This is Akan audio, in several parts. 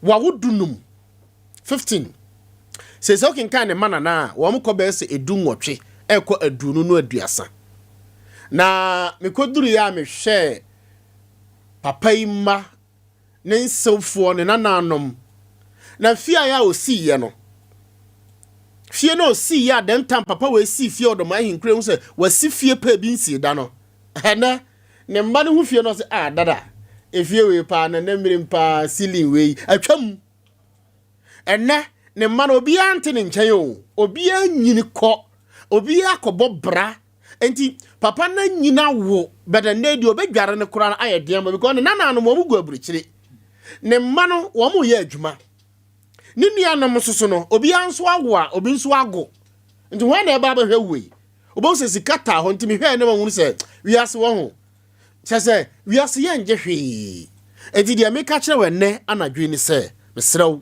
wa wodunum 15 se so kin kan ne mana na wo mo ko be se edu nwotwe ekọ adunu no aduasa na mekoduru ya mehwe papa imma ne nsefo ne nananom na fia ya osiye no fie no osiye adentam papa we si fie odoma hinkure hu se wasi fie pa bi nsi da no ene ne mba ne hu fie no se dada efie we pa na nemirim pa ceiling we atwam ene ne mma no obi ante ne nchen o obi anyini kọ obi akobo bra enti papa na nyina wo beda nedi obedware ne kura na ayede am because nana no mo gu aburukyire ne mma no wo mo ye adwuma ne nua no soso no obi anso awo a obi nso ago enti ho na e ba ba hwe we obo se sikata ho enti me hwe ne ma se wiase wo ho se wiase ye nje hwe enti dia me ka kire we ne anadwe ni se mesrew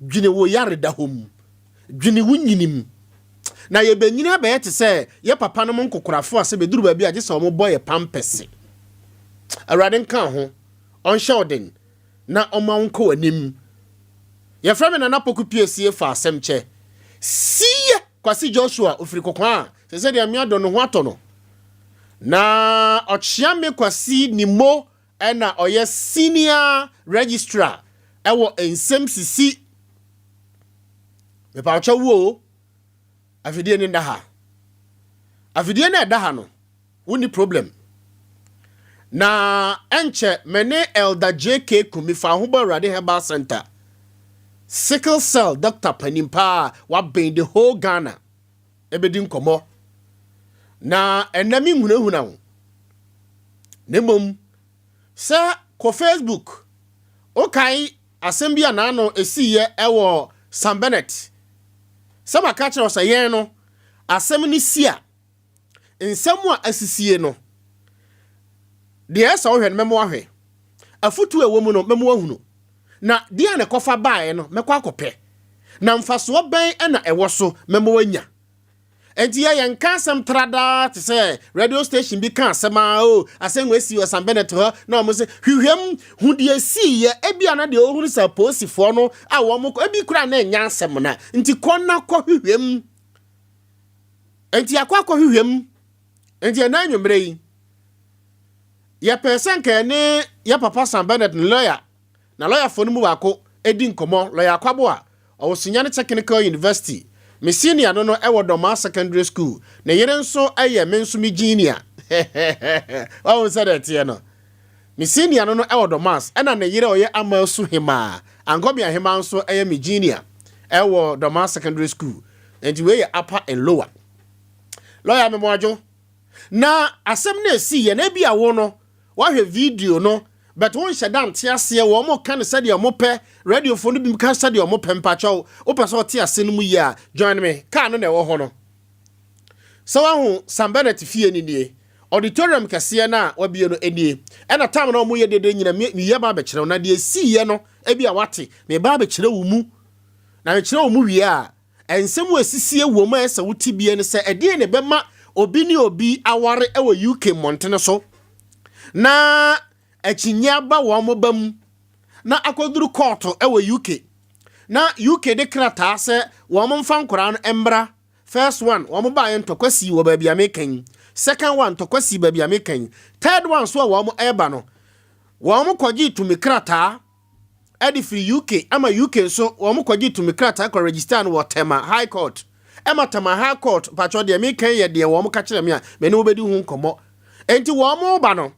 dwene wo yare da hom dwene wo nyinim na ye benyina be yete se ye papa no nkokorafo ase beduru ba bi age se omo boy pampese awrade nka ho on showden na oma nko anim ye frame na Poku Piesie fa asem che siye kwasi Joshua ofiri kokwa se dia me adon ho atono na ochia me kwasi nimo na oye senior registrar ewo Nsem Sisi me pa ocha wo afidie ni ndaha afidie na ndaha no woni problem na enche mene elder JK kumifa hoba rade herbal center sickle cell doctor panimpa wa been the whole Ghana ebedi nkomo na enami hunahuna wo nemom sa ko Facebook okay asembia na no esiye ewo Sam Bennett sama ka kire osayen no asem ni sia nsem a asisie no de esa wo hwe no memo ahwe afutu ewo mu no memo ahunu na dia ne kofa bae no mekọ akọpe na mfaso ben na ewo so memo wanya enti ya nka asem trada te se radio station bi ka asem o asem wesi o Sam Bennett ho na mo se hwehwem hu de si ye ebia na de ohuru sa posifo no a wo mo ebi kura na nya asem na nti konna kọ hwehwem enti akọ hwehwem enti na anwumre yi ya person ka ne ya papa Sam Bennett lawyer na lawyer fo no mu bako edi nkomo lawyer kwabo a o Sunyani Technical University me senior no ewo Doma Secondary School na yere nso aye me nso me junior o said that ye no me senior no ewo Doma na na yere oye amasu hima angobia hima nso aye me junior ewo Doma Secondary School and we upper and lower lawyer me moajo na asem na esi ye na bia wo no wa hwe video no but won shedan tiase wo mo kan se de mo pe radio phone bi kan se de mo pe mpacho o pe so tiase no mu yi a join me ka no na wo ho no so wa hu Sam Bennett fie ni nie auditorium kase na wa bie no enie e na time na mo ye dede nyina mi ye ba be kire na de si ye no e bia wate me ba be kire wo mu na me kire wo mu wie a ensem asisi wo ma ese wuti bie ne se ede ne be ma obi ni obi aware e wo UK montene so na achinya ba wo mo bam na akoduru court e wo UK na UK de krata se wo mo mfa nkora no embra first one wo mo ba yentokwasi wo ba bia mekan second one tokwasi ba bia mekan third one so wo mo eba no wo mo kwaji tumi krata edi free UK ama UK so wo mo kwaji tumi krata ko register no Tema High Court ema Tema High Court pacho de mekan ye de wo mo ka kire me a me ne obedi hu nkomo enti wo mo ba no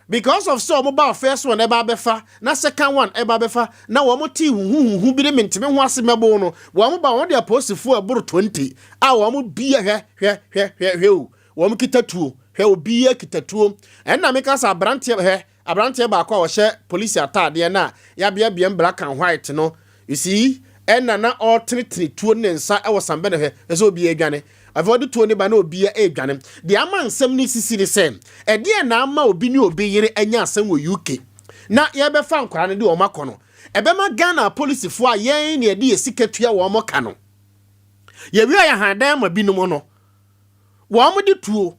because of so mobile first one eba befa na second one eba befa na wo mo ti hu bi de mentime ho ase mebo no wo mo ba won de apostifo aburu 20 a wo mo bia hwe wo mo kitatuo hwe obi kitatuo en na meka sa abrante ba kwa wo hye police atade na ya bia black and white no you see en na all three tuo ne nsa e wo sambe ne hwe eso obi adwane avoid to ni ba na obi e dwane de ama nsem ni sisi ni sem e de na ama obi ni obi yire anya asem wo UK na ye be fa nkora ne de o makono e be ma Ghana police fo a yen ne de esiketua wo mo ka no ye wi ya hadan ma binom no wo mo de tuo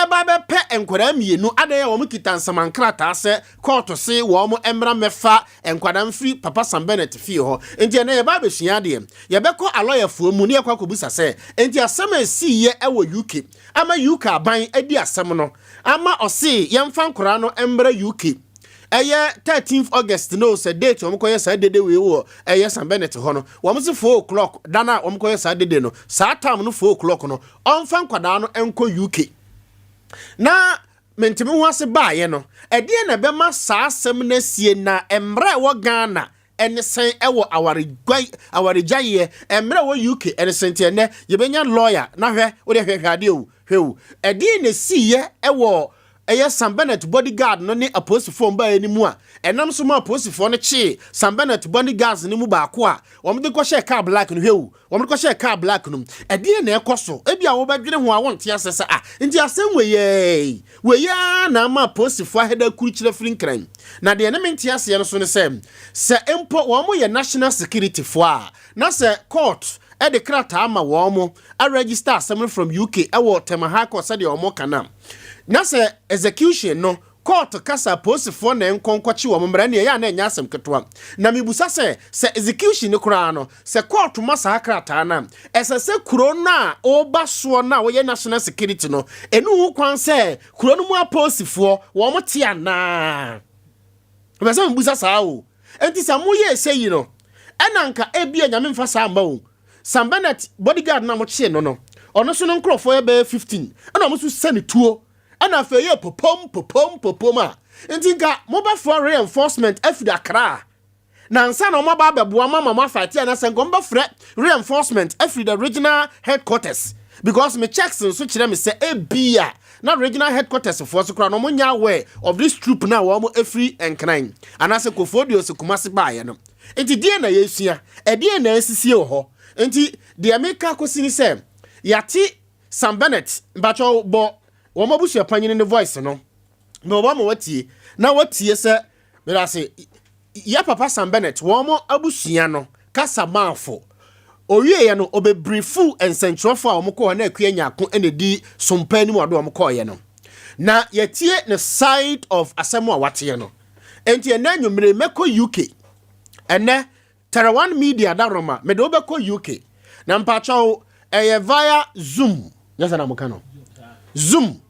eba be pe enkwara mienu ade ya wo mu kita nsamankrata se court se wo mu emra mefa enkwara mfiri papa Sam Bennett fie ho enti na ye ba be sua de ye be ko aloyafuo mu ne ye kwa kobusa se enti asem asi ye ewo UK ama UK aban adi asem no ama osi ye mfa nkora no emra UK eye 13th August no se date wo mko ye sa dede we wo eye Sam Bennett ho no wo mse 4 o'clock dana wo mko ye sa dede no sa time no 4 o'clock no onfa nkwada no enko UK na mentimi ho ase baaye no ede na be ma sa asem na sie na emra wo Ghana ene sen ewo awaregyaye emra wo UK ene sente ne ye benya lawyer na hwe wo de hwehwade o hwe ede na siye ewo eye Sam Bennett bodyguard no ne aposifo mba animu a enam so ma aposifo no chi Sam Bennett bodyguards ne mu baako a wom de ko share car black no hwewu wom de ko share car black no ede na ekoso ebia wo badwene ho a wonte asesa nti asem weye na ma aposifo aheda kurikire frinkran na de ne menti ase no so ne se empo wo ye national security fo a na se court e de krata ama wo a register asem from UK e wo High Court se de wo kana na se execution no court kasa posifo na enkonkwachi wo mmra ne ya na enya asem ketwa na mibusa se execution ne kura no se court masa hakrata na esese kuro na oba so na wo ye national security no enu hu kwan se kuro no mu aposifo wo mote ana besa mibusa sa o enti sa mu ye se yi no enanka ebia nyame mfa sa amba o Sam Bennett bodyguard na mo che no ono so no nkrofo ye be 15 ana mo so sene tuo ana fe ye popom a ntinka mobile reinforcement afida Accra na nsa na omaba beboa mama fight ana se ngomba frɛ reinforcement afida regional headquarters because me checks so kire me se ebia na regional headquarters for so kra no mo nya aware of this troop na wo mo afri enkran ana se kofodio se kumase baaye no enti die na yesua die na asisi ho enti de America kosini se yati Sam Bennett mbacho bo wo mabusu apanyine ne voice no no ba mo watie na watie se me da se ya papa Sam Bennett wo mo abusua no kasa manfo owie ye no obebriefu ensentrofo a wo ko na akua nyako ene di sompa ni mu ado wo ko ye no na yatie ne side of asemo a watie no enti ena nwumre meko UK ene Terawan media da Roma me do be ko UK na mpacho via Zoom yasa na muka no Zoom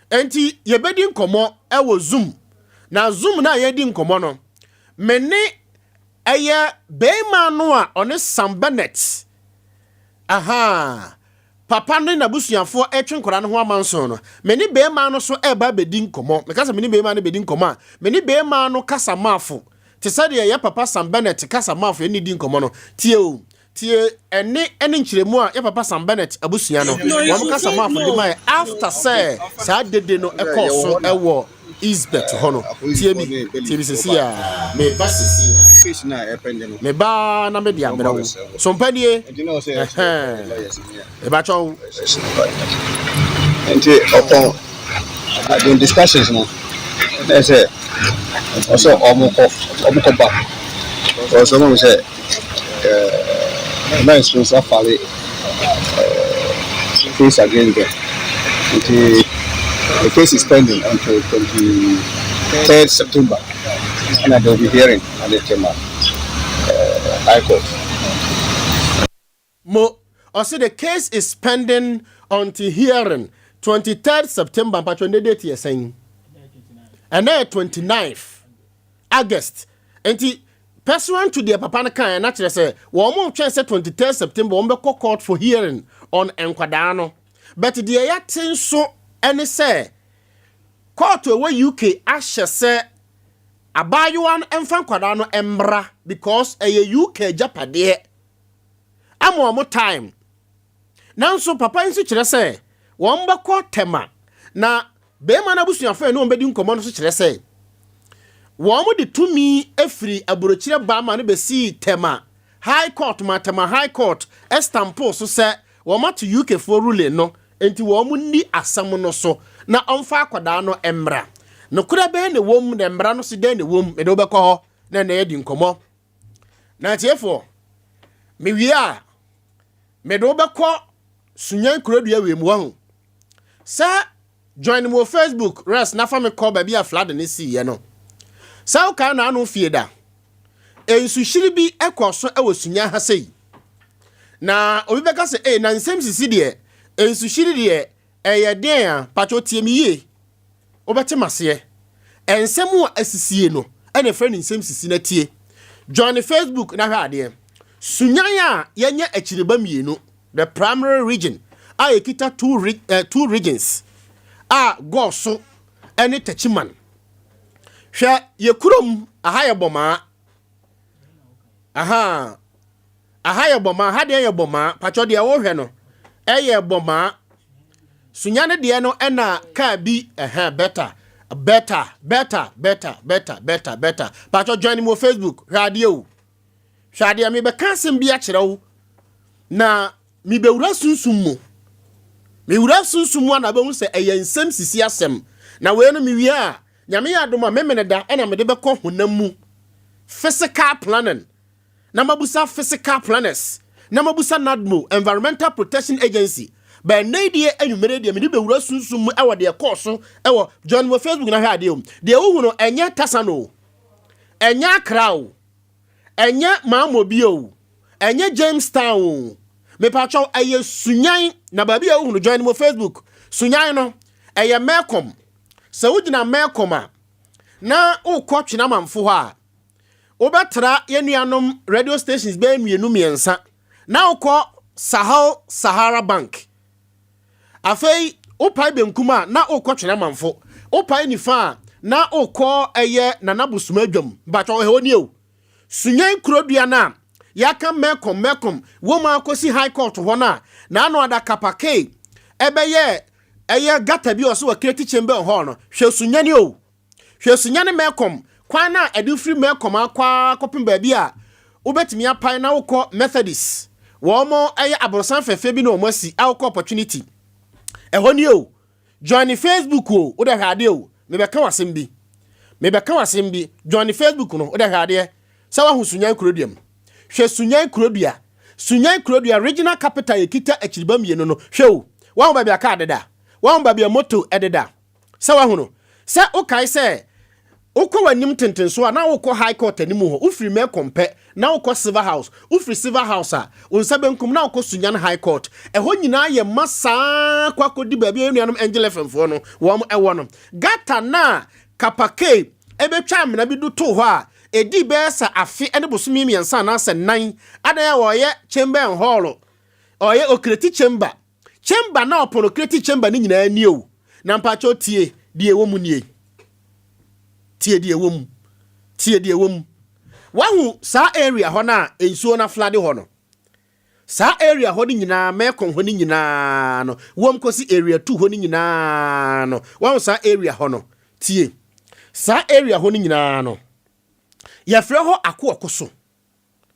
enti yebedi nkomo ewo Zoom na Zoom na yedi nkomo no mene beima no a one Sam Bennett aha papa no na busuafo etwenkora no ho amanso no mene beima no so eba bedi nkomo me kasa mene beima no bedi nkomo a mene beima no kasa mafo te sade ya papa Sam Bennett kasa mafo eni di nkomo no tie ene nkyiremu a ya papa Sam Bennett abusua no wo kasa mafo di mai after say sa dede no ekoso ewo Isbet hono tie bi sisi a me ba sisi fish na epende no me ba na me dia mera wo so mpanie e ba cho enti upon the discussions no they say also omuko ba also mo say my experience of fale case again the case is pending until 23rd September, and I will be hearing at the High Court. Also, the case is pending until hearing 23rd September, but when the date you're saying, and then 29th August, and the pursuant to the Papanaka and naturally say, one more chance at 23rd September, one more court for hearing on Enquadano, but the yatin so. Ene say court we UK ashe say abayuan emfa kwada no embra because UK japade amo time nanso papa nso kire say won beko tema na be ma na busuafo ene ombedi nkomo no so kire say won mo de tumi afiri aborochire ba ma no be si tema high court ma tema high court estampo so say won ma to UK for ruling no enti wo mu ni asam no so na onfa akwada no emra no kura be ne wom na emra no so de ne wom me do be ko ho na na yedi nkomo na tiefo me wi a me do be ko sunyan kuradua we mu ho sa join mo Facebook rest na fa me call baby a flood ne see ye no sao ka na anu fie da ensu hiri bi ekoso ewosunya ha sei na obi beka se na Nsem Sisi de ensu hiri de eye den a pacho tie mi ye obete mase ensem a asisie no ene friend Nsem Sisi na tie join Facebook na hwa ade Sunyani a yenye akiriba mienu the primary region a ekita two regions a goso ene tachiman hwa yekurom aha yeboma aha yeboma ha de yeboma pacho de wo hwe no eye boma Sunyani de no ena ka bi better pacho join mo Facebook radio hwade me be kansem bi a kire wo na me be wura sunsum mu na be hu se eye Nsem Sisi asem na we no me wi a nyame ya doma memene da na me de be kɔ honam mu physical planning na mabusa physical planners na mabusa NADMO Environmental Protection Agency ba neidie anwumere de me de be wura sunsum mu e wo de kɔso e wo join mo Facebook na hwade o de wo hu no enya tasano enya krawo enya Mamobio enya Jamestown me pacho aye Sunyani na baby a hu no join mo Facebook Sunyani no aye Mekom se wugina Mekom a na ukɔ twena manfo hɔ a obetra yenuanom radio stations be mienu miensa na ukɔ Sahara Bank afei upai benkuma na ukɔ twena manfo upai nifa na ukɔ aye nanabusuma adwam bacho honi o Sunyani kurodua na yaka Mekom woma akosi high court ho na anu ada kapake ebeye eye gata bi oso wa create chamber ho no hwe Sunyani o hwe Sunyani Mekom kwan na edi free Mekom akwa kopim ba bi a ubetimi apan na ukọ Methodist wo mo eye abrosan fefe bi na omasi akọ opportunity ehoni o join Facebook o uda hade o me be ka wasem bi join Facebook no uda hade sawa hu Sunyani kuroduam hwe Sunyani kurodua regional capital ekita akiriba mienu no hwe o wa hu ba bia ka adeda wa hu ba bia moto ededa sawa hu no se ukai se ukọ wanim tentenso a na ukọ high court animu ho ufiri Mekom pe na ukọ silver house a unsabenkum na ukọ Sunyani high court eho nyina ye masa kwakodi ba bia enuanom angel fmfo no wo mo ewo no gata na kapake ebetwa amena bi do to ho a edi besa afi ene bosumi miensa na se nan adan ya wo ye chamber hall oye okreti chamber na opono kreti chamber ni nyina ani o na mpacho tie die wo mu nie tie die wo mu wahu sa area ho na ensuo na flood ho no sa area ho ni nyina Mekom ho ni nyina no wom kosi area 2 ho ni nyina no wahu sa area ho no tie sa area ho ni nyina no yefre ho akokoso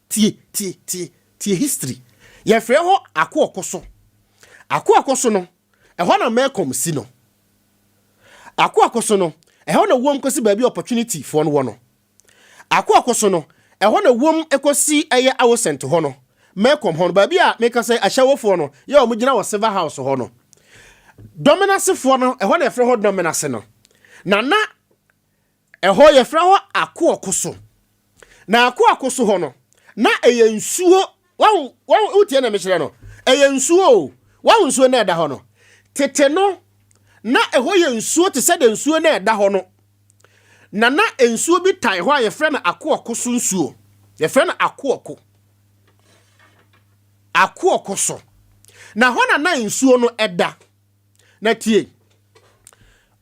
tie history yefre ho akokoso no eho na Mekom si no akokoso no eho na wom kosi ba bi opportunity for no no akokoso no eho na wom ekosi eye awosent ho no Mekom ho no ba bi a meka say ahyawofo no ye o mugina wo silver house ho no dominance fo no eho na yefre ho dominance no na eho yefre ho akokoso na akokoso ho no na eye nsuo wa utie na mehire no eye nsuo wa nsuo na eda ho no tete no na eho ye nsuo te se de nsuo na eda ho no na ensuo bi tai ho a yefre na akokoso nsuo yefre na akokoso na ho na nsuo no eda na tie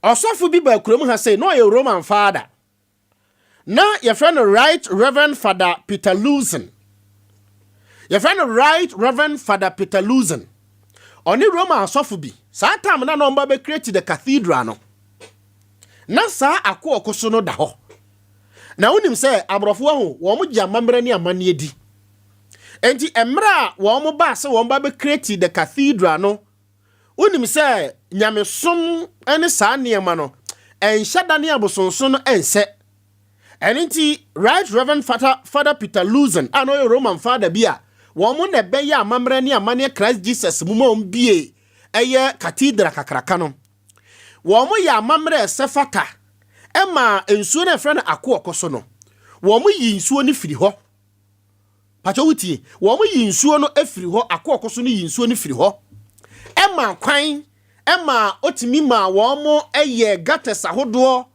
osofu bi ba kurom ha say no ye Roman father na your friend Right Reverend Father Peter Luzin. Your friend Right Reverend Father Peter Luzin. Oni Roma asofu bi. Sa time na nomba be create the cathedral no. Na sa akokoso no da ho. Na unim se abrofo ho wo mo gya mamre ni amane edi. Enti emra wo mo ba se wo ba be create the cathedral no. Unim se nyamesom ene sa niema no. Enhyada ne abosonso no ense. Enti Right Reverend Father Peter Luzin ano your Roman father bia wo mo na be ya amamre ni amane Christ Jesus mu mo bie eye cathedral kakraka no wo mo ya amamre sefata ema ensuo na efre na akokoso no wo mo yi nsuo ni firi ho pacho wutie wo mo yi nsuo no afiri ho akokoso no yi nsuo ni firi ho ema kwan ema otimi ma wo mo eye gates ahodo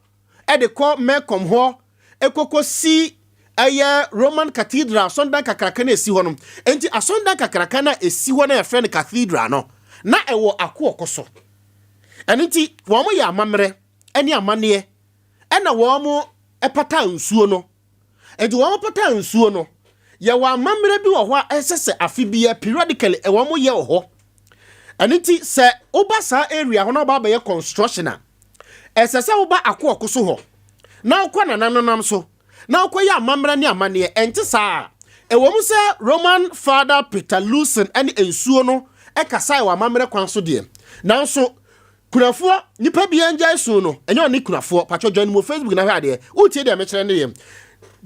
e de ko mekom ho ekokosi eye Roman Cathedral sondan kakraka na esi ho no enti asondan kakraka na esi ho na efre na cathedral no na ewo akokoso enti wo mo ya amamre eni amane ena wo mo epata nsuo no enti wo mo pata nsuo no ye wa amamre bi wo ho esese afibia periodically e wo mo ye ho enti se oba sa area ho na ba ba ye construction a esese oba akokoso ho na okwa na nanonam so na okwa ya amamre ni amane enti sa e wo mo se Roman Father Peter Lucen eni ensuo no e kasa wa amamre kwan so de nanso kunafo nipa bia nja so no enye oni kunafo pacho join mo Facebook na hwa de utie de me kire ne yem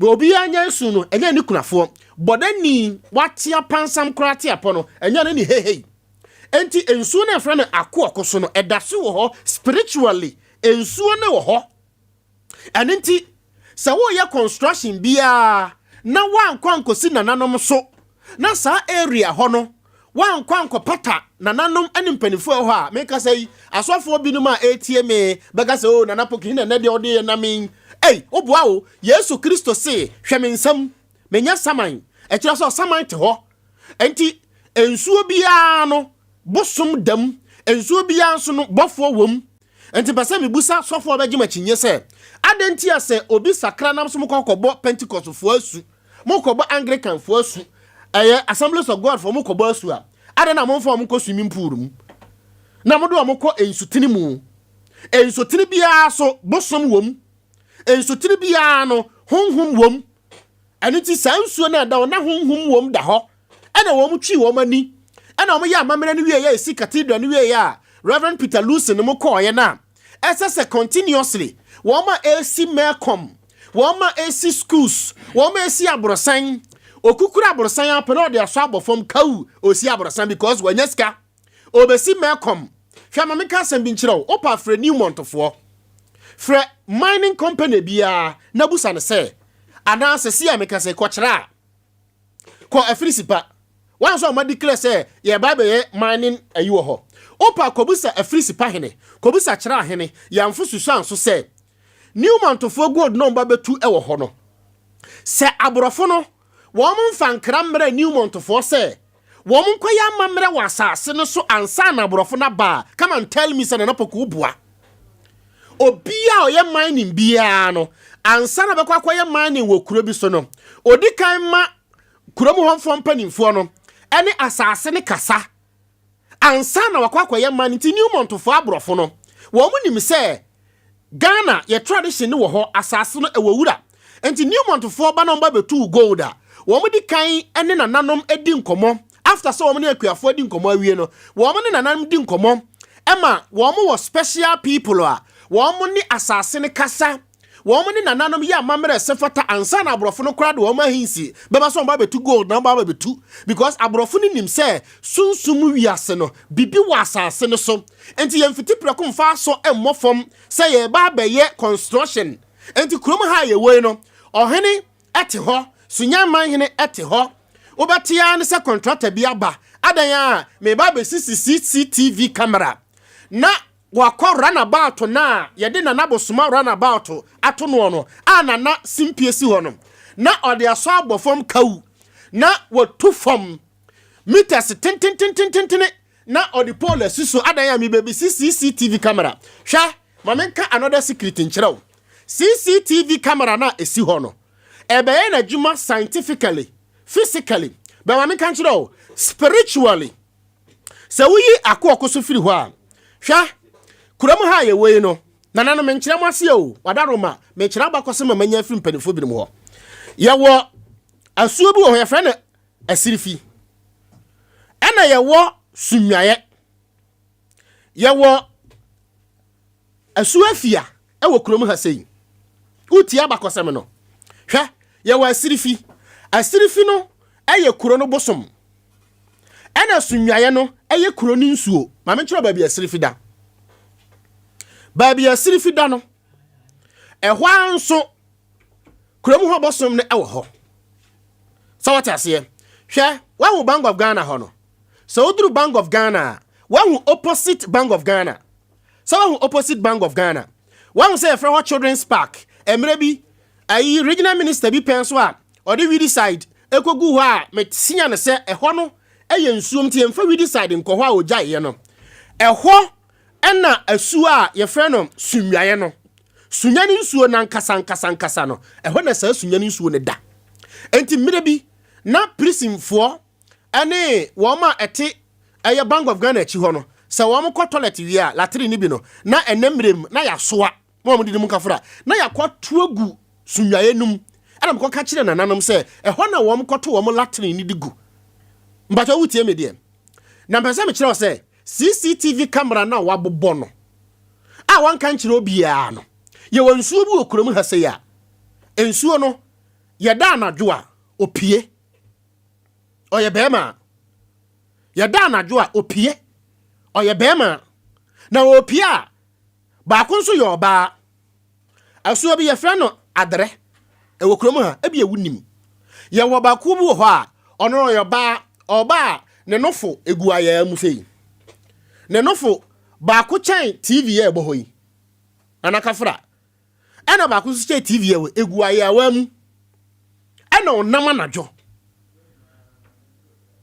obi anya so no enye ni kunafo bodani watia pansam krati apo no enye ni hehei enti ensuo na efre no akokoso no edase wo ho spiritually ensuo na wo ho enti se wo ye construction bia na wankwankosi nananom so na sa area ho no wankwanko pata nananom animpanifo ho a meka sei asofo binum a ATM bega se o nanapoki na de ode na min oboa o Yesu Kristo se hwemensam menya saman e kira so saman te ho enti ensuo bia no bosom dam ensuo bia nso no bofo wom enti pese mebusa sofo begima chinye se adenti ase obi sakra nam so mkokobo Pentecost fo asu mkokobo Anglican fo asu Assemblies of God for mkokobo asu a ade na monfo mko swimming pool mu na modo mko ensutini mu ensutini bia so bosom wom ensutini bia no honhom wom aniti sansuo na da na honhom wom da ho ena wom twi wom ani ena wom ya amamere ne wie ya esi cathedral ne wie ya Reverend Peter Lucen mo koye na esese continuously wom ma esi mekom wom ma esi schools wom ma esi abrosan okukura abrosan apeno de aso abofom kau osi abrosan because wanyaska obesi mekom hwama meka sembi nkyerɛw opa fre Newmont fo fre mining company bia na busa ne se ana sesi ameka se kokyera ko afrisipa wan so ma declare se ye ba be ye mining ayiwo ho opa kobusa afrisipa hene kobusa kyera hene yamfo susan so se Newmont fo gold no ba betu ewo ho no se aborofo no wọ́n mfa nkra mmerɛ Newmont fo se wọ́n nkoya amammerɛ wɔ asase no so ansa na aborofo na ba come and tell me say na Poku bua obia oye mining bia no ansa na bekwa koye mining wɔ kuro bi so no odi kan ma kuro mu homfo mpanimfo no ɛne asase ne kasa ansa na wakwa koye mining ti Newmont fo aborofo no wọ́n mu nim se Ghana ye tradition ne wɔ hɔ asase no ɛwɔ wura enti Newmont fo ba no mba betu gold a womu di kan ene nananom edi nkomo after so womu ne akuafo edi nkomo awie no womu ne nananom di nkomo ema womu wo special people a womu ni asase ne kasa womu ne nananom ya mamre sefata ansa na abrofo no kra de womu ahinsi beba so mba betu gold na mba betu because abrofo ni nim se sunsum wiase no bibi wa asase no so enti yemfiti preko mfa so emmofom se ye ba beye construction enti krom ha ye we no ohene ete ho Sunyani hene ete ho obatia ne se contractor bi aba adan ya me ba be CCTV camera na wakọ runabout na ye de na nabosoma runabout ato no anana simpiesi ho no na ode aso abofom kawu na watu fom meters tin na ode pole suso adan ya me be CCTV camera hwa mamenka another secret nkyerɛw CCTV camera na esi ho no ebe na juma scientifically physically but when can you spiritually so we akokoso firi ho a hwa kuram ha ye we no nanano menkyerɛ mo ase o wadaroma menkyerɛ abakɔse ma manya firi mpanifo bi mo ho ye wo asuo bi wo ye frɛ na asirifi ɛna ye wo sunwaye ye wo asuo afia e wo kuram ha sei uti abakɔse me no hwa ye wa asirifi no eye kuro no bosom ena sunwaye no eye kuro ni nsuo ma me kyerɛ ba bi asirifi da Baby asiri fida no. Ehwa nso kurom ho bosom ne ewo ho. So what ase? Hwe, wahu Bank of Ghana ho no. So uduru Bank of Ghana, wahu opposite Bank of Ghana. So wahu opposite Bank of Ghana. Wahu say for Children's Park, emre bi ayi regional minister bi penso a odi we decide ekogu ho a metinya ne se ehɔ no eye nsuom tie mfa we decide nkɔ ho a ogyae no. Ehɔ ɛna asu a ye frɛ no sunwaye no. Sunyani nsuo na nkasa no. Ehɔ na sa sunyani nsuo ne da. Enti mire bi na prisonfo ane wo ma ete eye Bank of Ghana chi ho no. Sa wo mo kɔ toilet wi a latrine ni bi no na enemrem na ya soa. Mo di mu kafra na ya kɔ tuagu sunwaye num. Ana mko ka kire nananom se ehɔ na wo mo kɔ to wo mo latrine ni digu. Mbacho wutie me de. Na mpesa me kire wo se CCTV camera na wabobɔ no. A wan kan kire obia no. Ye wonsuo bi okurom ha se ya. Ensuo no ye da anadwo a opie. Oye bema. Ye da anadwo a opie. Oye bema. Na opie a ba ko nso ye oba. Asuo bi ye fra no adre. E wokurom ha e bi ewunim. Ye wo ba ko bi ho a ono ye oba ne nofo egu aya mu sei. Ne nofo ba ko chan TV e bo hoyi. Anaka fra. Ena ba ko chan TV e egu aya wa mu. Ena onam anadwo.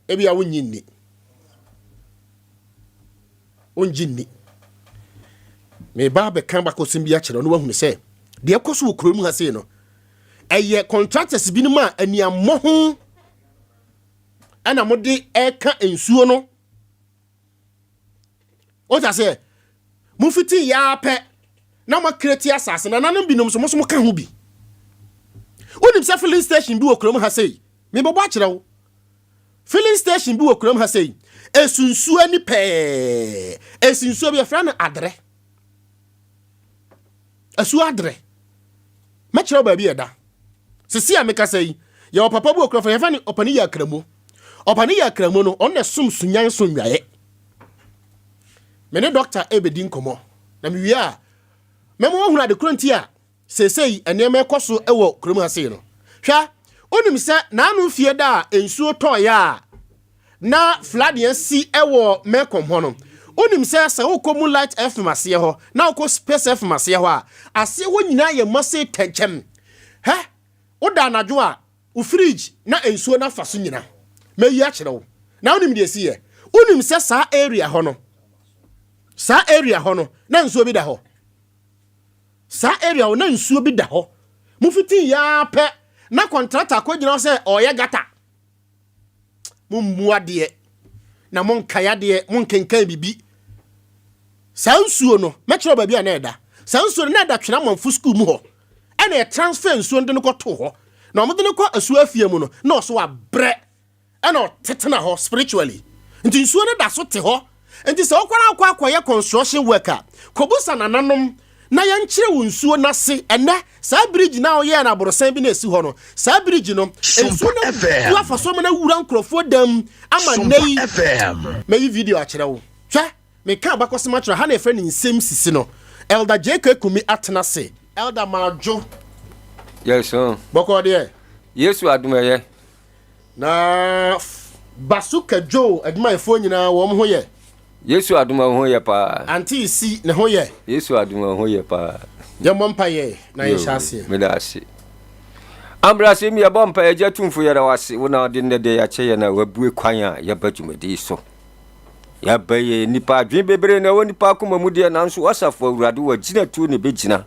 E bi a wonyinni. Onjinni. Me ba be kan ba ko sim bia kire no wahunu se de ekoso wo kurom ha sei no. Eye contractors bi no ma aniammo ho ana mode eka ensuo no. O ta se mu fiti ya pe na ma create asase na nanom binom so mo ka ho bi. Onim se filling station bi wo kurom ha sei. Me bobo akire wo. Filling station bi wo kurom ha sei. Esunsuo ni pe. Esunsuo bi afra na adre. Asu adre. Ma kire ba bi eda. Sisi ameka sei. Ye o papa bi wo kurom fa ni opani ya kramo. Opani ya kramo no on na sum sunyan sonwaye. Mene doctor ebedi nkomo. Na mi wi a memo hunu ade kronti a sesei enema ekoso ewo krom ha sei no. Hwa onim se na anu fie da ensuo toya na flood yan si ewo mekom ho no. Onim se wokomu light FM ase ho na woko space FM ase ho a ase wo nyina ye mose tenchem. Ha oda anadwo a u fridge na ensuo na fa so nyina. Meyi a kire wo. Na onim de si ye. Onim se sa area ho no. Sa area ho no na nsuo bi da ho. Sa area ho na nsuo bi da ho. Mu fiti ya pe na contractor ko gina se oye gata. Mu muade na mon kaya de mon kenkan bibi. Sa nsuo no me kire ba bia na eda. Sa nsuo na da twena monfo school mu ho. E na transfer nsuo de no ko to ho. Na omde no ko asu afie mu no na so wa bre. E na tetena ho spiritually. Nti nsuo no da so te ho. Enti se okwara akwa construction worker kobusa nananom na yankire wonsuo na se ene sa bridge na oye na borosan bi na esi ho no sa bridge no ensuo na wa faso na wura nkrofo dam ama nei me video a kire wo hwa me ka bakosema kire ha na efre ni Nsem Sisi no elder JK Kumi atena se elder majo yes boko de yesu adumaye na basuka jo aduma efo nyina wo ho ye Yesu aduma ho ye pa. Anti si ne ho ye. Yesu aduma ho ye pa. Je mompa ye na ye hyase. Me da ase. Ambrase mi ye bompa ye jatumfo ye da wase. Wona ode ne de ya che ye na wabue kwan a ye badwumadi so. Ya baye nipa adwen bebre na woni pa akoma mu de na nso wasafo awurade wa gina tu ne begina.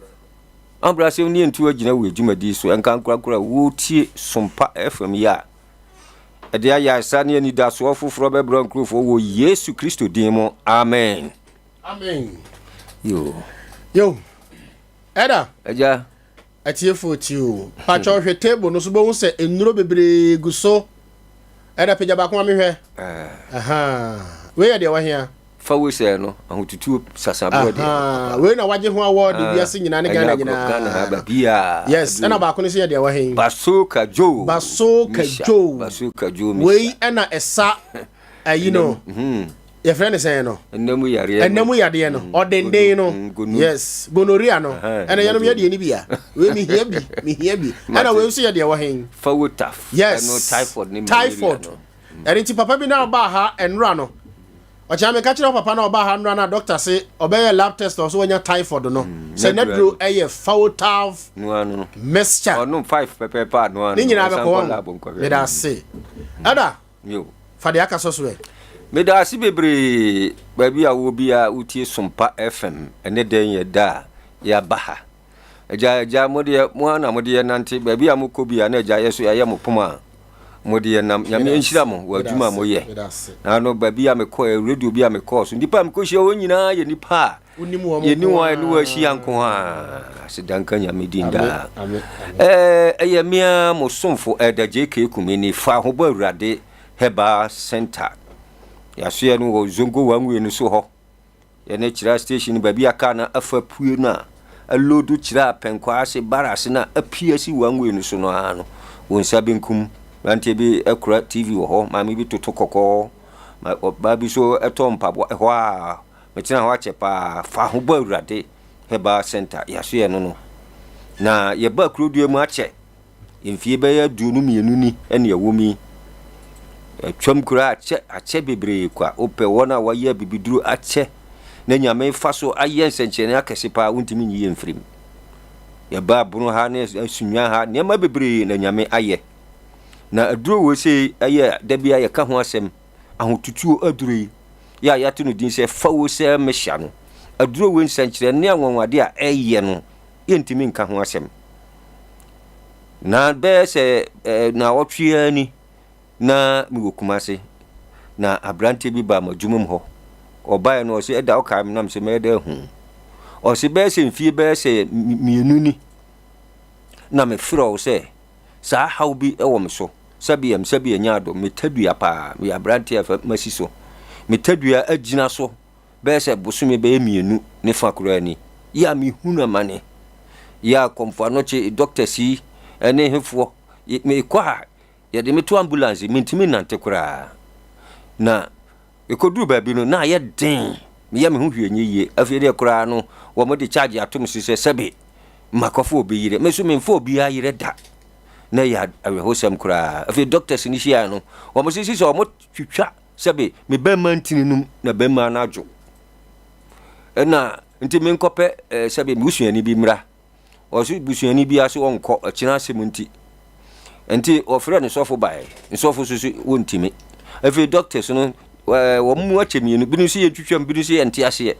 Ambrase ni entu agina wo adwumadi so enkan kura wo tie Sompa FM ya. Edia ya sane ni da so foforo be bro nkrofo wo Yesu Kristo din mo amen amen yo Eda eja atiefo tiu pacho hwe table no so bo se enuro bebre guso Eda peja ba ko amehwe aha we ya de wa hia fa we se no ahotutu sasabo de we na waje ho award bia se nyina ne Ghana Ghana ba bia yes ena ba ko ne se ya de wa hin Basoka Jo we ena esa you know your friend is saying no. Enemu yare. Enemu yare no. Odende no. Yes. Gonorrhea no. And I am yadi anibia. We me here be. And I will see yadi wahin. Fawo tough. Yes. No typhoid ni. Typhoid. And it's papa bi na ba ha enra no. Ocha me catch papa na ba ha enra na doctor say obey lab test or so when typhoid no. Say net do a foul tough. No. Mixture. Or no 5 pepper no. Ni nyina be ko. Let us say. Ada. Yo. For the akaso so. Me da si bebre baby a wo bia utie Sompa FM ene den ye da ya baha ja modie mo na modie nante baby a moko bia na ja yeso ya mo poma modie nam ya me nhira mo waduma mo ye na no baby a me ko radio bia me ko so ndipa me ko hia wo nyina ye nipa ye ni wa ni wa hia nko ha sidanka nya me dinda ye mia mo somfo da JK kumini fa ho ba urade heba center ya so no wo zongo wanwe no so ho ya na chira station baby aka na afa pue na alodu chira penkwa ase barase na apiasi wanwe no so no ano won sabenkum ante bi akura TV wo ho ma me bi toto kokko ma baby so etompa ho a metina ho achepa fa ho ba urade heba center ya so no na ye ba krodue mu ache emfie ba ya dunu mienu ni ene ya womi twam kura ache bebre kwa ope wona waye bibiduru ache na nyame faso aye nsenchene akese pa untimi nyi mfrim ya ba bunu ha ne sunya ha ne ma bebre na nyame aye na aduro wo se aye da bia ye ka ho asem ahotutuo aduro ya yate no din se fawo se mehya no aduro wo nsenchene ne anwanwade a eye no yentimi nka ho asem na be se na otwe ani na mi wokumase na abrante bi ba madwumum ho obae no se eda okam nam se meda hu o se be se mfie be se mienu ni na me firo se sa haw bi e wo me so sabi nya do metadua pa mi abrante afa masiso metadua agina so be se bosome be mienu ne fa kura ni ya mi hunu mane ya komfo anoche doctor si ene hefo me kwa ya de meto ambulance mintimi nante kura na ekoduru baabi no na ye den me ya me hu hwenye yie afie de kura no wo mo de charge atom sise sebe makofo obi yire me so me mfo obi ayire da na ya awehosam kura afie doctors ni hia no wo mo sisi so mo twitwa sebe me ba mantini num na ba ma na adwo na nti me nkope sebe me usuani bi mra o so busuani bi aso onko akina semunti enti ofre ne sofo bae nsofo so wontimi every doctors no wo mu achemienu binu si yetwitwam binu si enti ase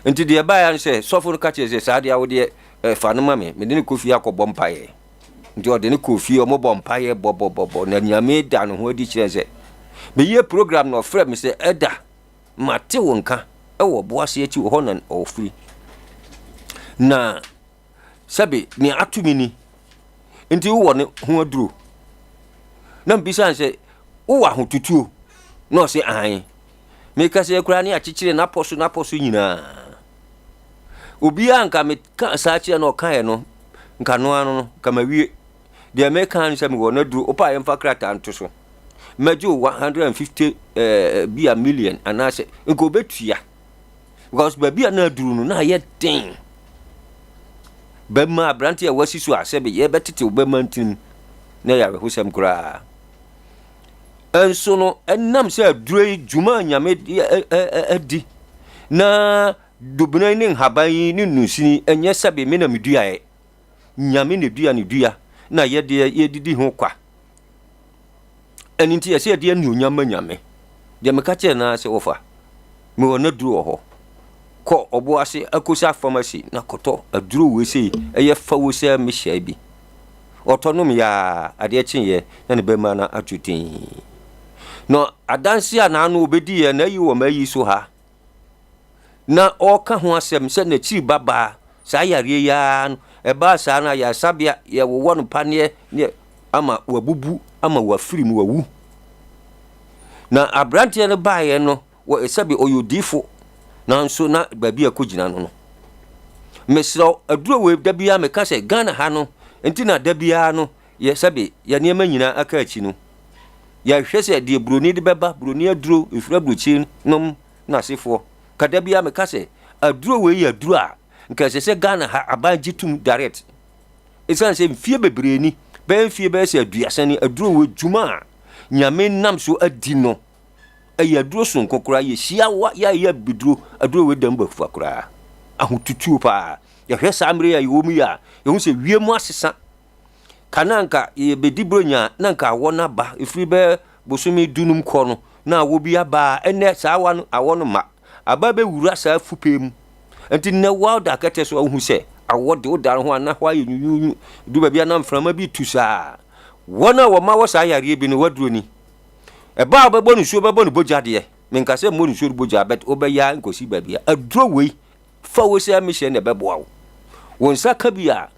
enti de bae an se sofo no kache se saade a wo de fa no mame me de ne kofi akobom pae nti o de ne kofi o mo bom pae bobobobo na nyame da no ho di kire se me ye program no ofre me se eda mate wonka e wo boase achi wo honan ofri na sabe ni atumini nti wo ne ho aduro na mbisa se wo ahotutuo no se an me ka se kura ni achichire na poso nyina obi anka me ka sa chi na okan no nka no ano no kama wie de me kan se me wo na duro opa ye mfa krata anto so majo 150 bia million anase nko betua because babia na duro no na ye den bema abrante a wasisu asebe ye betete obemantin na ya hosam kura enso no enam se adure juma nyame adi na dubna ni haban ni nusini enye sabe me na medua ye nyame ne dua na ye de ye didi ho kwa eninti ye se de anu nyame de meka che na se wofa me wona duro ho ko obo ase akosa pharmacy na koto aduro we sei eye fa wo se mehia bi otonom ya ade chenye na ne bema na atutin no adansi ana no obedi ye na yi wo mayi so ha na oka ho asem se na chi baba sa yare ya eba sa na ya sabia ye wo wonu panie ne ama wabubu ama wafiri mu wawu na abrante ne baaye no wo esabi oyodifo nanso na babia kogina no mesro aduro we dabia me ka se Ghana ha no enti na dabia no ye sabe ya niema nyina aka achi no ya hwɛ sɛ de broni de bɛba broni aduro efura bruchin nom na sefo kada bia me ka sɛ aduro we ya aduro a nka sɛ Ghana ha aban gitum direct esan sɛ mfie bebree ni bɛn fie bɛ sɛ aduasa ni aduro we dwuma nyame nam so adi no ɛyɛ aduro so nkokora yɛ hia wa ya biduro aduro we dam bafufa kora ahotutuo pa ya hwɛ saa mre ya yɛ mu ya yɛ hu sɛ wie mu asesa kananka ye bedi bronya nanka wona ba ifri be bosumi dunum kɔ no na wo bi aba ene saa wa no awo no ma aba be wura saa fupem enti na wa da kete so hu se awo de wo dar ho ana hwa ye nyunyu du ba bia na mframa bi tu saa wona wo ma wo saa yare bi no waduro ni e ba ba bonu suo ba bonu boja de menka se mo suo boja bet obeya nkosi ba bia aduro wei fa wo se mission ne beboa wo won saka bia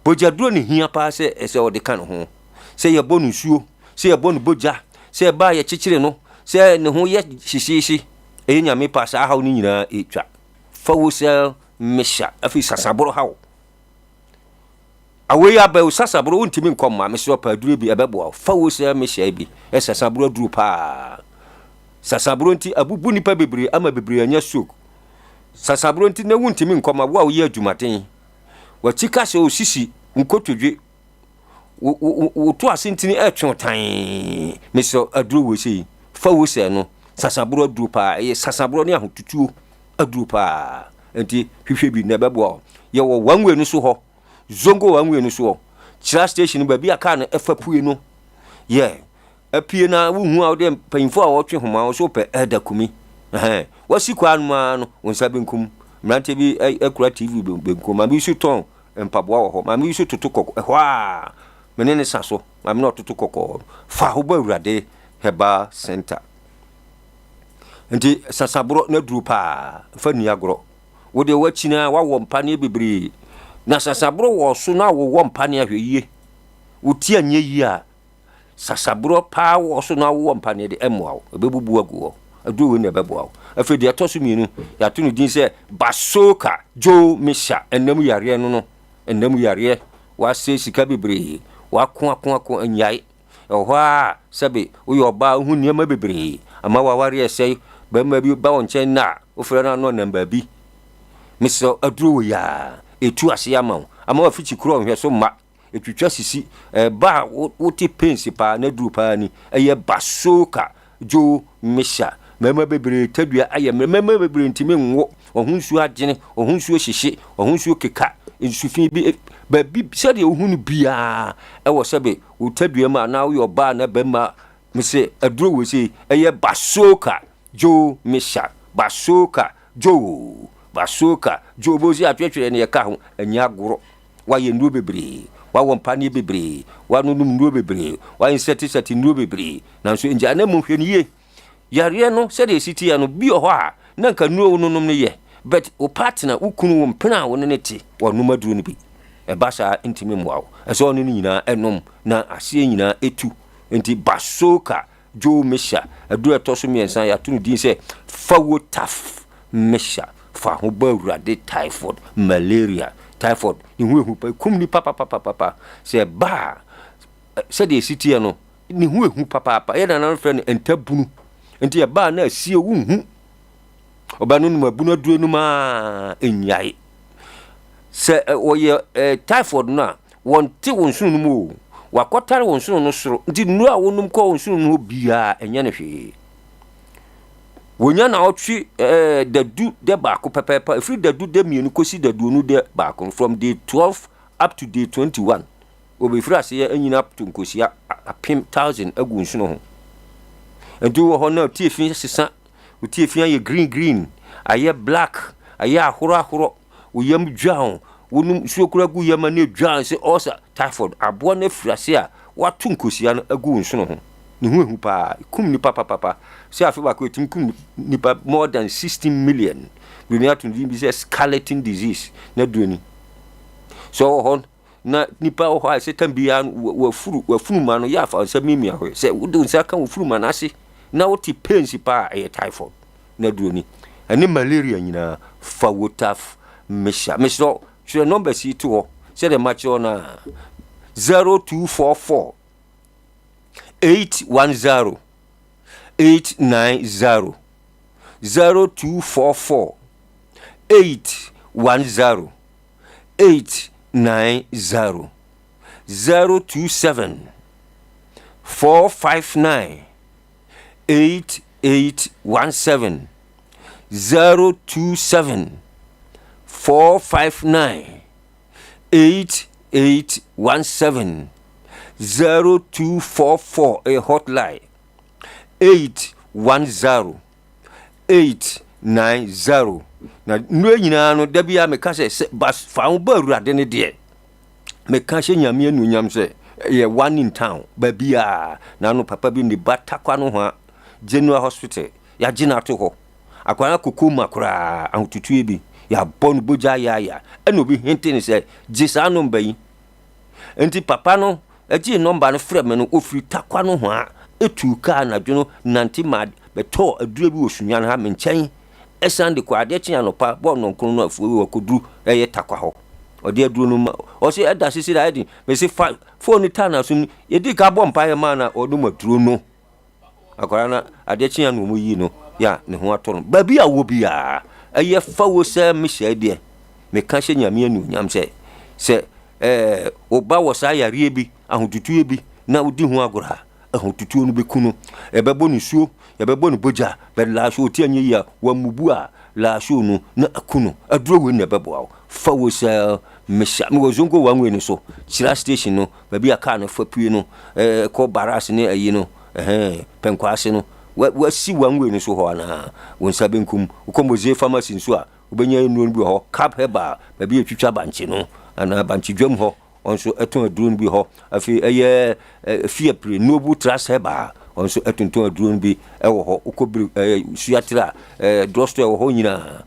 bojaduro ni hia pa se ese ode kan ho se ye bonu suo se ye bonu boja se ba ye chichire no se ne ho ye hihyishi e nyame pa sa hawo ni nyina etwa fa wo se mesha afi sasaboro hawo awe ya ba sasaboro untimi nkomma me so pa duro bi ebebo fa wo se mesha bi e sasaboro duro pa sasaboro nti abubu nipa bebre ama bebre anya sok sasaboro nti na wuntimi nkomma wo ye adwumaten wachika se osisi nkotodwe wo to asentini etwetan meso aduro we sei fa wo se no sasaboro aduro pa e sasaboro ne ahotutuo aduro pa enti hwehwe bi na bebo ye wo wanwe no so ho zongo wanwe no so ho chira station ba bi aka no efa pue no ye apie na wo hu a wo de panfo a wo twe homa wo so pe edakumi wasi kwa no wonsa benkum mrante bi akura TV benkum ma bi so ton mpaboa wo ho ma mi so toto kokko ehwa menene saso ma mi no toto kokko fa ho ba urade heba center nti sasabro na duru pa fa ni agro wo de wachina wa wo mpane bebre na sasabro wo so na wo mpane ahweye wo ti anye yi a sasabro pa wo so na wo mpane de emwa ebebubu agu adu we na beboa afi de atoso mienu ya to no din se basoka jo misha enam yare no enam yare wa se sika bebre wa ko anyai ohwa sabe uyo ba hu niam bebre ama wa ware ese ba ma bi ba won chen na ofra na no namba bi miso aduro ya etu ase ama wa fichi kro hwe so ma etwitwa sisi ba wo ti pensi pa na duru pa ni eye basoka jo misha mama bebre tadua aye mama bebre ntimi nwo ohunsu agene ohunsu hyehye ohunsu keka nsufin bi ba bi sede ohunu bia e wo sebe wo tadua ma na wo ba na ba ma mise aduro we sei eye basoka jo misha basoka jo bozi atwetwere ne ka ho anya goro wa ye ndu bebre wa won pani bebre wa nunum ndu bebre wa inseti ndu bebre nanso enja na mu hwe niye yare no se de city ya no bi ho a na nka nuo no nom ne ye but o partner ukunu wo mpena wo ne ti wo no maduru ne bi e ba sa intimi muawo e so no nyina enom na ase nyina etu enti basoka jo mesha aduru etoso miensan ya tunu din se fawo taf mesha fa ho ba urade typhoid malaria typhoid ni hu pa kum ni papa se ba se de city ya no ni hu papa ye na friend entabunu enti ya ba na asie wunhu oba no mabunu aduro no ma enyai se oye typhoid na wonte wonsun no mu wakotare wonsun no soro enti nu a wonum ko wonsun no bia enya ne hwe wonya na otwi dadu de baako pepepa free dadu de mienu kosi dadu no de baako from day 12 up to day 21 obi free ase anyina up to kosi apem 1000 agu nsun ho enti wo ho na tiefin sesa tiefin aye green aye black aye ahoro woyam dwan wonum suokura gu yama ne dwan se osa typhoid abo na frase a watu nkosia no agu nsun ho ni hu pa kum ni papa se afi ba ko tim kum ni pa more than 16 million we to be say skeleton disease na duani so ho na nipa ho se tambia wa furu ma no ya fa se mimi ahwe se wudu nsa kan wa furu ma na ase na woti pains pa e typhoid na duani ani malaria nyina fa wotaf mesha so number si to se de match on 0244 810 890 0244 810 890 027 459 8817 027 459 8817 0244 a hotline 810 890 na no nyina no da bia me ka se bas fa wo ba awurade ne de me ka hye nyame anunyam se ye one in town ba bia na no papa bi ne batakwa no ho General Hospital ya gina to ho akwana kokoma kura ahututue bi ya bon boja ya eno bi hinte ne se gisa no mbayi enti papa no agi number no frɛ me no ofiri takwa no ho a etu ka na dwono nanti mad beto adure bi osunya no ha me nkyɛn esande kwa ade kyen anopa bɔ no nkron no afuwe wakoduru eye takwa ho ɔde aduro no ma ɔse ɛda sisi da edi me se phone tana so yedi ka bɔ mpa ye ma na ɔdo maduro no akwara na ade kyen no mu yi no ya ne ho ato no ba bi a wo bia eye fa wo sɛ me hyɛ de me ka hye nyame anu nyam sɛ oba wo sa yare bi ahotutu bi na odi ho agora ahotutu no beku no ebebo ni suo ebebo ni boja be la so ti anye ya wa mubu a la so no na akuno aduro we na bebo awo fa wo sɛ me sha me wo zongo wa nwe ni so chira station no ba bi aka no fa pue no ko baras ne ayi no penkwase no wa si wa nwe ni so ho na won sa benkum ko mozie pharmacy nso a obenya enu bi ho cap heba ba bi etwitwa banche no ana banche dwam ho onso eton aduro bi ho afi eye fiapre nobu trust heba onso etonton aduro bi ewo ho ukobiri suatira drugstore ewo ho nyina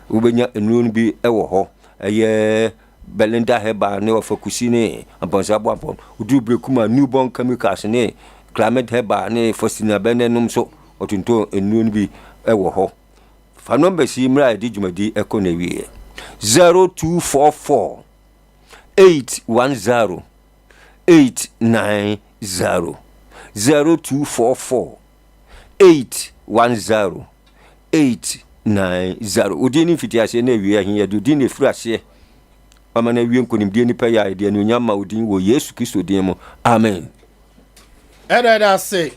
obenya enu bi ewo ho eye Belinda heba ne ofakusi ne abansa bo apon udubire kuma newborn chemicals ne climate heba ne fosina benenum so otonton enu bi ewo ho fa number si mra di djumadi ekonewie 0244 810 890 0244 810 890 udini fitiase na wie ahin ya dudini frase amana wie nkonimdie ni pa ya de anunyama udin wo Yesu Kristo din mo amen. Edada say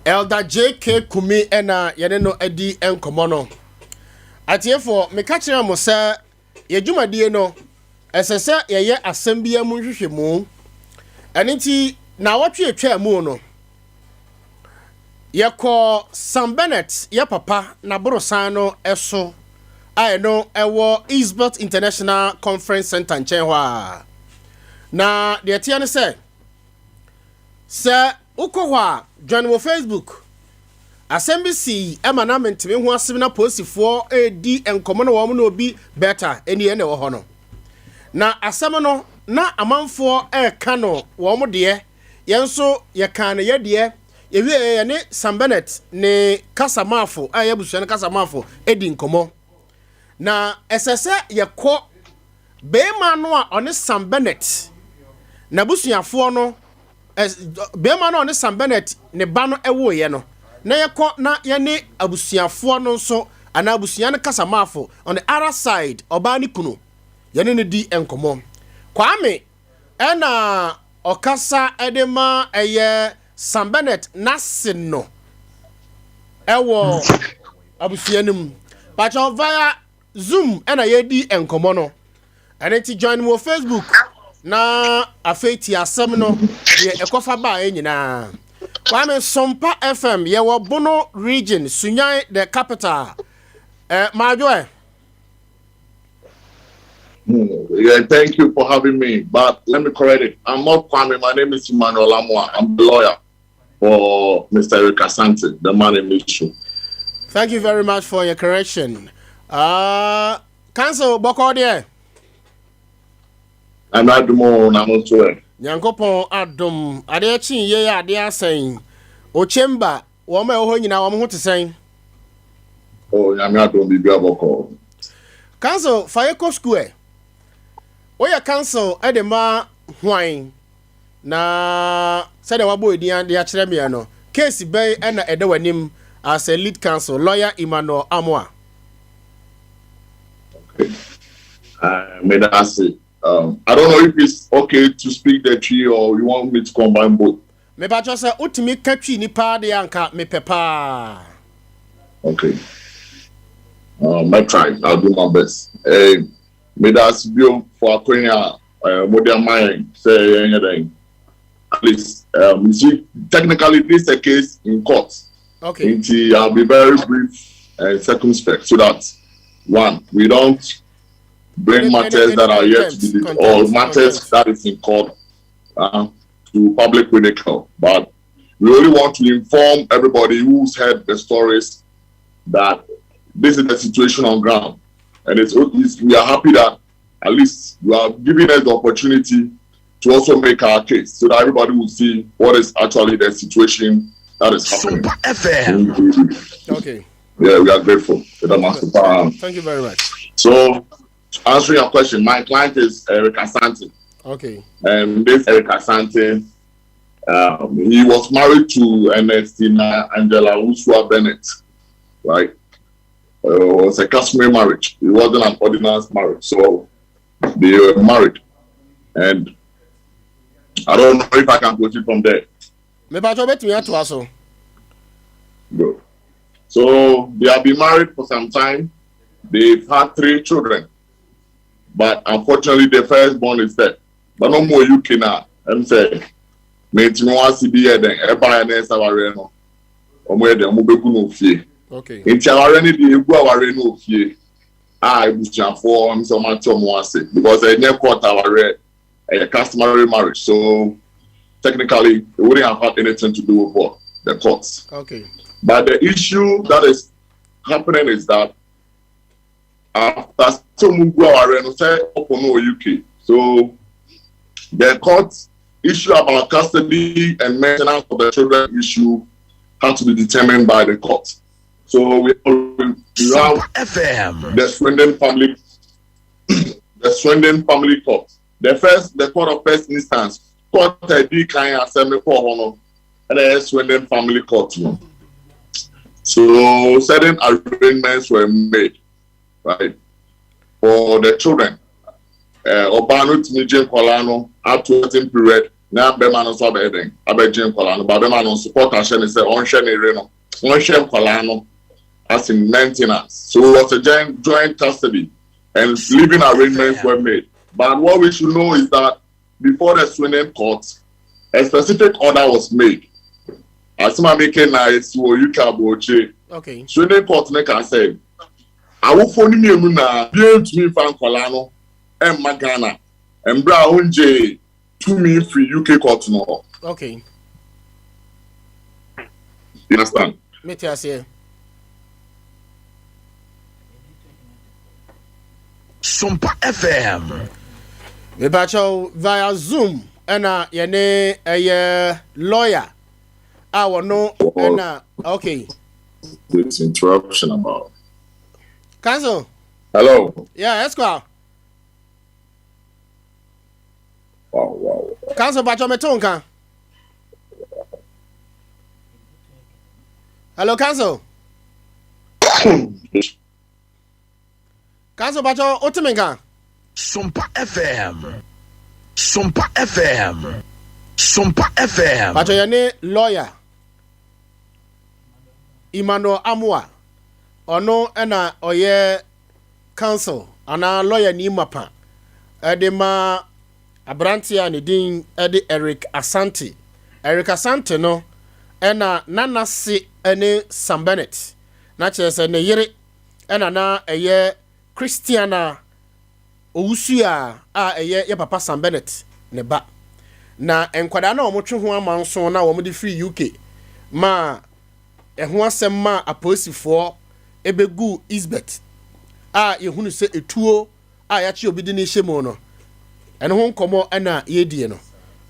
Elder JK Kumi ena yene no edi enkomo no atiefo me ka kire mo se ye dwumadie no esese ye asembia mu hwehwemu eniti na watwe atwa mu no ye ko Sam Bennett ye papa na borosan no eso ai no ewo Eastbelt International Conference Center nchen hwa na de tie ne se ukohwa join wo Facebook Nsem Sisi emanament me ho asem na posifo edi enkomo no wo mo no obi better eni ene wo ho no na asem no na amanfo ka no wo mo de yenso ye kan ye de ye wie ne Sam Bennett ne kasamafo aye busuan kasamafo edi nkomo na esese ye ko beema no a one Sam Bennett na busuafo no beema no ne Sam Bennett ne ba no ewo ye no na yeko na ye ne abusuafo no so ana abusuan kasamafo on the other side oba ni kunu ye ne di enkomo kwame ena okasa edema eye Sam Bennett nasino ewo abusuanim pacha via Zoom ena ye di enkomo no ene ti join mo Facebook na afeti asem no ye ekofa ba enyina kwame Sompa FM ye wo Bono region Sunyani the capital majoe. Yeah, thank you for having me. But let me correct it. I'm not Kwame. My name is Emmanuel Amwa. I'm the lawyer for Mr. Eric Asante, the man in issue. Thank you very much for your correction. Council Bokode. I'm not the more I'm sure. Yankopon Adom. Adechi ye ade saying. O chamber, woma ho nyina wom ho tesen. Oh, I'm not doing the Boko. Council Fayeko Square. Oya council edema hwan na said the wabo di achiremiano. Case bay and edawanim as a lead counsel, lawyer Emmanuel Amwa. Okay. May I say, I don't know if it's okay to speak the three or you want me to combine both. Me ba just say utimi katwi ni pa de anka me pepa. Okay. My try. I'll do my best. May that be for Korea modern mind say anything. At least you see technically this is a case in court. Okay. Until I'll be very brief and circumspect so that one, we don't bring matters that are yet to be or matters that is in court to public ridicule. But we only want to inform everybody who's heard the stories that this is the situation on ground. And we are happy that at least you are giving us the opportunity to also make our case so that everybody will see what is actually the situation that is happening. Sompa FM. Okay. Yeah, we are grateful. Thank you very much. So, answering your question, my client is Eric Asante. Okay. And this Eric Asante, he was married to Ernestina Angela Usua Bennett, right? It was a customary marriage. It wasn't an ordinance marriage. So, they were married. And I don't know if I can proceed from there. Good. So they have been married for some time. They've had 3 children. But unfortunately, the firstborn is dead. But no more UK now. I'm saying, okay. In Tiawareni, the Guawareno fee. I was for so much because I never caught a customary marriage. So technically, it wouldn't have had anything to do with what the courts. Okay. But the issue that is happening is that after some UK, so the court issue about custody and maintenance of the children issue had to be determined by the court. So we have the Swindon family, the Swindon family court. The court of first instance, court ID kind assembly for honor, and the Swindon family court. So certain arrangements were made, right, for the children. Obano Tinijan Kolano up to a certain period. Now Bemano Sabeding, Abedin Kolano, but Bemano support Ashen is on Shen Reno, on Shen Kolano. As in maintenance. So it was a joint custody and living arrangements were made. But what we should know is that before the Swindon court, a specific order was made. As my making nice for you can okay. Swindon court can say, I will phone me na bien to me fan Kolano and Magana and Brown J to me free UK court no. Okay. You understand? Metiasie. Sompa FM. We bacho via Zoom ena yene a lawyer. Our no ena okay. This interruption about. Cancel. Hello. Yeah, let's go. Wow. Cancel bacho metonka. Hello, cancel. Cancel bacho otimenga. Sompa FM. Sompa FM. Sompa FM. Bacho yane lawyer Emmanuel Amwa. Ono ena oye counsel ana lawyer ni mapa. Edema abrantia ni din ede Eric Asante. Eric Asante no ena nana si ene Sam Bennett. Na chese ne yere ena na eye Christiana Owusia eye ye papa Sam Bennett ne ba. Na enkwada na omotwe ho amanso na omode free UK ma ho asem ma aposifo ebegu Isbeth yehunu se etuo ya chi obidi ni hyemu no ene ho nkomo na yedie no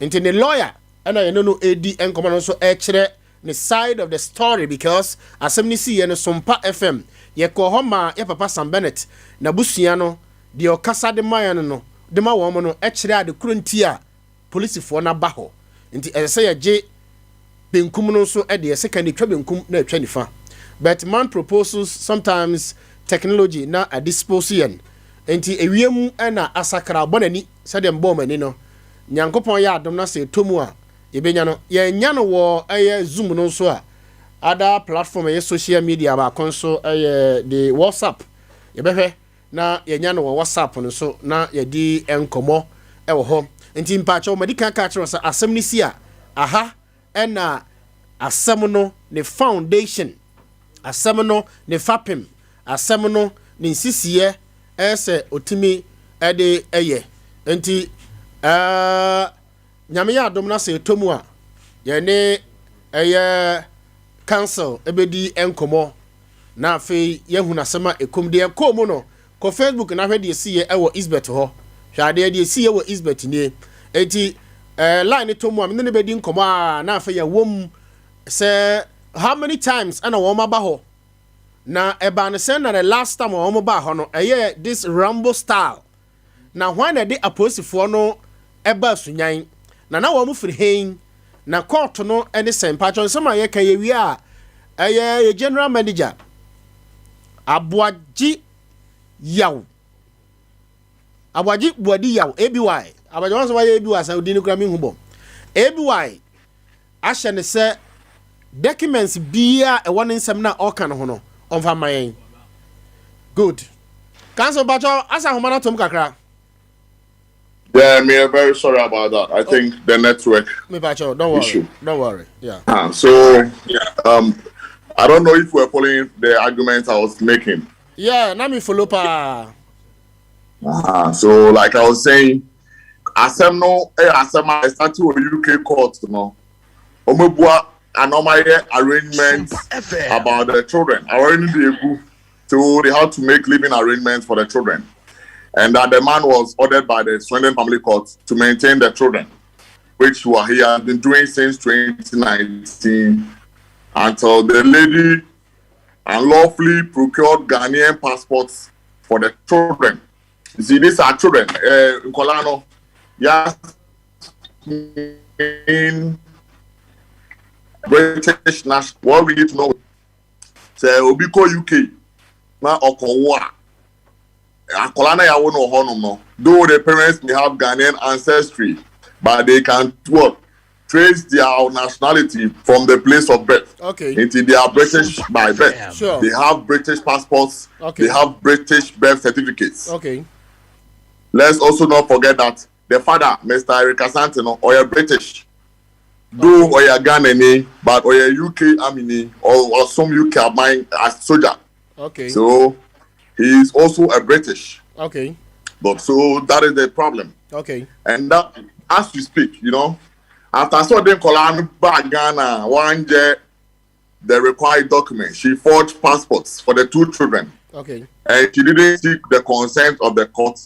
nti ne lawyer na ye no edi enkomo no so kire the side of the story because asem ni si ye no Sompa FM ye ko ho ma ye papa Sam Bennett na busua no de okasa de mayan no de ma wo mo no kire ade kurunti a police fo na ba ho nti ɛsɛ yɛ gye benkum no so ɛde ɛsɛ kan de twa benkum na ɛtwa nifa but man proposals sometimes technology na a dispose yen nti ewiem ɛna asakra bonani sɛde mbɔ mani no nyankopɔn yɛ adom na sɛ tomu a yɛbɛnya no yɛnya no wɔ ɛyɛ zoom no so a other platform ɛyɛ social media ba kon so ɛyɛ the WhatsApp yɛbɛhwɛ na yɛnya no wɔ WhatsApp no so na yɛdi nkɔmɔ ɛwɔ hɔ nti mpakyɛw madi kan ka kyerɛ sɛ asɛm no si a aha ɛna asɛm no ne foundation asɛm no ne fapem asɛm no ne nsisiɛ ɛsɛ otimi ɛde ɛyɛ nti nyame yɛ adom na sɛ ɛtɔmu a yɛne ɛyɛ council ɛbɛdi nkɔmɔ na afei yɛhu nasɛm a ɛkɔm deɛ ɛkɔɔ mu no kɔ Facebook na hwɛ deɛ siyɛ ɛwɔ Isbet hɔ hwɛ adeɛ deɛ siyɛ wɔ Isbet nie enti line ne tɔmu a mene ne bɛdi nkɔmɔ a na afei yɛwɔ mu sɛ how many times ɛna wɔn aba hɔ na ɛba ne sɛ na the last time wɔn ba hɔ no ɛyɛ this Rambo style na hwan na de apolisifoɔ no ɛba sunyan na wɔn firi hen na court no ɛne sɛ mpatwɔ nsɛm a yɛka yɛ wie a ɛyɛ yɛ general manager Aboagye Yaw Aboagye Buadi Yaw ABY Aboagye wɔn nso wɔyɛ ABY sɛ odi ne kura mi hu bɔ ABY ahyɛ ne sɛ documents bia ɛwɔ ne nsɛm na ɔka no ho no ɔmfa ma yɛn good council bacho asa homa na tom kakra. Yeah, me very sorry about that. I think the network me bacho don't worry issue. Don't worry yeah I don't know if we're following the arguments I was making. Yeah, na me follow pa. So like I was saying, asem I started with UK court, you know. Omebua and normal arrangements about the children. I already be able to how to make living arrangements for the children. And that the man was ordered by the Swindon Family Court to maintain the children, which he has been doing since 2019 until the lady unlawfully procured Ghanaian passports for the children. You see, these are children. Nkolano, yes, in British national. What we need to know is Obiko UK na Okowa. Nkolano ya wono honum no. Though the parents may have Ghanaian ancestry, but they can trace their nationality from the place of birth. Okay. Until they are British by birth. Sure. They have British passports. Okay. They have British birth certificates. Okay. Let's also not forget that the father, Mr. Eric Asantino, or British. Though or Ghanaian, but or UK Army or some UK Army as soldier. Okay. So he is also a British. Okay. But so that is the problem. Okay. And that, as we speak, you know, after I saw them call back Ghana, one day the required documents, she forged passports for the two children. Okay. And she didn't seek the consent of the court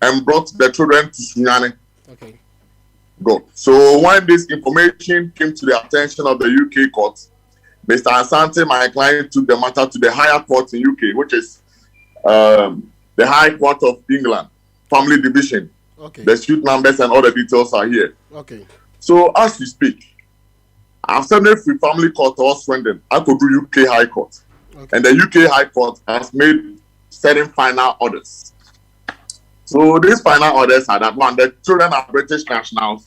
and brought the children to Sunyani. Okay. Good. So when this information came to the attention of the UK court, Mr. Asante, my client, took the matter to the higher court in UK, which is the High Court of England, Family Division. Okay. The suit numbers and all the details are here. Okay. So as we speak, I've sent a free family court to Swindon. I could do UK High Court. Okay. And the UK High Court has made certain final orders. So these final orders are that one, the children are British nationals,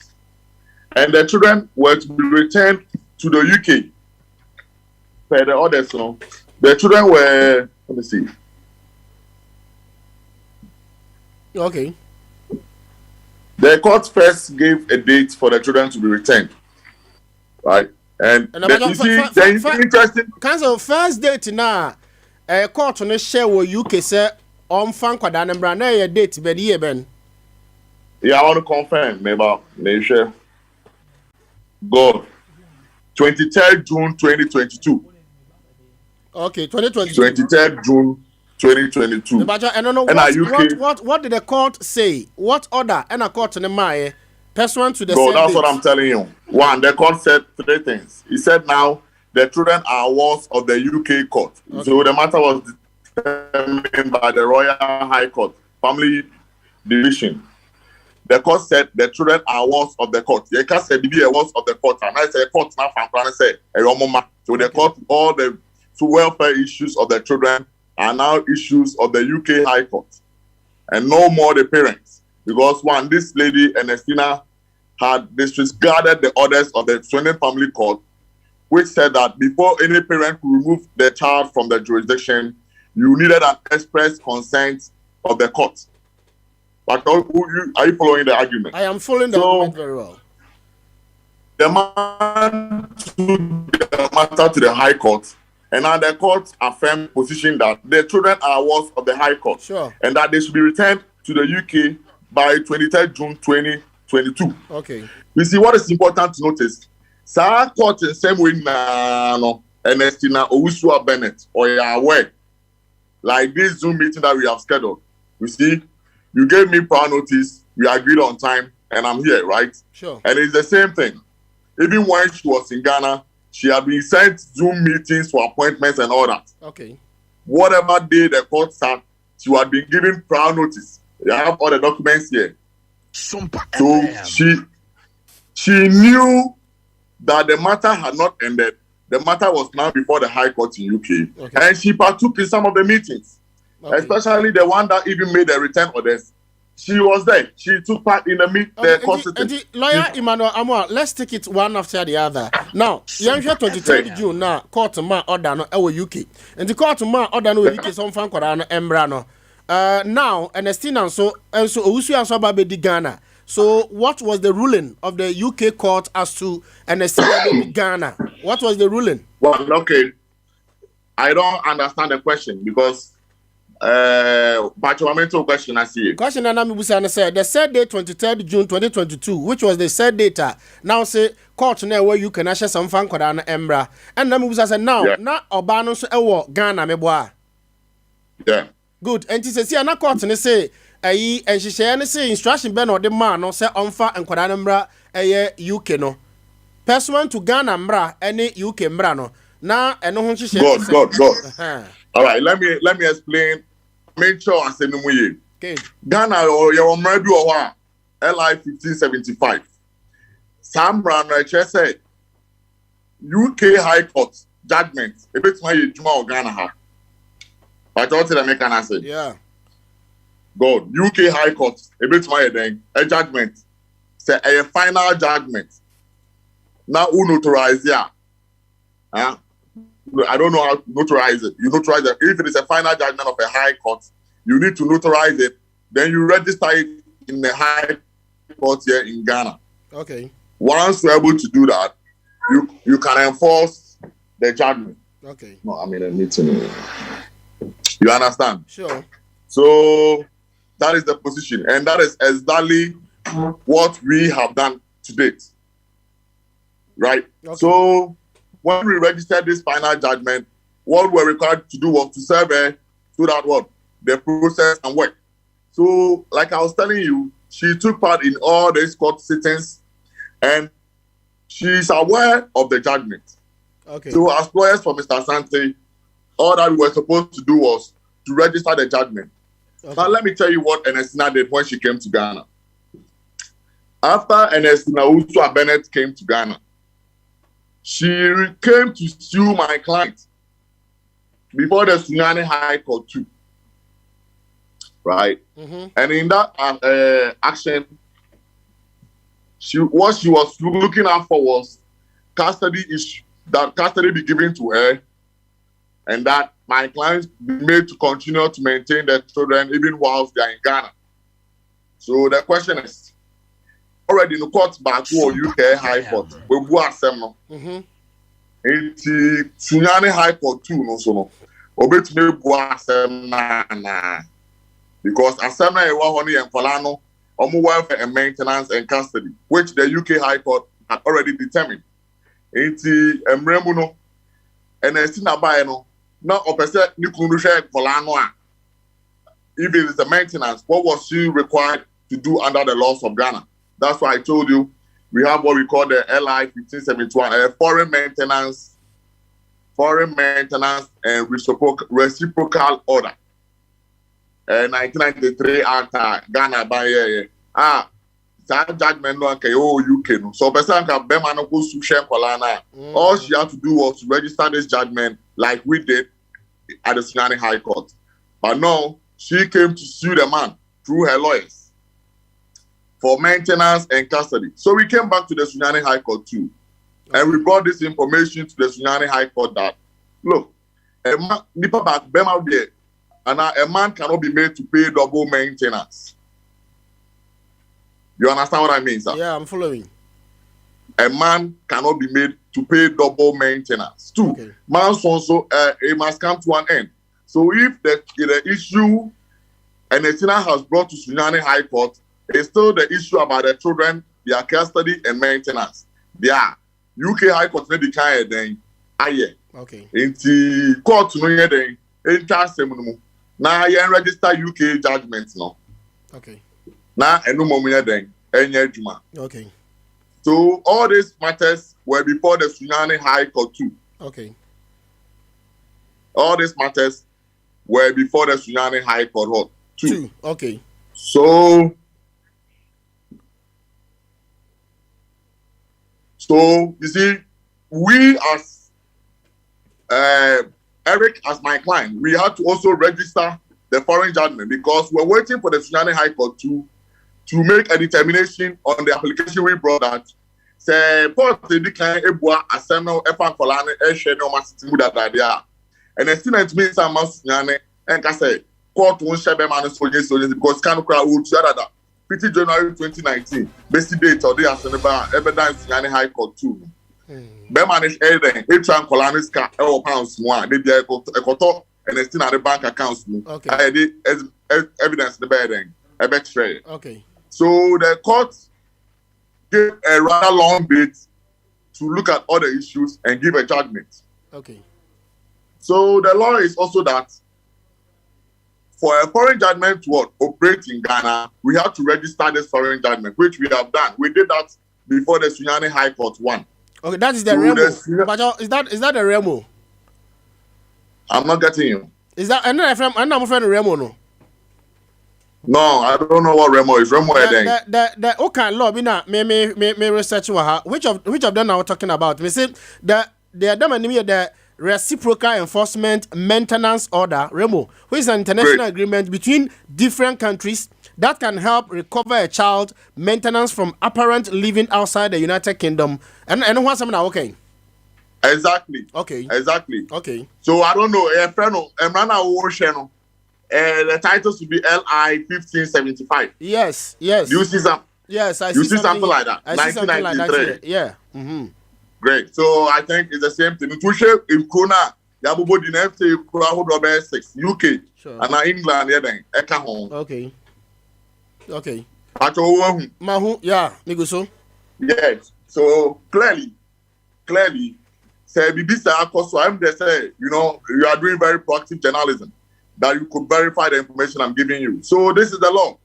and the children were to be returned to the UK. Per the orders, so the children were, let me see. Okay. The court first gave a date for the children to be returned, right? And the interesting. Council first date now, court on the share with UK say on fan kwada nembra na ye date be the ben. Yeah, I want to confirm about nation. God, 23rd June 2022. Okay, 2022. 23rd June 2022. I don't know what did the court say? What order and a court in the Maya pursuant to the same that's date? What I'm telling you. One, the court said three things. He said now the children are wards of the UK court. Okay. So the matter was determined by the Royal High Court, Family Division. the court said the children are wards of the court. The court said be a wards of the court, and I said court now from say a romoma. So the court, all the welfare issues of the children are now issues of the UK High Court, and no more the parents, because one, this lady Ernestina had disregarded the orders of the Swindon Family Court, which said that before any parent could remove the child from the jurisdiction, you needed an express consent of the court. But are you following the argument? I am following the argument very well. The man took the matter to the High Court, and now the court affirmed position that the children are wards of the High Court, sure, and that they should be returned to the UK by 23rd June 2022. Okay. You see, what is important to notice? Sa court in same way no Ernestina Owusu Bennett or you are aware, like this Zoom meeting that we have scheduled. You see, you gave me prior notice, we agreed on time, and I'm here, right? Sure. And it's the same thing. Even when she was in Ghana, she had been sent Zoom meetings for appointments and all that. Okay. Whatever day the court sat, she had been given prior notice. You have all the documents here. Sompa So FM. she knew that the matter had not ended. The matter was now before the High Court in UK. Okay. And she partook in some of the meetings, Okay. especially the one that even made the return orders. She was there. She took part in the court sitting. Lawyer Emmanuel Amwa, let's take it one after the other. Now, Yansha 23rd June na court ma order no ewo UK. And the court ma order no UK some fan kwara no embra no. Now, Ernestina so Owusu anso ba be di Ghana. So, what was the ruling of the UK court as to Ernestina be Ghana? What was the ruling? Well, okay. I don't understand the question because Bachowamento question I see. Question Anami Busana said the said date 23rd June 2022, which was the said data. Now say court now where you can share some fan kodana embra. And Nami Busa said now na Obano so ewo Ghana meboa. Yeah. Good. And to say na court ne say ayi and she share say instruction ben or the man no say onfa and kodana mbra UK no. Pursuant to Ghana mbra any UK mbra no. Na eno ho she share. God. All right, let me explain. Make sure I say no more. Okay. Ghana or your mredu or what? LI 1575. Sam Brown said UK High Court judgment. A bit my Juma or Ghana ha. But what did I make an say? Yeah. God, UK High Court. A bit my thing. A judgment. Say a final judgment. Now who notarize ya? Huh? I don't know how to notarize it. You notarize it. If it is a final judgment of a high court, you need to notarize it. Then you register it in the high court here in Ghana. Okay. Once you're able to do that, you can enforce the judgment. Okay. No, I mean, I need to know. You understand? Sure. So that is the position. And that is exactly what we have done to date. Right? Okay. So when we registered this final judgment, what we're required to do was to survey so that what the process and work. So, like I was telling you, she took part in all these court sittings, and she's aware of the judgment. Okay. So, as lawyers for Mr. Asante, all that we were supposed to do was to register the judgment. Okay. Now, let me tell you what Ernestina did when she came to Ghana. After Ernestina Owusu Bennett came to Ghana, she came to sue my client before the Sunyani High Court too. Right? Mm-hmm. And in that action, what she was looking out for was custody issue, that custody be given to her, and that my clients be made to continue to maintain their children even whilst they are in Ghana. So the question is, already in the court back to UK High Court, we go asem no. Enti Sunyani High Court too no so no. Obetime go asem na because asem na e wa ho ne enkola no, omo welfare and maintenance and custody, which the UK High Court had already determined. Enti emremu no, esi na bae no, na opese ni kunu hwe enkola no a. If it is a maintenance, what was she required to do under the laws of Ghana? That's why I told you we have what we call the LI 1571, foreign maintenance and reciprocal order. 1993 Act Ghana by that judgment no okay UK no. So person can be man go sue Kolana. All she had to do was to register this judgment like we did at the Sunyani High Court. But no, she came to sue the man through her lawyers for maintenance and custody. So we came back to the Sunyani High Court too. Okay. And we brought this information to the Sunyani High Court that, look, a man, and a man cannot be made to pay double maintenance. You understand what I mean, sir? Yeah, I'm following. A man cannot be made to pay double maintenance. Two, okay. Man's also, it must come to an end. So if the issue and the sinner has brought to Sunyani High Court, it's still the issue about the children, their custody and maintenance. Yeah, UK High Court ne declare then. Okay. In the court no ye then. Now I register UK judgments no. Okay. Now enu momu then. Enye juma. Okay. So all these matters were before the Sunyani High Court too. Okay. All these matters were before the Sunyani High Court too. Okay. So you see, we as Eric as my client, we had to also register the foreign judgment because we're waiting for the Sunyani High Court to make a determination on the application we brought that say port the decline ebua assemble efa kolane e hwe no masiti mu dada dia and the student means some Sunyani and can say court won shebe man so because can cry o dada 50 January 2019 basic date or the assemble evidence Sunyani High Court too. Be manage everything. E try kolane ska e o pounds mo a dey be ekoto and still na the bank accounts mo. Okay. I dey evidence the bedding. I bet straight. Okay. So the court gave a rather long date to look at all the issues and give a judgment. Okay. So the law is also that for a foreign judgment to operate in Ghana, we have to register this foreign judgment, which we have done. We did that before the Sunyani High Court won. Okay, that is the Remo. But is that the Remo? I'm not getting you. Is that I'm not friend Remo no? No, I don't know what Remo is. Remo the okay law me research which of them are we talking about? We say the the reciprocal enforcement maintenance order Remo, which is an international agreement between different countries that can help recover a child maintenance from apparent living outside the United Kingdom. And what's something okay? Exactly. Okay. Exactly. Okay. So I don't know. The title should be LI 1575. Yes. You see some? Yes, I see something like that. I see something like that. Yeah. Mm-hmm. Great. So I think it's the same thing. In Krona, Yabubo Dinefte, Krona 6, UK, sure. And England, yeah, home. Okay. Mahu, yeah, Niguso. Yes. So clearly, say Bibisa, so I'm just saying, you are doing very proactive journalism that you could verify the information I'm giving you. So this is the law.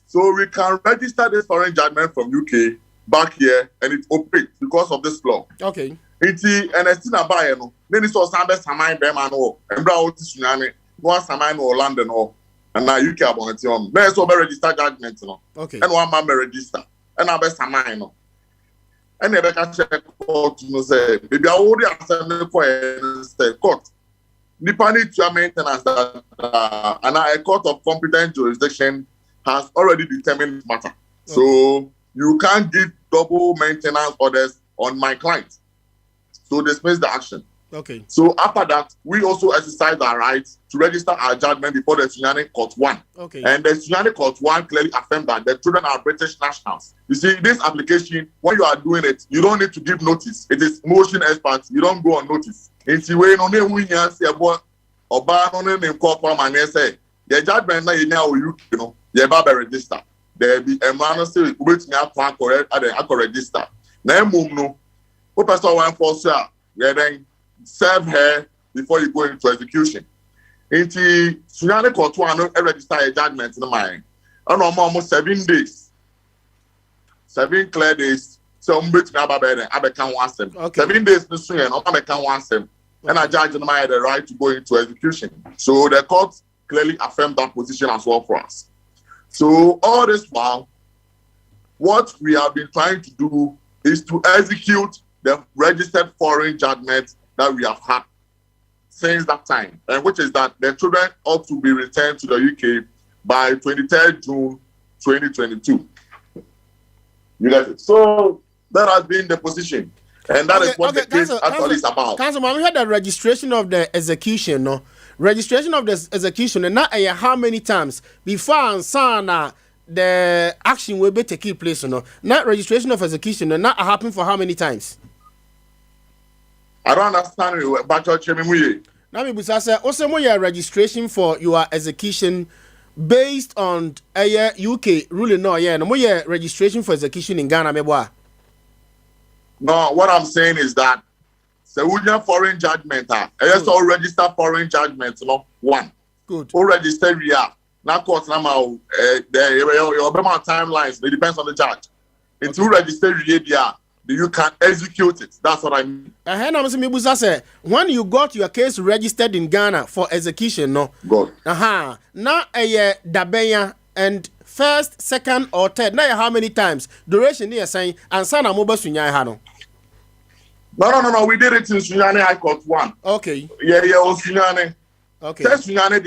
So we can register this foreign judgment from UK back here and it operates because of this law. Okay. And it's not buy no. Then it's all Sambes Samai Bemano, and Brown Sunyani, one Samai or London or and now UK about it on. There's all register judgment, Okay. And one man register. And I best Samai no. And never can check court to say, maybe I already assemble for a court. Depending to maintenance that and a court of competent jurisdiction has already determined the matter. Okay. So you can't give double maintenance orders on my client. So dismiss the action. Okay. So after that, we also exercise our right to register our judgment before the Sunyani Court 1. Okay. And the Sunyani Court 1 clearly affirmed that the children are British nationals. You see, this application, when you are doing it, you don't need to give notice. It is motion experts. You don't go on notice. It's the way no name we say about Oba no name call for my say. The judgment na you know you register. There be a man say wait me up correct I register. Na move no. Who person one for sir, we then serve her before you go into execution. Into Sunyani Court 1 register a judgment in the mind. And almost 7 days. 7 clear days. So I'm betting about better. I become one them. 7 days no soon, I become one them. And I judge in my the right to go into execution. So the court clearly affirmed that position as well for us. So all this while, what we have been trying to do is to execute the registered foreign judgment that we have had since that time, and which is that the children ought to be returned to the UK by 23rd June 2022. You get it? So that has been the position, and that is what the case actually is about. Council, we had the registration of the execution, no? Registration of the execution, and not how many times before and son the action will be taking place, no? Not registration of execution, and not happen for how many times? I don't understand you, but you're now, me say, also more registration for your execution based on a UK ruling, no, yeah, no more registration for execution in Ghana, meboa. No, what I'm saying is that the foreign judgment, yes, all register foreign judgment, no one. Good. All register we are. Now, court now, your timelines. It depends on the judge. It's all register we are. You can execute it. That's what I mean. When you got your case registered in Ghana for execution, no? Good. Now dabeya and first, second, or third. Now how many times? Duration here saying and sana moba Sunyani hano. No. We did it in Sunyani High Court 1. Okay. Yeah, Sunyani. Okay. Test Sunyani,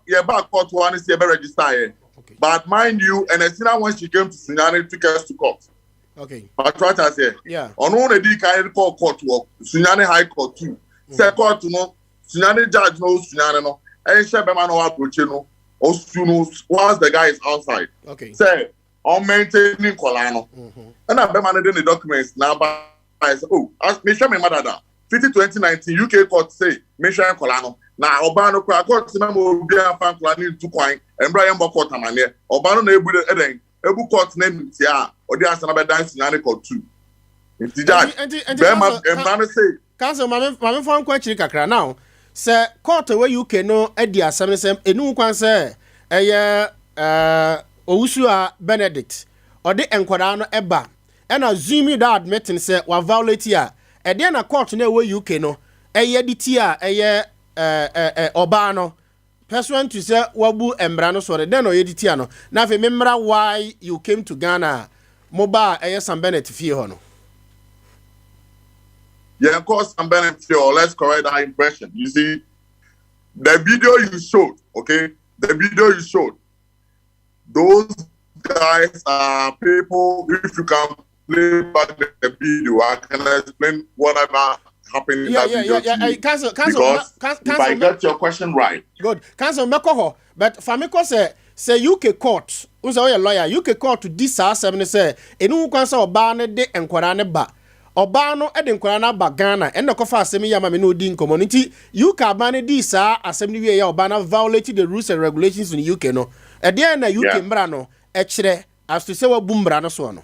yeah, back court 1 is register. Okay. But mind you, and as soon as when she came to Sunyani, took us to court. Okay. But what I say, yeah. On one of the kind call court work, Sunyani High Court 2. Say court no, Sunyani judge no Sunyani no. And Shebema no approach no. Or once the guy is outside. Okay. Say on maintaining Colano. And I'm managing the documents now. But I say, oh, ask me show me mother that 2019 UK court say mention Colano. Now Obano court say mo be a fan Colano to coin and Brian Bokota mane. Obano na ebu eden. Ebu court name tia or the answer about dancing and court 2. It's the judge. And say, Council, my phone question kakra now. Sir, court where you can know Edia Samsem, a new one, sir, Ousua Benedict, or the Enquadano Eba, and assume that admitting, sir, while violate here, and then a court know where you can know, a year ditia, a year Obano. Person to say Wabu and Brano so then or Editiano. Now if you remember why you came to Ghana, Moba Sam Bennett Fiono. Yeah, of course Sam Bennett Fio, let's correct that impression. You see, the video you showed, okay? The video you showed, those guys are people, if you can play back the video, I can explain whatever happened in that video. Cancel, if I get your question right. Good. Cancel Mekoho. But Famiko say UK court. Who's a lawyer? UK court to this 7 say, Enu Kansa Obane de Enquarane ba. Obano Edenquarana ba Ghana, and the Kofa Semi Yamamino Din community. UK bane this assembly where Obana violated the rules and regulations in the UK no. At the end, UK Mbrano, actually, as to say what Boombrano Swano.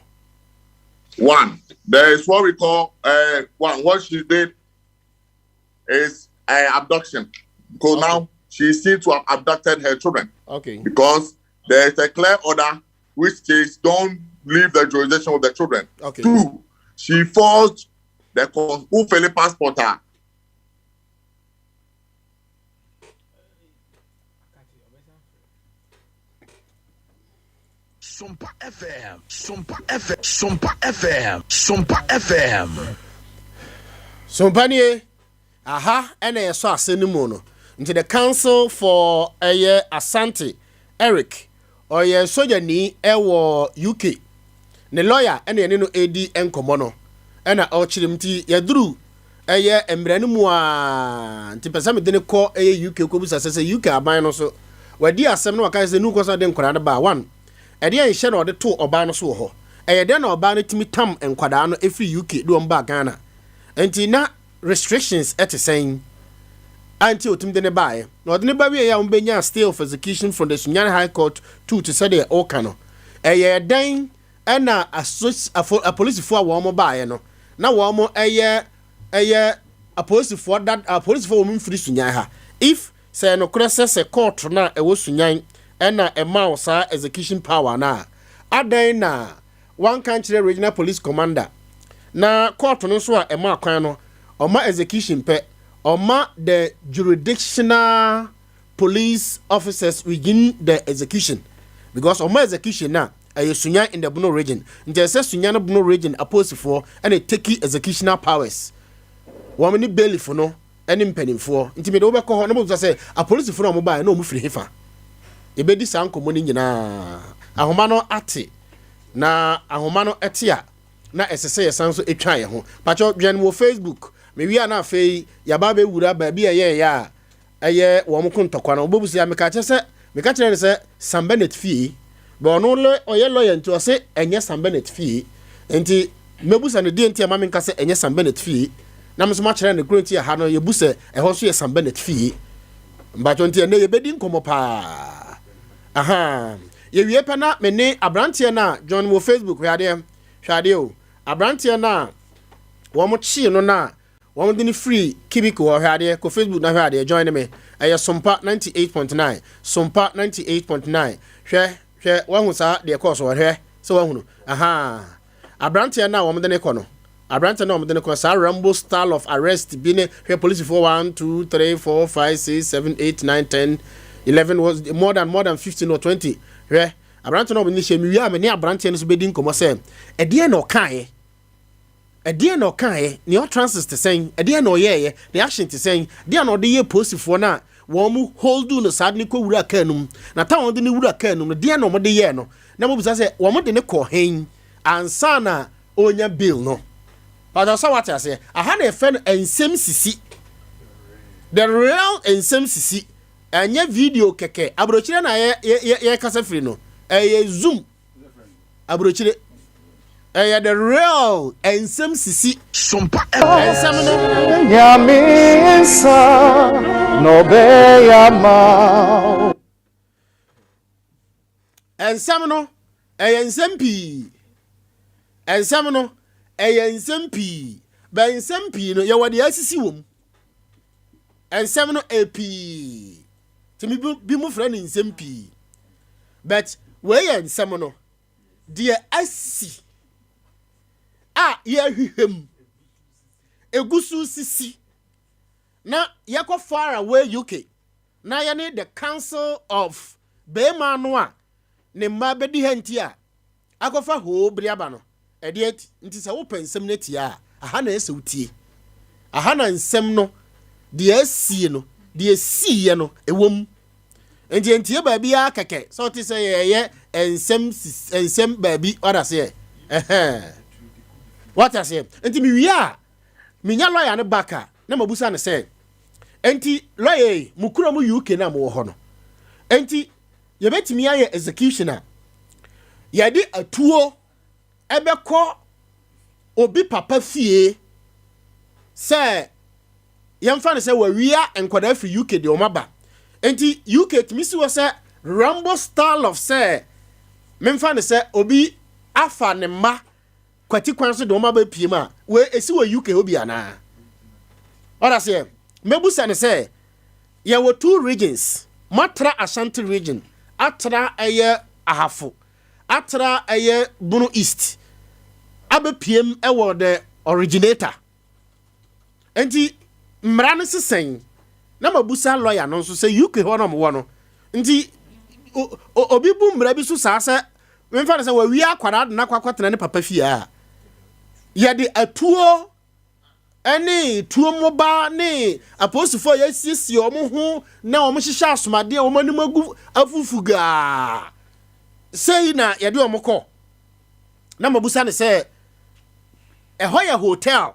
One, there is what we call what she did is abduction. Because now she seems to have abducted her children. Okay. Because there is a clear order which says don't leave the jurisdiction of the children. Okay. 2, she forged the Ufele passport. Sompa FM, Sompa FM, Sompa FM, Sompa FM. Sompanie, aha, and I saw Senimono into the council for a year Asante Eric or ye Sonyani Ewo UK. The lawyer and the no AD and Comono and a Ochimti Yadru a year and Branumua Tipasami didn't call a UK Kubus as a UK abino so where dear Samuel Kais the new cosa den Corana bar 1. A dear shadow the 2 Obano so a then Obano Timmy Tam and Quadano every UK do on Ghana. And Tina restrictions at the saying until Tim de buy, not the Nibari Umbenya still for execution from the Sunyani High Court to say their Okano. A year dang and a police for a warmer buy no. Now one more a year a police for that a police for woman free Sunyaha. If say no crosses a court na a was Sunyan and a mouse execution power na. Ada na one country regional police commander. Na court no so a ma kwano or ma execution pe or ma the jurisdictional police officers within the execution because or ma execution na Sunya in the Buno region. Nti say Sunya no Buno region opposed for and take executional powers. Woman ni bailiff no any mpanimfo. Nti me do be ko ho no mo say a police for no mo ba no mo firi hefa. E be di san komo ni nyina. Ahoma no ate na ahoma no etia na esese yesan so etwa ye ho. Pacho dwen mo Facebook. Me wi ana afei ya ba be wura ba bi eye ya eye wo mo kontokwa no obobusi ya meka chese meka kire ne se Sambenet fie bo no le oye lawyer nti o se enye Sambenet fie nti mebusa ne die nti ama menka se enye Sambenet fie na mso ma kire ne kurenti ha no ye busa eho so ye Sambenet fie mbacho nti ne ye bedi nkomo pa aha ye wie pa na me ne abrantie na John mo Facebook hwade o abrantie na wo mo chi no na wo mo dini free kibiko hwade ko Facebook na hwade join me Sompa 98.9 Sompa 98.9 hwe wahu sa de course wo hwe so wahu aha abrantie na wo mo dini ko no abrantie na wo mo dini ko sa Rambo style of arrest bi ne hwe police for 1 2 3 4 5 6 7 8 9 10 11 was more than 15 or 20 hwe abrantie na wo ni shemi wi amene abrantie no so bedi nkomo se ede na okan ede na okan ne o transit te sen ede na oyeye ne action te sen de na ode ye posifo na wo mu hold no sad ni ko wura kanum na ta won de ni wura kanum no de na mo de ye no na mo bisa se wo mo de ne ko hen ansa na onya bill no but so what I say aha na efe Nsem Sisi the real Nsem Sisi anya video keke abrochire na ye kasa free no zoom abrochire the real Nsem Sisi Sompa Nsem no Nyamisa no be yama Nsem no Nsem pi Nsem no Nsem pi ba Nsem pi no ye wode asisi wom Nsem no epi timi bi mu fra ni Nsem pi but we Nsem no de asi ye hwehwem egusu sisi na yako far away UK na ye ne the council of Bema no a ne ma bedi hanti a akofa ho briaba no ede nti se wo pensem na tia aha na ese utie aha na Nsem no de asie no de asiye no ewom nti ba bia keke so ti se ye Nsem baby oda se what I say nti mi wi a mi nya lawyer ne baka na mabusa ne se nti lawyer mukura mu UK na mo ho no nti ye betimi aye executioner ye di atuo ebekọ obi papa fie se yemfa ne se wa wia enkwada fi UK de omaba nti UK timisi wo se Rambo style of se memfa ne se obi afa ne ma kwati kwanso de omaba pie ma we esi wo UK obi ana ora se mebusa ne se ye wo two regions Matra Ashanti region atra eye ahafo atra eye Bunu East abepiem ewo the originator enti mmara ne sesen na mabusa lawyer no so say UK ho no mo no nti obi bu mmara bi so saa se memfa ne se wa wi akwara na kwakwatena ne papa fie a ye de atuo eni tuo moba ne aposifo ye siesie omo ho na omo hihya asomade omo anim agu afufuga sei na ye de omo kọ na mabusa ne se eho ye hotel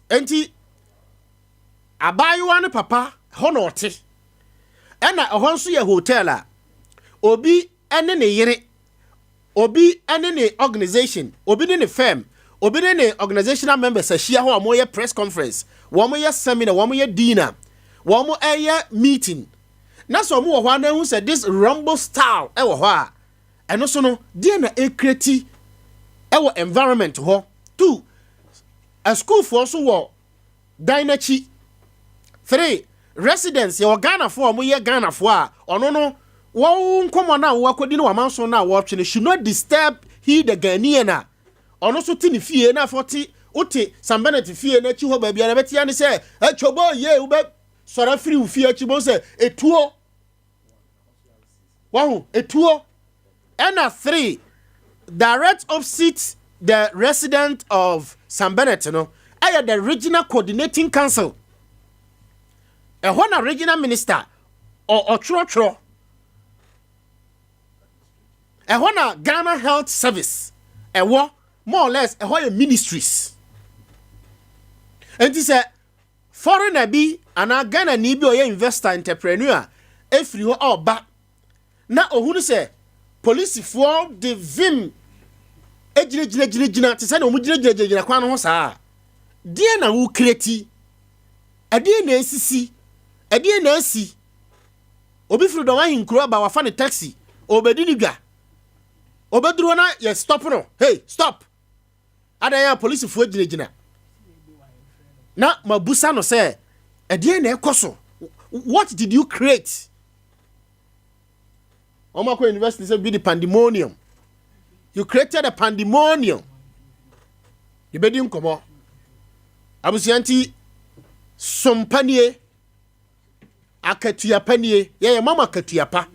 enti abayiwa ne papa ho na ote ena eho nso ye hotel a obi ene ne yere obi ene ne organization obi ne firm obi ne organizational members ahia ho amoye press conference wo mo ye seminar wo mo ye dinner wo mo eye meeting na so mo wo ho na hu say this Rumble style e wo ho a eno so no die na ekreti e wo environment ho two a school for so wo dinachi 3 residents ye Ghana for mo ye Ghana for a ono no wo nkomo na wo akodi no wamanso na wo twene should not disturb he the Ghanaian a ono so ti ne fie na 40 uti Sambenet fie na chi ho ba bia na betia ne se atwobo ye wo be sora firi wo fie chi bo se etuo Wow, etuo. And 3 direct opposite the resident of San Bennett, you know, I the regional coordinating council. A one regional minister or chro. A one Ghana Health Service. A more or less a whole ministries. And this a foreigner be and a Ghana need be investor entrepreneur. If you are back now, who say police for the vim ejina te say no mu jina kwan ho saa die na wo kreti ade na asisi ade na asi obi furu do wan hinkuro ba wa fa ne taxi obedi ni dwa obeduro na ye stop no hey stop ada ya police for jina na mabusa no say ade na ekoso what did you create Omako University said be the pandemonium. You created a pandemonium. You bedi nkomo. Abusianti sompanie akatua panie. Ye mama akatua pa.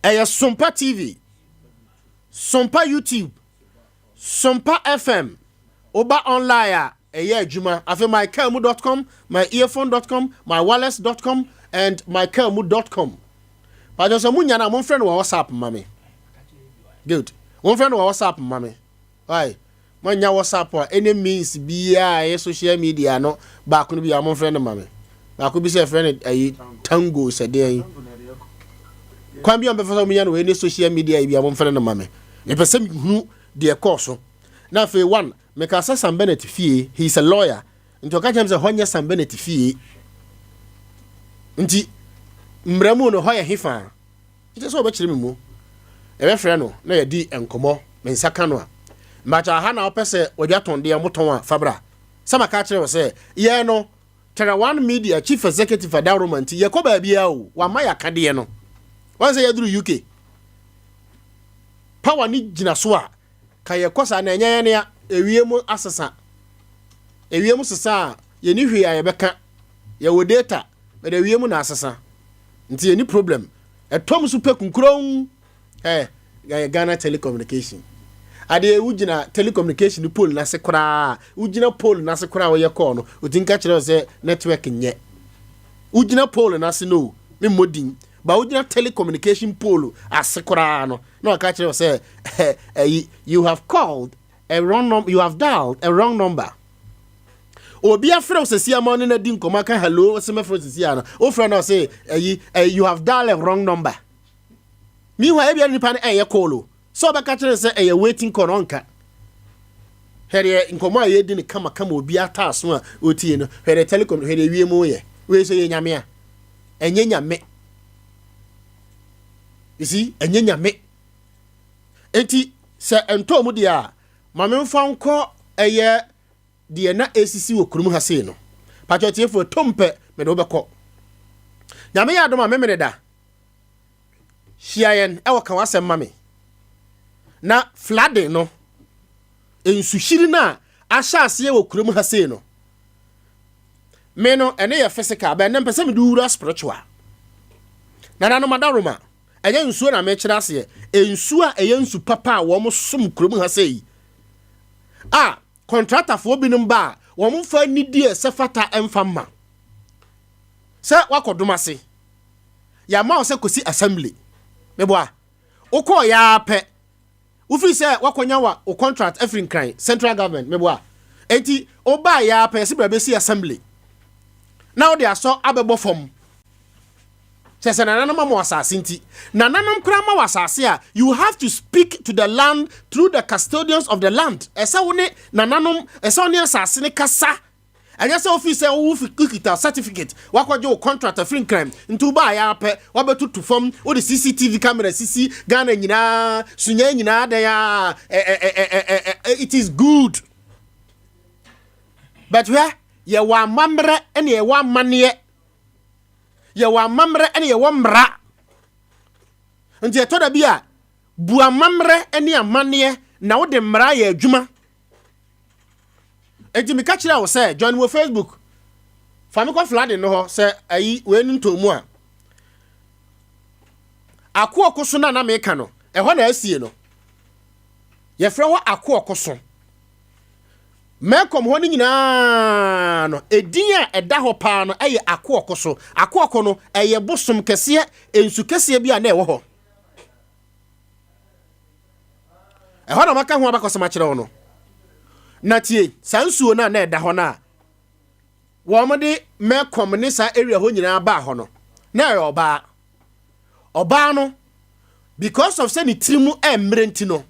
Eya Sompa TV. Sompa YouTube. Sompa FM. Oba online eya adwuma. Afi mykelmu.com, myearphone.com, mywireless.com and mykelmu.com. But there's a munya na mon friend wa WhatsApp mami. Good. One friend wa WhatsApp mami. Why? Manya WhatsApp or any means be social media no back no be a mon friend mami. Ba could be say friend tango said there. Kwan bi on be for munya no any social media be a mon friend mami. Me person hu de course. Na fe one make asa Sam Bennett fie, he's a lawyer. Nti oka chem say honya Sam Bennett fie. Nti mramu no hoye hifa ite so obekire memu ebe frɛ no na yedi enkomo mensaka no a mbacha ha na opese odi atonde moton a fabra sama ka kire wo se ye no Tera One Media chief executive for Darumant ye ko ba bia o wa ma yakade no wan se yaduru UK power ni gina so a ka ye kosa na enye ne ya ewiemu asesa ewiemu sesa ye ni hwe a ye beka ye wo data be da ewiemu na asesa nti any problem etom super kunkron Ghana Telecommunication ade ugina telecommunication pole na se kra ugina pole na se kra wo ye call no utinka kire se network nye ugina pole na se no me modin ba ugina telecommunication pole ase kra no na ka kire se you have called a wrong number, you have dialed a wrong number. Obi afro se sia ma no na di nkoma ka hello se me fro se sia na o fro na say you have dialed a wrong number. Meanwhile ebia nipa na eye call so ba ka kire say waiting call onka here nkoma ye di ni kama obi ata so a otie no here telecom here wie mu ye we so ye nyame a enye nyame you see enye nyame enti se ento mu dia ma me mfa nko eye de na ACC wo kurum ha sei no pachotie fo tompe me do beko nyame ya do ma me me da hiayen e wo ka wasem ma me na flooding no ensuhiri na ahyaase wo kurum ha sei no me no ene ye physical ba na mpese me do ura spiritual na no madaroma enye nsuo na me kira ase ensuo a eye nsu papa a wo mo som kurum ha sei contractor for binum ba wo mo fa nidie se fata emfama se wakodumase ya ma o se kosi assembly meboa ukọ ya pe ufi se wakonya wa o contract every crime central government meboa enti oba ya pe se bra be si assembly now they are so abebo form se nananam ma wasase nti nananam kra ma wasase a you have to speak to the land through the custodians of the land esa woni nananam esa woni asase ne kasa anya se officer wo fikita certificate wakwaje o contract free crime nti ba ya pe wabetutu fam o the CCTV camera sisi Ghana nyina sunya nyina da ya it is good but where ye wa mamre ene ye wa mane ye wa mamre ene ye wa mra nti etoda bia bua mamre ene amane na wo de mra ye adwuma enti mi ka kira wo say join wo Facebook fami ko flooding no ho say ayi we ntomu a Akwo so na meka no. Ehɔ na asie no. Ye frɛ ho akwo so. Mekom ho ni nyina no edin a ɛda hɔ paa no ɛyɛ akwo so. Akwo no ɛyɛ bosom kɛse ensu kɛse bi a na ɛwɔ hɔ. Ehɔ na maka ho abakɔsɛm akyerɛ wo no. Na tie, sansuo na ɛda hɔ na wɔn de mekom ne sa area hɔ nyina ba hɔ no. Na ɛyɛ ɔbaa no because of say ni tirimu emrenti no.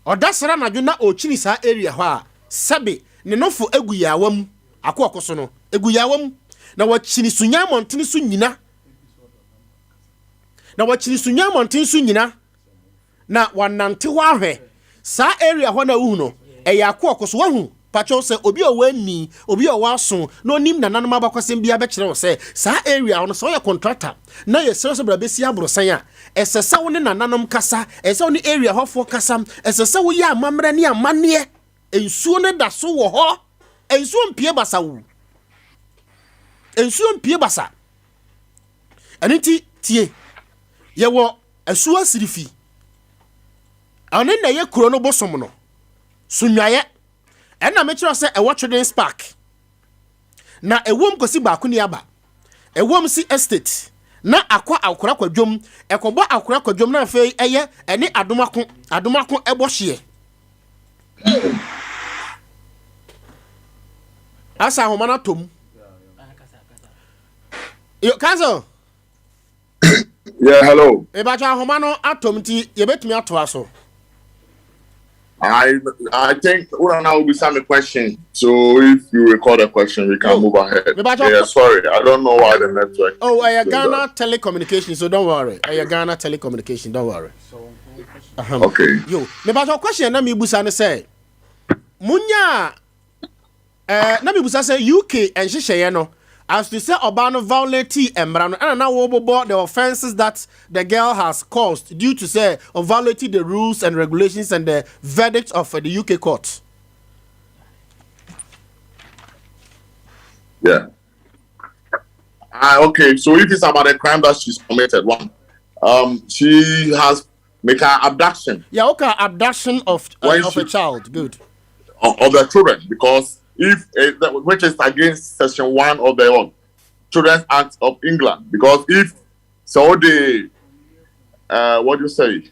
Odasra na dwuna ochini sa area hɔ a sɛbe ne nofo egu yawam akɔ so no egu yawam na wachini sunya montene so nyina na wanante hɔ ahwɛ sa area hɔ na uhu no ɛyɛ akɔ so wahu pacho sɛ obi owani obi owaso no nim na nanom abakwasɛm bia bɛkyerɛ wo sɛ sa area no so yɛ contractor na yɛ sɛ so bra besi abrosan a ɛsɛ wo ne nananom kasa ɛsɛ wo ne area hɔfo kasa ɛsɛ sɛ wo yɛ amamra ne amanneɛ ensuo ne da so wɔ hɔ ensuo mpie basa wo ensuo mpie basa aniti tie yɛwɔ asuo sirifi ɔne na yɛ kuro no bosom no sunwaye ɛna me kyerɛ sɛ ɛwɔ children's park na ɛwom kosi baako ni aba ɛwom si estate na akwa akora kwadwom ɛkɔbɔ akora kwadwom na afei ɛyɛ ɛne adomako ɛbɔ hye asa homa na tom yo kaso Yeah, hello. Ebacha homa no atom ti yebetumi atoa so. I think Urana will be some question. So if you record a question, we can move ahead. Yeah, sorry. I don't know why the network. Oh, I Ghana telecommunication, so don't worry. I Ghana telecommunication, don't worry. Okay. Yo, me ba question na me busa ne say. Munya na me busa say UK and hyehyeye no as to say Obano violate emra no and na wo bobo the offenses that the girl has caused due to say of violating the rules and regulations and the verdict of the UK court. Yeah. Okay, so if it's about a crime that she's committed, one, she has make an abduction. Yeah, okay, abduction of a child. Good. Of the children, because if which is against section 1 of the Children's Act of England, because if so the what do you say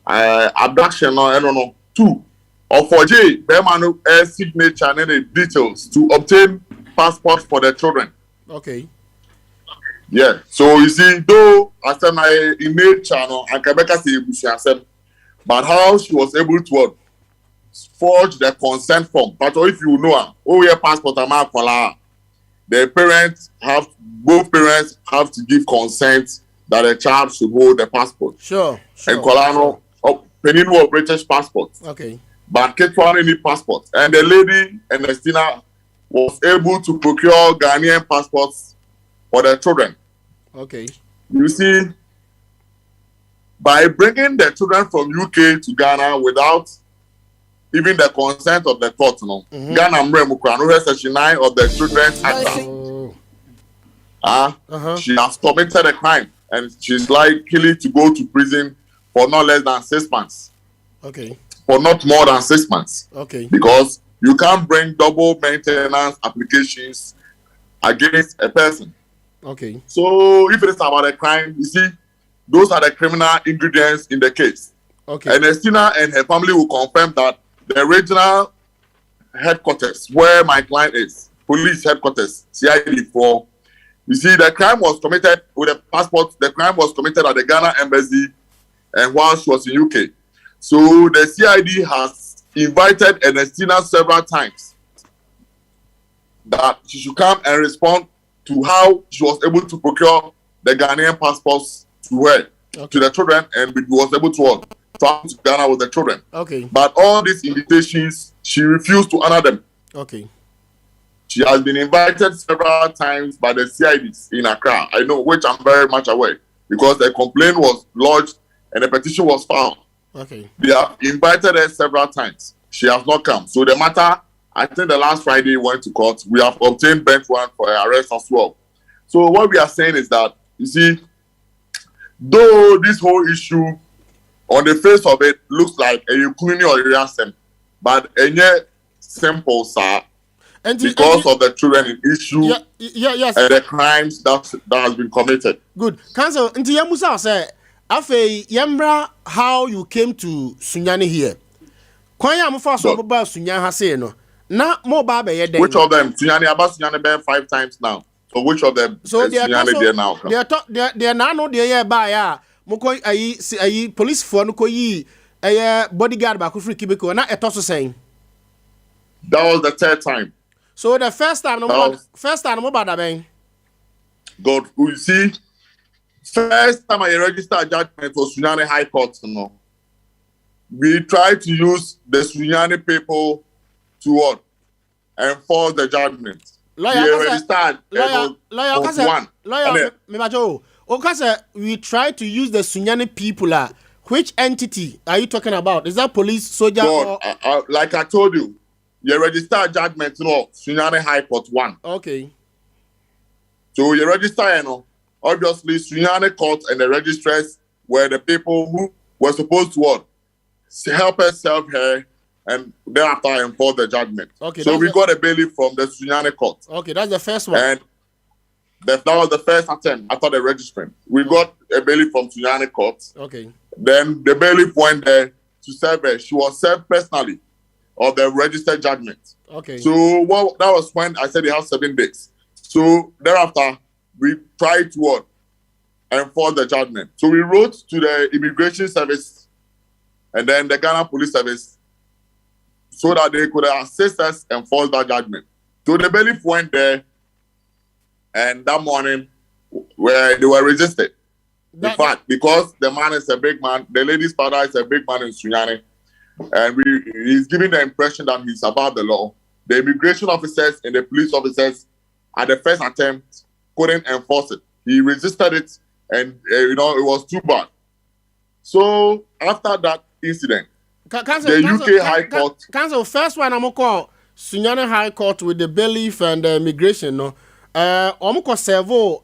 abduction or I don't know 2 or 4J Berman signature and the details to obtain passport for the children. Okay. Yeah, so you see, though I said my email channel and Quebec say but how she was able to forge the consent form. But if you know, your passport, the both parents have to give consent that a child should hold the passport. Sure. And Colano, Penin was British passport. Okay. But Ketwan need passport. And the lady, Ernestina, was able to procure Ghanaian passports for their children. Okay. You see, by bringing the children from UK to Ghana without even the consent of the court, Ghana Mremukran, section 9 of the Children's Act. She has committed a crime and she's likely to go to prison for not less than 6 months. Okay. For not more than 6 months. Okay. Because you can't bring double maintenance applications against a person. Okay. So if it is about a crime, you see, those are the criminal ingredients in the case. Okay. And Estina and her family will confirm that the original headquarters where my client is, police headquarters, CID 4, you see, the crime was committed with a passport. The crime was committed at the Ghana embassy and while she was in UK. So the CID has invited Ernestina several times that she should come and respond to how she was able to procure the Ghanaian passports to her, to the children, and was able to travel to Ghana with the children. Okay. But all these invitations, she refused to honor them. Okay. She has been invited several times by the CIDs in Accra. I know, which I'm very much aware, because the complaint was lodged and the petition was filed. Okay. They have invited her several times. She has not come. So the matter, I think the last Friday went to court. We have obtained bench warrant for her arrest as well. So what we are saying is that, you see, Though this whole issue, on the face of it, looks like a Ukrainian or Irasen, but a simple, sir, because of the children in issue yes. and the crimes that has been committed. Good. Council, into Yamusa say, Afe Yambra, how you came to Sunyani here. Kwanya Mufa so about Sunyani Hase no. Na mo baba ye den. Which of them? Sunyani Abba Sunyani been 5 times now. So which of them so they are Sunyani there now? They are now no there by ya. Moko ayi police for no ko yi bodyguard ba ko free kibiko na etoso saying. That was the 3rd time. So the first time no bada ben. God, you see, first time I registered a judgment for Sunyani High Court, we tried to use the Sunyani people to what? Enforce the judgment. Lawyer, we try to use the Sunyani people. Which entity are you talking about? Is that police, soldier, God, or... like I told you, you register a judgment, Sunyani High Court 1. Okay. So you register, obviously Sunyani Court and the registrars were the people who were supposed to what? Help us serve her and thereafter enforce the judgment. Okay. So we got a bailiff from the Sunyani Court. Okay, that's the first one. And that was the first attempt after the registrant. We got a bailiff from Sunyani Court. Okay. Then the bailiff went there to serve her. She was served personally of the registered judgment. Okay. So that was when I said they have 7 days. So thereafter, we tried to enforce the judgment. So we wrote to the Immigration Service and then the Ghana Police Service so that they could assist us enforce that judgment. So the bailiff went there, and that morning, where they were resisted. In fact, because the man is a big man, the lady's father is a big man in Sunyani, and he's giving the impression that he's above the law. The immigration officers and the police officers, at the first attempt, couldn't enforce it. He resisted it, and it was too bad. So after that incident, the UK High Court. Council, first one I'm gonna call Sunyani High Court with the bailiff and the immigration. No, omko servo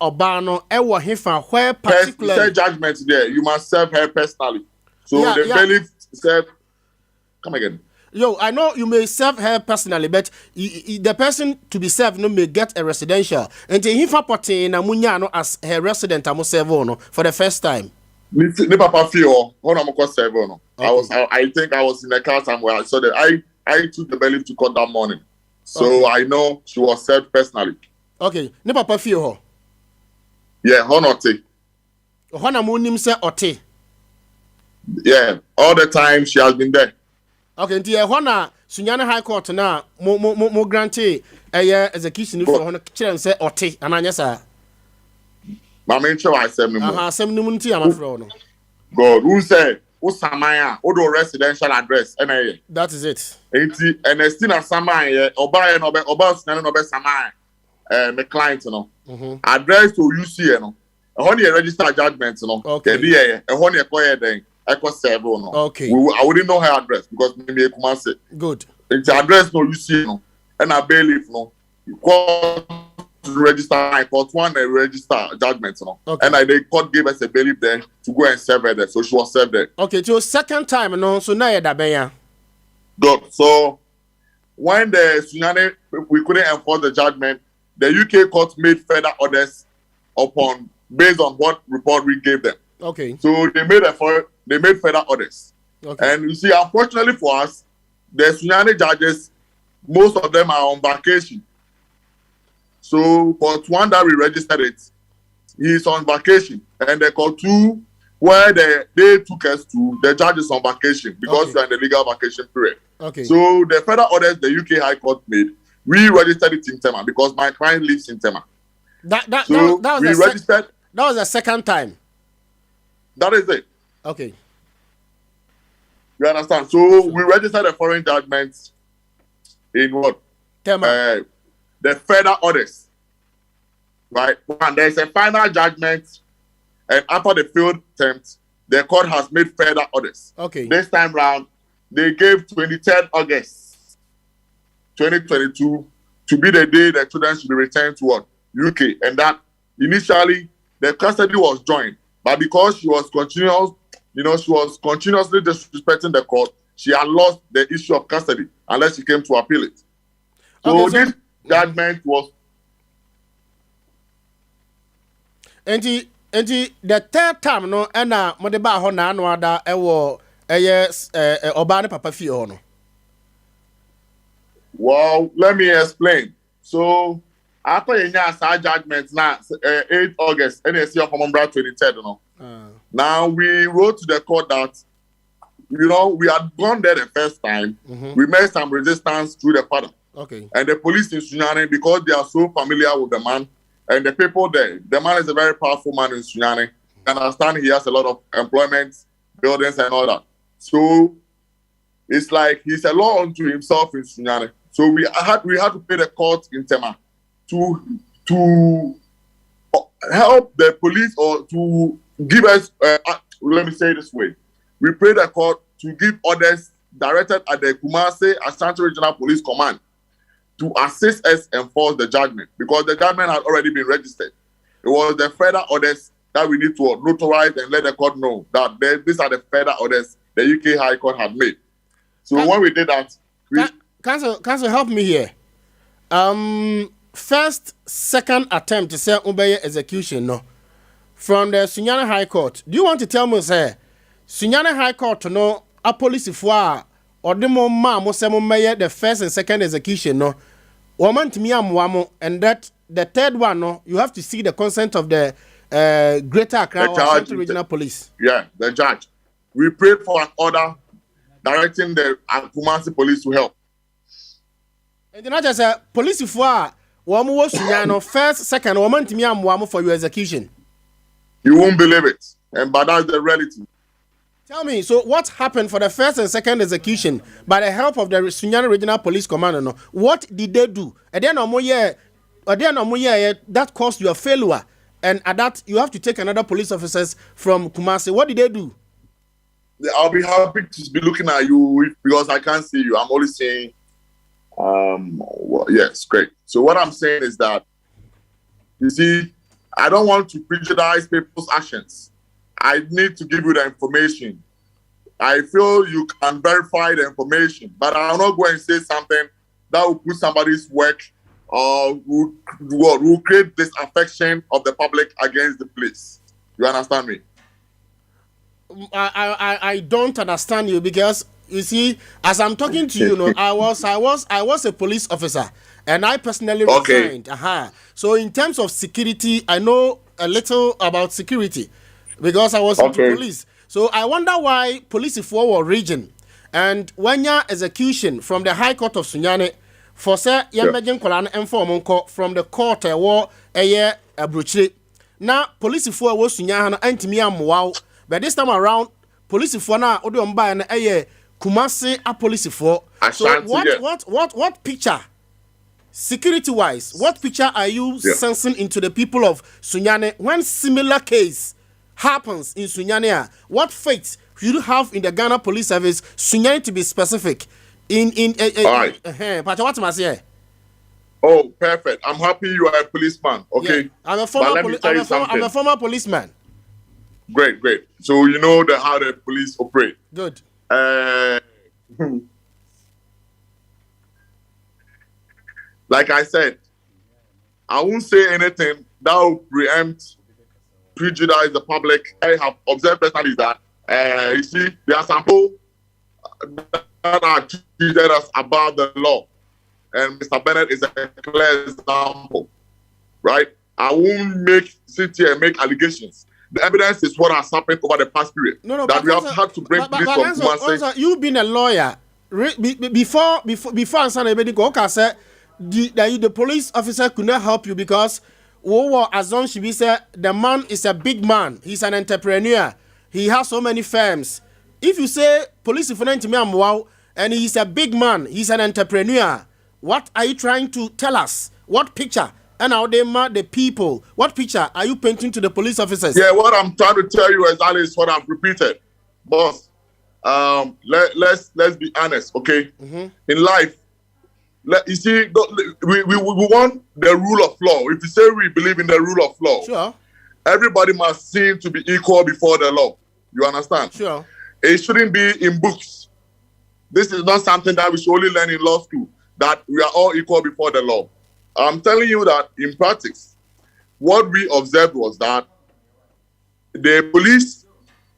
obano ewo hifa where particularly. First judgment there, you must serve her personally. So the bailiff said, come again. Yo, I know you may serve her personally, but the person to be served may get a residential. And hifa pote na munya as her resident amo servo no for the first time. Ni papa feel servo no. I think I was in the car somewhere. I saw that I took the bailiff to court that morning. So I know she was served personally. Okay. Ni papa feel ho. Yeah, honote. Hona munim se ote. Yeah, all the time she has been there. Okay, nti hona Sunyani High Court na mo grante execution for hona kire se ote ananya sa. Ma me nche wa asem ni mo. Asem ni mo nti amafro no. God, who say Usamaya, Odo residential address, and that is it. And still a Samaya, Oba and Oba Samaya, my client, address to UC, a honey registered judgment, okay, a honey acquired then, Echo Servo, okay. I wouldn't know her address because maybe I come say, good. It's address no UC, and a bailiff, you call to register High Court 1 and register judgment, okay. And the court gave us a bailiff there to go and serve her there, so she was served there. Okay, so second time, so now you're that. Good. So when the Sunyani we couldn't enforce the judgment, the UK court made further orders based on what report we gave them. Okay. So they made further orders. Okay. And you see, unfortunately for us, the Sunyani judges, most of them are on vacation. So for one that we registered it, he's on vacation. And the court 2, where they took us to, the judge is on vacation because we're in the legal vacation period. Okay. So the further orders the UK High Court made, we registered it in Tema because my client lives in Tema. That was the second time. That is it. Okay. You understand? So we registered a foreign judgment in what? Tema. The further orders. Right? And there's a final judgment, and after the field attempt, the court has made further orders. Okay. This time round, they gave 23rd August 2022 to be the day the children should be returned to what? UK. And that initially, the custody was joined. But because she was continuously disrespecting the court, she had lost the issue of custody unless she came to appeal it. So this judgment was. And the third time no, ena mo de ba ho na anu ada ewo oba ne papa fie ho no. Well, let me explain. So after a judgment now, 8 August, NSC of Common 23rd, no. Now we wrote to the court that, we had gone there the first time. We made some resistance through the father. Okay. And the police in Sunyani, because they are so familiar with the man and the people there, the man is a very powerful man in Sunyani. I understand he has a lot of employment, buildings and all that. So it's like he's a law unto himself in Sunyani. So we had to pay the court in Tema to help the police or to give us, let me say it this way. We pray the court to give orders directed at the Kumasi Ashanti Regional Police Command to assist us enforce the judgment because the judgment had already been registered. It was the further orders that we need to notarize and let the court know that these are the further orders the UK High Court had made. So when we did that, Counsel, help me here. First, second attempt to say obey execution no from the Sunyani High Court. Do you want to tell me, say, Sunyani High Court no a police for or the mo say the first and second execution no woman to me am and that the third one no you have to see the consent of the Greater Accra Central Regional Police. Yeah, the judge. We prayed for an order directing the Kumasi police to help. And then I just say police for woman was Sunyani first, second woman to me am for your execution. You won't believe it, but that's the reality. Tell me, so what happened for the first and second execution by the help of the Sunyani Regional Police Commander? No? What did they do? And then that caused you a failure, and at that you have to take another police officers from Kumasi. What did they do? I'll be happy to be looking at you because I can't see you. I'm only saying, yes, great. So what I'm saying is that, you see, I don't want to prejudice people's actions. I need to give you the information. I feel you can verify the information, but I'm not going to say something that will put somebody's work or will create disaffection of the public against the police. You understand me? I don't understand you because you see, as I'm talking to you, I was a police officer and I personally resigned. So in terms of security, I know a little about security. Because I was into police. So I wonder why police for region and when your execution from the High Court of Sunyani for say Yamajan Kolan and from the court war a year a bruche. Now police for was Sunyana and me am wow. But this time around police for now Odium by an a year Kumasi a police for. So what picture? Security wise, what picture are you sensing into the people of Sunyani when similar case happens in Sunyani? What fate you have in the Ghana Police Service, Sunyani to be specific? All right. What am I saying? Oh, perfect. I'm happy you are a policeman. Okay. Yeah. I'm a former policeman. Great. So you know how the police operate. Good. Like I said, I won't say anything that will prejudice the public. I have observed personally that you see, there are some people that are treated as above the law, and Mr. Bennett is a clear example, right? I won't sit here and make allegations. The evidence is what has happened over the past period. That we have had to bring police from Kumasi. You've been a lawyer before answering anybody go. Okay, sir. The police officer could not help you because Azon Shibi said the man is a big man. He's an entrepreneur. He has so many firms. If you say police and he's a big man, he's an entrepreneur, what are you trying to tell us? What picture? And how they mad the people? What picture are you painting to the police officers? Yeah, what I'm trying to tell you exactly is what I've repeated. Boss, let's be honest, okay? In life, you see, we want the rule of law. If you say we believe in the rule of law, sure. everybody must seem to be equal before the law. You understand? Sure. It shouldn't be in books. This is not something that we should only learn in law school, that we are all equal before the law. I'm telling you that in practice, what we observed was that the police,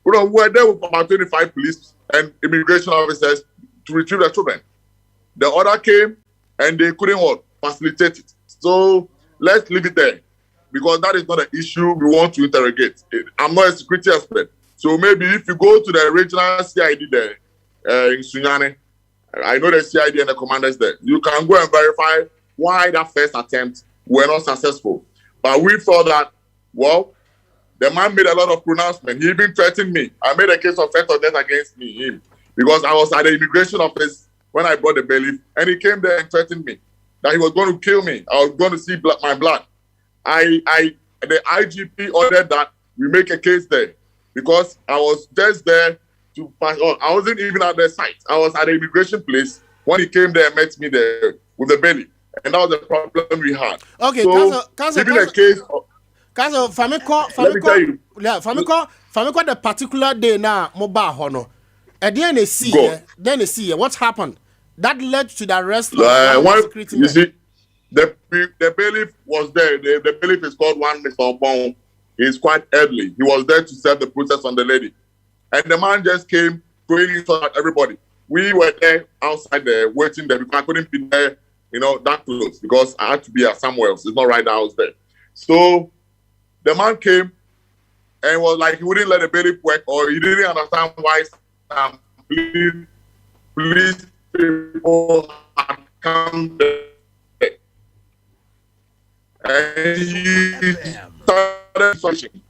were there with about 25 police and immigration officers to retrieve the children. The order came and they couldn't facilitate it. So let's leave it there, because that is not an issue we want to interrogate. I'm not a security expert. So maybe if you go to the regional CID there in Sunyani, I know the CID and the commanders there, you can go and verify why that first attempt were not successful. But we thought that, well, the man made a lot of pronouncements. He even threatened me. I made a case of threat of death against him, because I was at the immigration office when I brought the bailiff, and he came there and threatened me that he was going to kill me. I was going to see my blood. The IGP ordered that we make a case there, because I was just there to pass on. I wasn't even at the site. I was at the immigration place when he came there and met me there with the bailiff. And that was the problem we had. Okay, so, even a case of... Kazo, Famiko, the particular day now, mobile honor. And then they see, what happened? That led to the arrest of the security men. You see, the bailiff was there. The bailiff is called one Mr. Obon. He's quite elderly. He was there to serve the process on the lady. And the man just came throwing insult at everybody. We were there outside there waiting there, because I couldn't be there, that close, because I had to be at somewhere else. It's not right now, I was there. So the man came and was like, he wouldn't let the bailiff work, or he didn't understand why some police people had come there. And he started searching.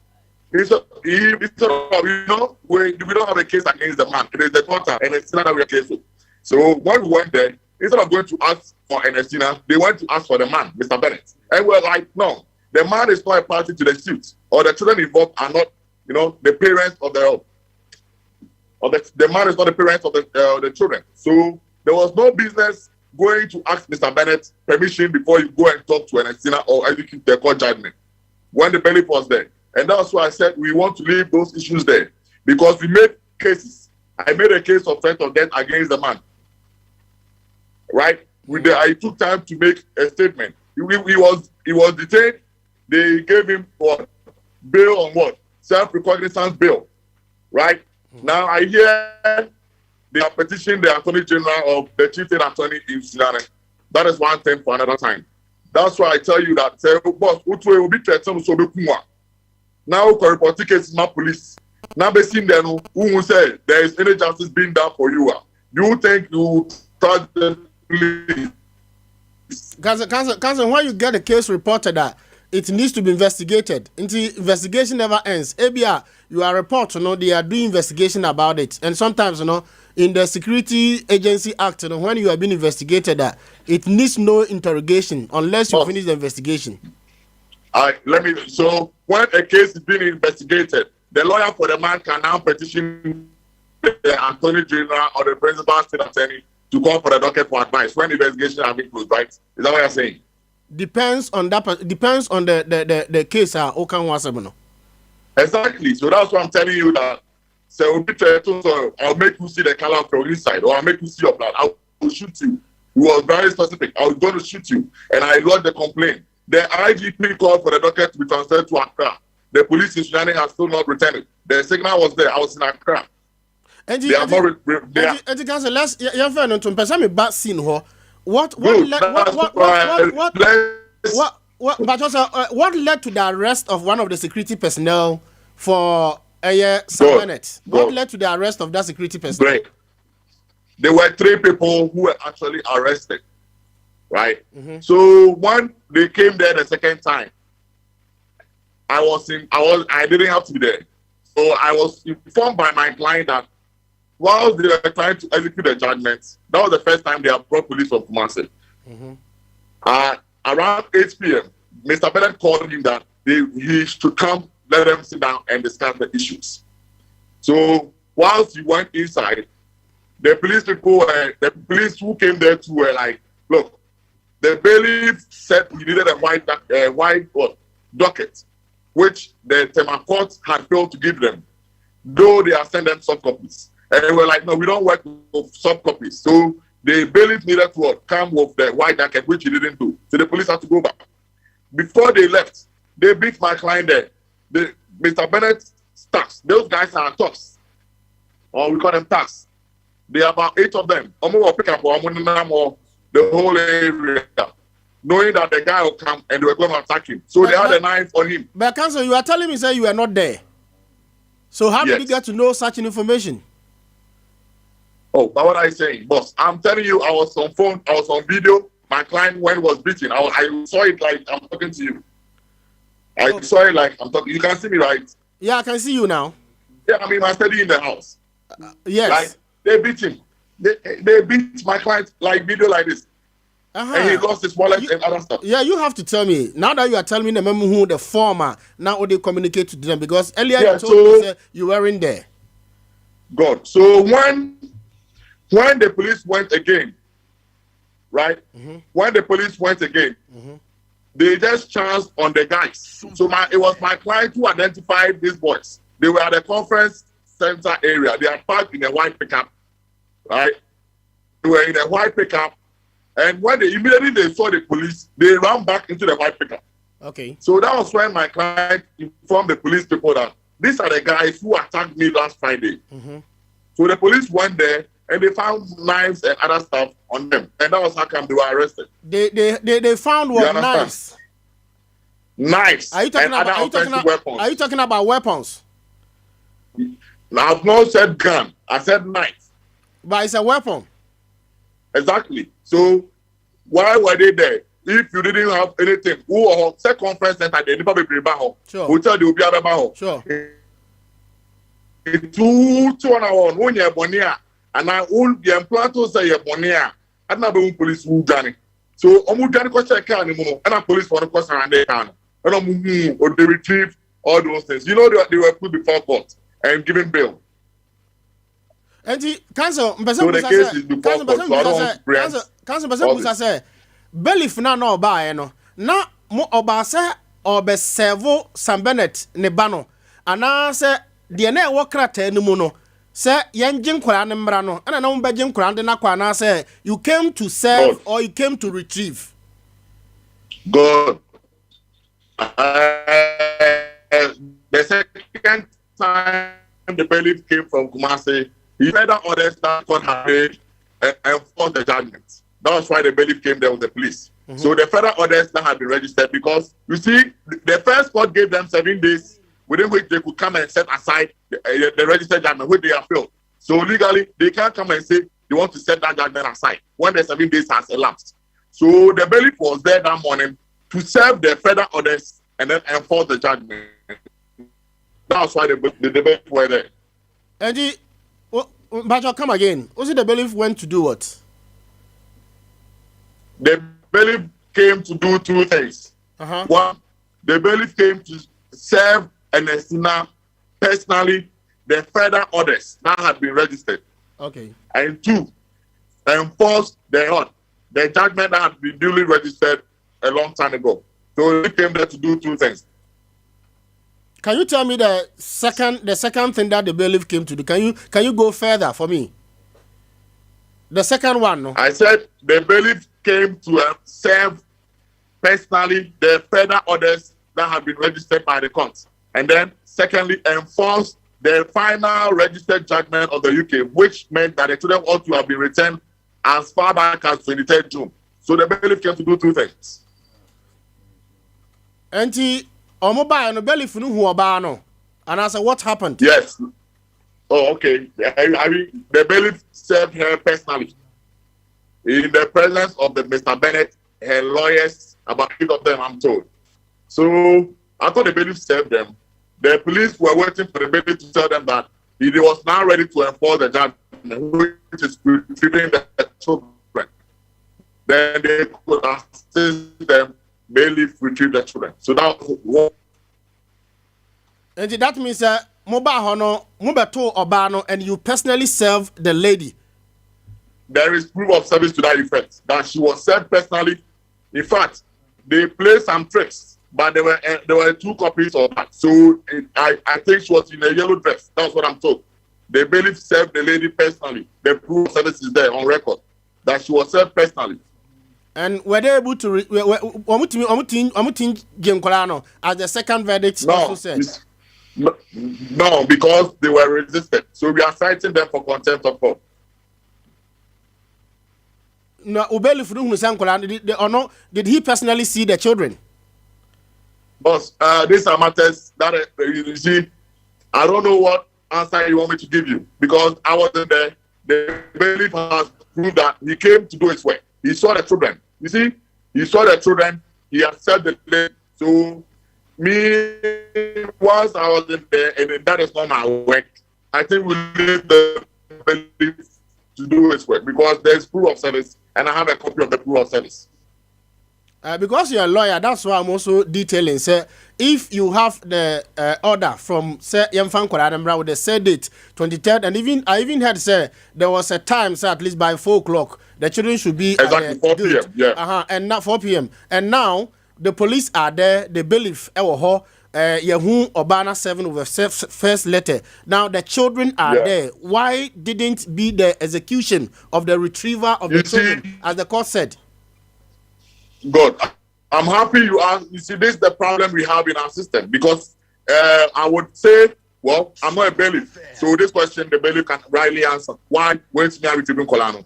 He said, we don't have a case against the man. It is the daughter and it's not that we are case with. So when we went there, instead of going to ask for Ernestina, they went to ask for the man, Mr. Bennett. And we're like, no, the man is not a party to the suit, or the children involved are not, the parents of the man is not the parents of the children. So there was no business going to ask Mr. Bennett permission before you go and talk to Ernestina or execute the court judgment when the bailiff was there. And that's why I said we want to leave those issues there, because we made cases. I made a case of threat of death against the man. Right? I took time to make a statement. He was detained. They gave him bail on what? Self-recognizance bail. Right? Now I hear they are petitioning the Attorney General of the Chief State Attorney in Sunyani. That is one thing for another time. That's why I tell you that, boss, will be threatened so be now, report case is not police. Now, they see them who will say there is any justice being done for you. Do you think you trust the police? Cousin, when you get a case reported that it needs to be investigated, until investigation never ends. ABR, you are report, they are doing investigation about it. And sometimes, in the Security Agency Act, when you are being investigated, that it needs no interrogation unless you finish the investigation. So when a case is being investigated, the lawyer for the man can now petition the Attorney General or the Principal State Attorney to call for the docket for advice when the investigation has been closed, right? Is that what you're saying? Depends on the case. Exactly. So that's why I'm telling you that. So I'll make you see the color of your inside, or I'll make you see your blood. I will shoot you. He was very specific. I was going to shoot you, and I lodged the complaint. The IGP called for the docket to be transferred to Accra. The police in Sunyani has still not returned it. The signal was there. I was in Accra. Let's bad scene. What led to the arrest of one of the security personnel for Sam Bennett? What led to the arrest of that security personnel? Great. There were 3 people who were actually arrested. Right? Mm-hmm. So when they came there the second time, I didn't have to be there. So I was informed by my client that while they were trying to execute the judgment, that was the first time they have brought police from Kumasi. Mm-hmm. Around 8 p.m., Mr. Bennett called him that he should come, let them sit down and discuss the issues. So whilst he went inside, the police who came there too were like, look, the bailiff said he needed a white docket. which the Tema court had failed to give them, though they are sending them soft copies. And they were like, no, we don't work with soft copies. So the bailiff needed to come with the white jacket, which he didn't do. So the police had to go back. Before they left, they beat my client there. Mr. Bennett's tax. Those guys are thugs. Or we call them tax. There are about 8 of them. Pick up the whole area, knowing that the guy will come and they were going to attack him. So they had a knife on him. But Council, you are telling me, sir, you were not there. So how did you get to know such information? Oh, but what are you saying, boss? I'm telling you, I was on phone, I was on video. My client when was beaten. I saw it like I'm talking to you. I saw it like I'm talking. You can see me, right? Yeah, I can see you now. Yeah, I mean, I'm studying in the house. Yes. Like, they beat him. They beat my client like video like this. And he lost his wallet and other stuff. Yeah, you have to tell me. Now that you are telling me the member who the former, now they communicate to them. Because earlier you told me you weren't there. God. So when the police went again, right? Mm-hmm. When the police went again, they just chanced on the guys. So it was my client who identified these boys. They were at the conference center area. They are parked in a white pickup, right? They were in a white pickup. And when they saw the police, they ran back into the white pickup. Okay. So that was when my client informed the police people that these are the guys who attacked me last Friday. Mm-hmm. So the police went there and they found knives and other stuff on them. And that was how come they were arrested. They found what? Knives? Knives. Are you talking about weapons? Are you talking about weapons? I've not said gun. I said knife. But it's a weapon. Exactly. So why were they there? If you didn't have anything, who or say conference center, they never be back. Sure. Hotel they will be about. Sure. Two on our own. When you're bonia, and I will the employer say you're bonia. And now the police who done it. So omu done question can anymore. And the police for the question and they can. And or they retrieve all those things. You know they were put before court and given bail. And the council, so the case is before court. So I don't want council person say belief na no ba no na mo oba say obe serve Sam Bennett ne ba no ana say de na e wo krata ni mu no say yenje nkora ne mra no ana na mo beje nkora de na kwa na say you came to serve or you came to retrieve. God. The second time the bailiff came from Kumasi, he further orders that court had made and enforced the judgment. That was why the bailiff came there with the police. Mm-hmm. So the further orders that had been registered because, you see, the first court gave them 7 days within which they could come and set aside the registered judgment, which they have failed. So legally, they can't come and say they want to set that judgment aside when the 7 days has elapsed. So the bailiff was there that morning to serve the further orders and then enforce the judgment. That's why the bailiff were there. Eddie, but come again. Was it the bailiff went to do what? The bailiff came to do 2 things. Uh-huh. One, the bailiff came to serve Ernestina personally the further orders that had been registered. Okay. And 2, enforce the judgment that had been duly registered a long time ago. So he came there to do 2 things. Can you tell me the second thing that the bailiff came to do? Can you go further for me? The second one, no? I said the bailiff came to serve personally the further orders that have been registered by the court. And then, secondly, enforce the final registered judgment of the UK, which meant that the children ought to have been returned as far back as 23rd June. So the bailiff came to do 2 things. Auntie, Omoba and the bailiff knew who about no. And I said, what happened? Yes. Oh, okay. I mean, the bailiff served her personally in the presence of the Mr. Bennett, her lawyers, about 8 of them, I'm told. So after the bailiff served them, the police were waiting for the bailiff to tell them that he was now ready to enforce the judgment, which is retrieving the children. Then they could assist them, bailiff retrieve the children. So that was what. And that means that and you personally serve the lady. There is proof of service to that effect, that she was served personally. In fact, they play some tricks but there were 2 copies of that. So I think she was in a yellow dress. That's what I'm told. The bailiff served the lady personally. The proof of service is there on record that she was served personally. And were they able to as the second verdict also said? No, because they were resistant. So we are citing them for contempt of court. No, did he personally see the children? Boss, these are matters that you see. I don't know what answer you want me to give you because I wasn't there. The bailiff has proved that he came to do his work. He saw the children. You see, he saw the children. He accepted the blame. So me, once I wasn't there, and that is not my work. I think we leave the bailiff to do his work because there's proof of service, and I have a copy of the proof of service. Because you're a lawyer, that's why I'm also detailing. Say, if you have the order from say Yemfan Koradambra with the said date 23rd, and I even heard say there was a time, say at least by 4:00, the children should be exactly 4 p.m. Yeah. And not 4 p.m. And now the police are there. The bailiff Yehu Obana 7 with the first letter. Now the children are there. Why didn't be the execution of the retrieval of the children, as the court said? Good. I'm happy you asked. You see, this is the problem we have in our system because I would say, well, I'm not a bailiff. So this question, the bailiff can rightly answer. Why weren't me retrieving Kolano?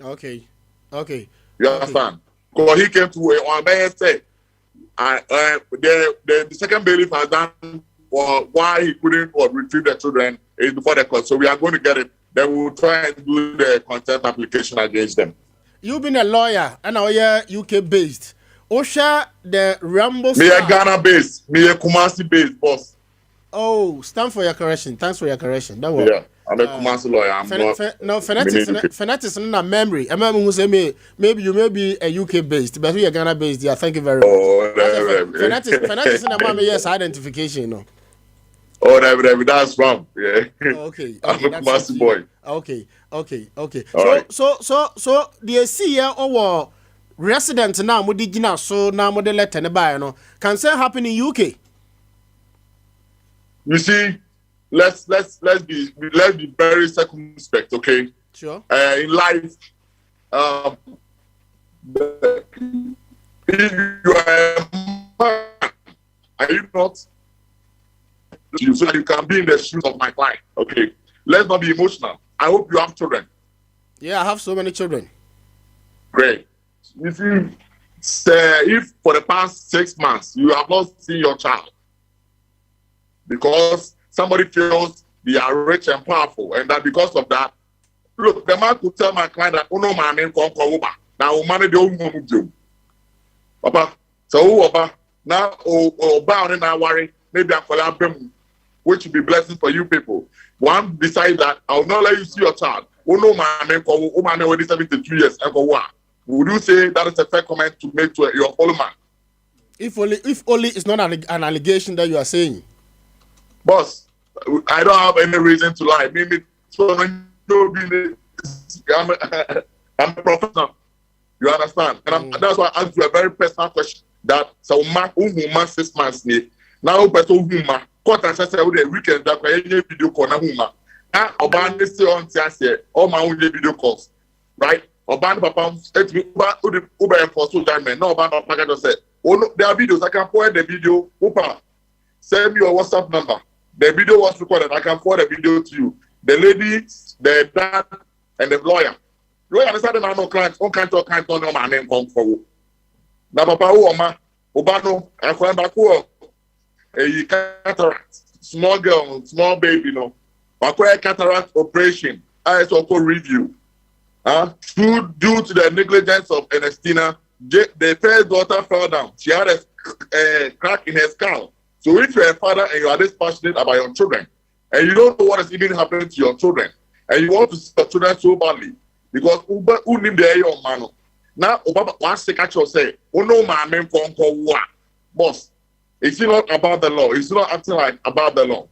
Okay. You understand? Because he came to one and said, the second bailiff has done why he couldn't retrieve the children is before the court. So we are going to get it. Then we'll try and do the contempt application against them. You've been a lawyer and now you're UK based. Osha the Rambo. Me a Ghana based. Me a Kumasi based, boss. Oh, stand for your correction. Thanks for your correction. That was. Yeah, I'm a Kumasi lawyer. I'm not. No, fanatics in a memory. I remember who say maybe you may be a UK based, but we are Ghana based. Yeah, thank you very much. Oh, fanatics in a mama yes identification. No. Oh, that's wrong. Yeah. Okay. I'm a Kumasi boy. Okay. Right. So the see here or resident now mudigina so now model letter nearby no can say happen in UK. You see, let's be very circumspect, okay? Sure. In life, if you are a man, are you not? So that you can be in the shoes of my client, okay? Let's not be emotional. I hope you have children. Yeah, I have so many children. Great. You see, if for the past 6 months you have not seen your child because somebody feels they are rich and powerful, and that because of that, look, the man could tell my client that, oh no, my name can't come over. Now, money don't move you. Papa, so, Papa, now, bound and I worry, maybe I'm for them, which will be blessing for you people. One decide that I'll not let you see your child. Oh no, my name called oh man already 72 years. Would you say that is a fair comment to make to your fellow man? If only it's not an allegation that you are saying. Boss, I don't have any reason to lie. I'm a professional. You understand? And that's why I asked you a very personal question. That so man 6 months now person who court and say the weekend that I video call na Oban say on say all my own video calls, right? Oban papa Uber for so judgment. No Oban papa just say, oh no, there are videos I can forward the video. Opa, send me your WhatsApp number. The video was recorded. I can forward the video to you. The lady, the dad, and the lawyer. You understand that I'm no client. All kinds of no my name come forward. Now papa Oma Obano I find back a cataract, small girl, small baby, no. Acquire cataract operation. I also review. Due to the negligence of Ernestina, the first daughter fell down. She had a crack in her skull. So if you're a father and you are this passionate about your children, and you don't know what is even happening to your children, and you want to see your children so badly, because who named the young man? Now, Obama wants to catch you say, oh no, my man, boss. It's not about the law. It's not acting like about the law.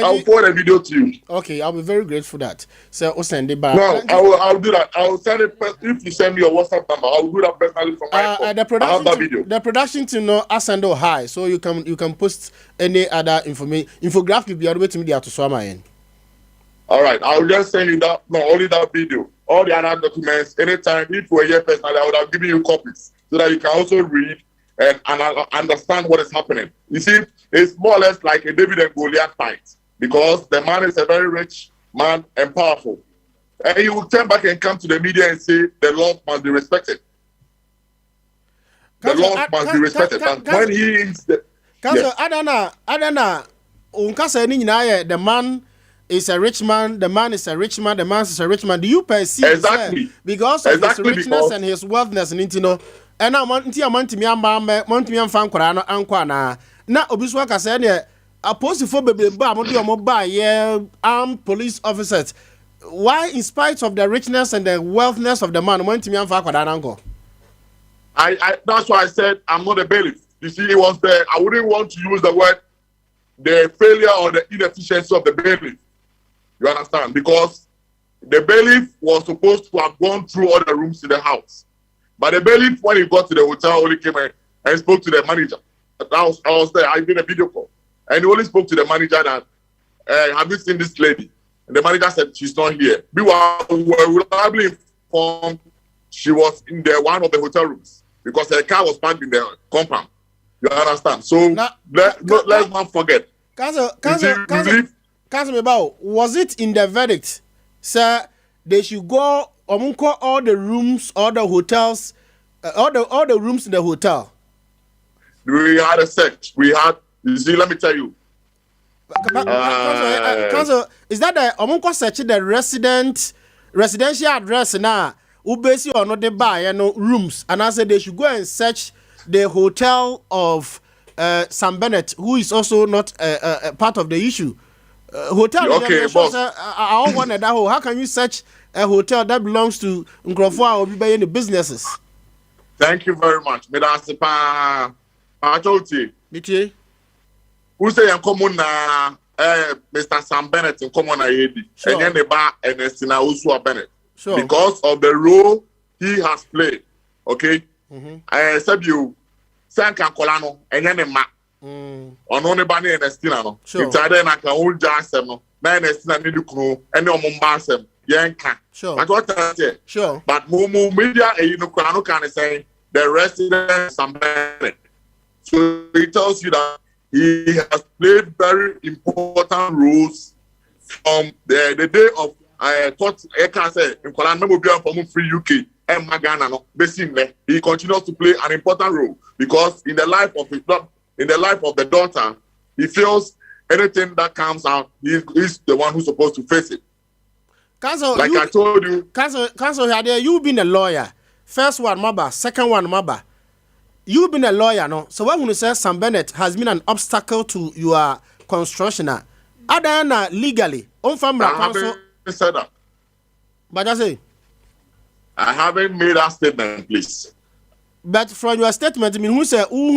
I'll forward a video to you. Okay, I'll be very grateful for that. So, I'll send it back. No, I'll do that. I'll send it if you send me your WhatsApp number. I'll do that personally from my phone. The production I have that video. The production team know Asando high, so you can post any other information. Infographic will be able to media to Swama in. All right, I'll just send you that. No, only that video. All the other documents. Anytime if you were here personally, I would have given you copies so that you can also read and understand what is happening. You see, it's more or less like a David and Goliath fight because the man is a very rich man and powerful. And he will turn back and come to the media and say the law must be respected. The law must be respected. And when he is the... Yes. Adana, the man is a rich man, the man is a rich man, the man is a rich man. Do you perceive exactly because of his richness and his wealthness and intino? And now Monty fan Korano Ankwana. Now Obiswaka said, a post for baby mobile armed police officers. Why, in spite of the richness and the wealthness of the man, Monty fan Korano? That's why I said I'm not a bailiff. You see, it was the I wouldn't want to use the word the failure or the inefficiency of the bailiff. You understand? Because the bailiff was supposed to have gone through all the rooms in the house. But the bailiff, when he got to the hotel, only came and spoke to the manager. I was there. I did a video call. And he only spoke to the manager that, have you seen this lady? And the manager said, she's not here. We were reliably informed she was in one of the hotel rooms because her car was parked in the compound. You understand? So let's not forget. Was it in the verdict, sir, they should go all the rooms, all the hotels, all the rooms in the hotel? We had a search. You see, let me tell you. Is that the search the residential address now? Ubesi or not the buy rooms, and I said they should go and search the hotel of Sam Bennett, who is also not part of the issue. Hotel. Okay, boss. I wanted that. How can you search a hotel that belongs to Nkrofo or be in the businesses? Thank you very much. Medasipa Achoti. Mitie. Who say in common Mr. Sam Bennett in common Ayedi. And then the bar and Estina Usua Bennett. Sure. Because of the role he has played. Okay? I said you Sanka Colano and then the map. On only Bani and Estina. No. It's either I can hold Jassem. No. Then Estina need to crew and no Mombasem. Yanka. Sure. But what I say? Sure. But Mumu media and you know can say the resident Sam Bennett. So it tells you that he has played very important roles from the day of I thought I can say in Kuala Lumpur from Free UK and Magana no basically he continues to play an important role because in the life of the daughter he feels anything that comes out he's the one who's supposed to face it. Council, like I told you, Council, you've been a lawyer. First one, Maba. Second one, Maba. You've been a lawyer, no? So when you say Sam Bennett has been an obstacle to your construction, other than legally, I haven't said that. But I say, I haven't made that statement, please. But from your statement, I mean, who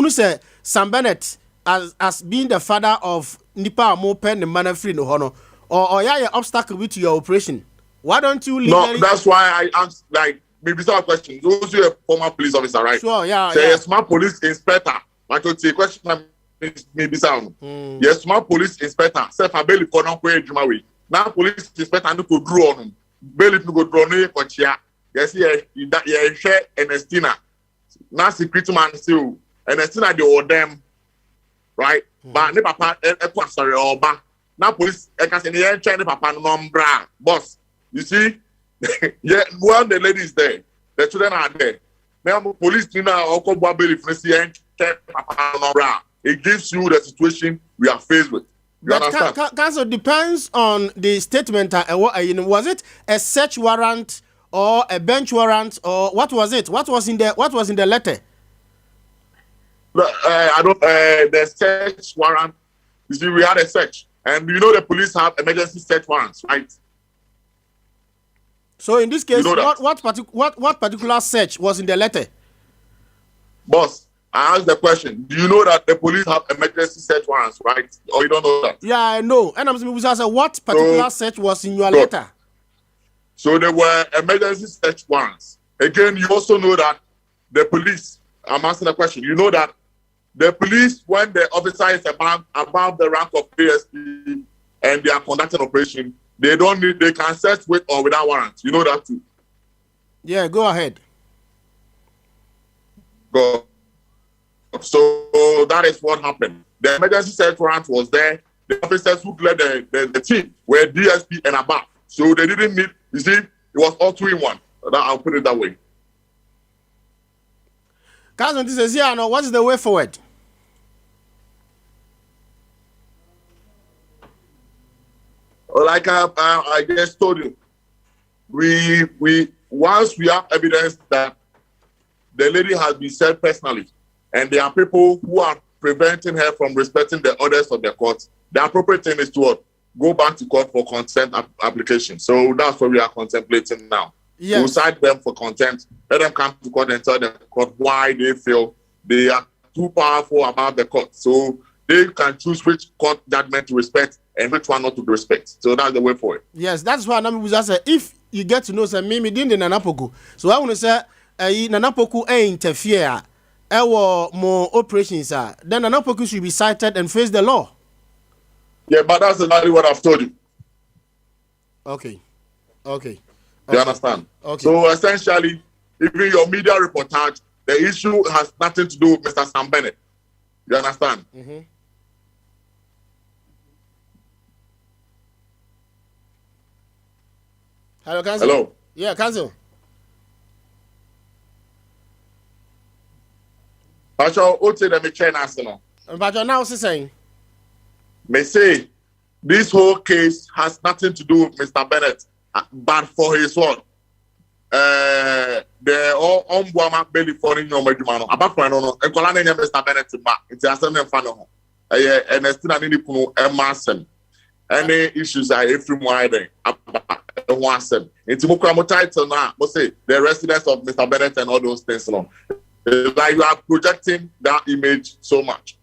say Sam Bennett as being the father of Nipa Mopen and Manafri no Hono, or yeah, obstacle with your operation? Why don't you legally? No, that's why I asked, like, maybe some questions. Those are a former police officer, right? Sure, yeah. Say, yes, my police inspector. I could say question maybe sound. Yes, my police inspector. Self a bailiff for not pay Juma way. Now police inspector no go draw on him. Bailiff no go draw no kochia. Yes, yeah, share Ernestina. Now security man still Ernestina they owe them, right? But ne papa sorry oba. Now police can say ne try ne papa number boss. You see, yeah, when the ladies there, the children are there. Now police now it gives you the situation we are faced with. You understand? Council depends on the statement. Was it a search warrant or a bench warrant or what was it? What was in the letter? I don't. The search warrant. You see, we had a search, and you know the police have emergency search warrants, right? So in this case, what particular search was in the letter? Boss, I asked the question, do you know that the police have emergency search warrants, right? Or you don't know that? Yeah, I know. And I'm saying, what particular search was in your Good. letter? So there were emergency search warrants. Again, you also know that the police, I'm asking the question, you know that the police, when the officer is above the rank of ASP and they are conducting operation, they can search with or without warrants. You know that too. Yeah, go ahead. Go. So that is what happened. The emergency search warrant was there. The officers who led the team were DSP and above. So they didn't need, you see, it was all 2-in-1. I'll put it that way. Cousin, this is here. What is the way forward? Like I just told you, we once we have evidence that the lady has been served personally, and there are people who are preventing her from respecting the orders of the court, the appropriate thing is to go back to court for consent application. So that's what we are contemplating now. Yes. We'll cite them for contempt, let them come to court and tell the court why they feel they are too powerful about the court. So they can choose which court judgment to respect and which one not to respect. So that's the way forward. Yes, that's why I'm saying if you get to know say me didn't Nanapoku. So I want to say Nanapoku interfere more operations then Nanapoku should be cited and face the law. Yeah, but that's exactly what I've told you. Okay. You understand? Okay. So essentially, even your media reportage, the issue has nothing to do with Mr. Sam Bennett. You understand? Mm-hmm. Hello, Council. Hello. Yeah, Council. Pacho, what's the chain arsenal? But now saying. May say this whole case has nothing to do with Mr. Bennett, but for his what? The Ombuama Belly for in your Medumano. About for no, and Colana Mr. Bennett, it's a certain fan of and a still need to Emerson. Any issues are every Friday. Once into Mukramo title now, must say the residents of Mr. Bennett and all those things. Like you are projecting that image so much.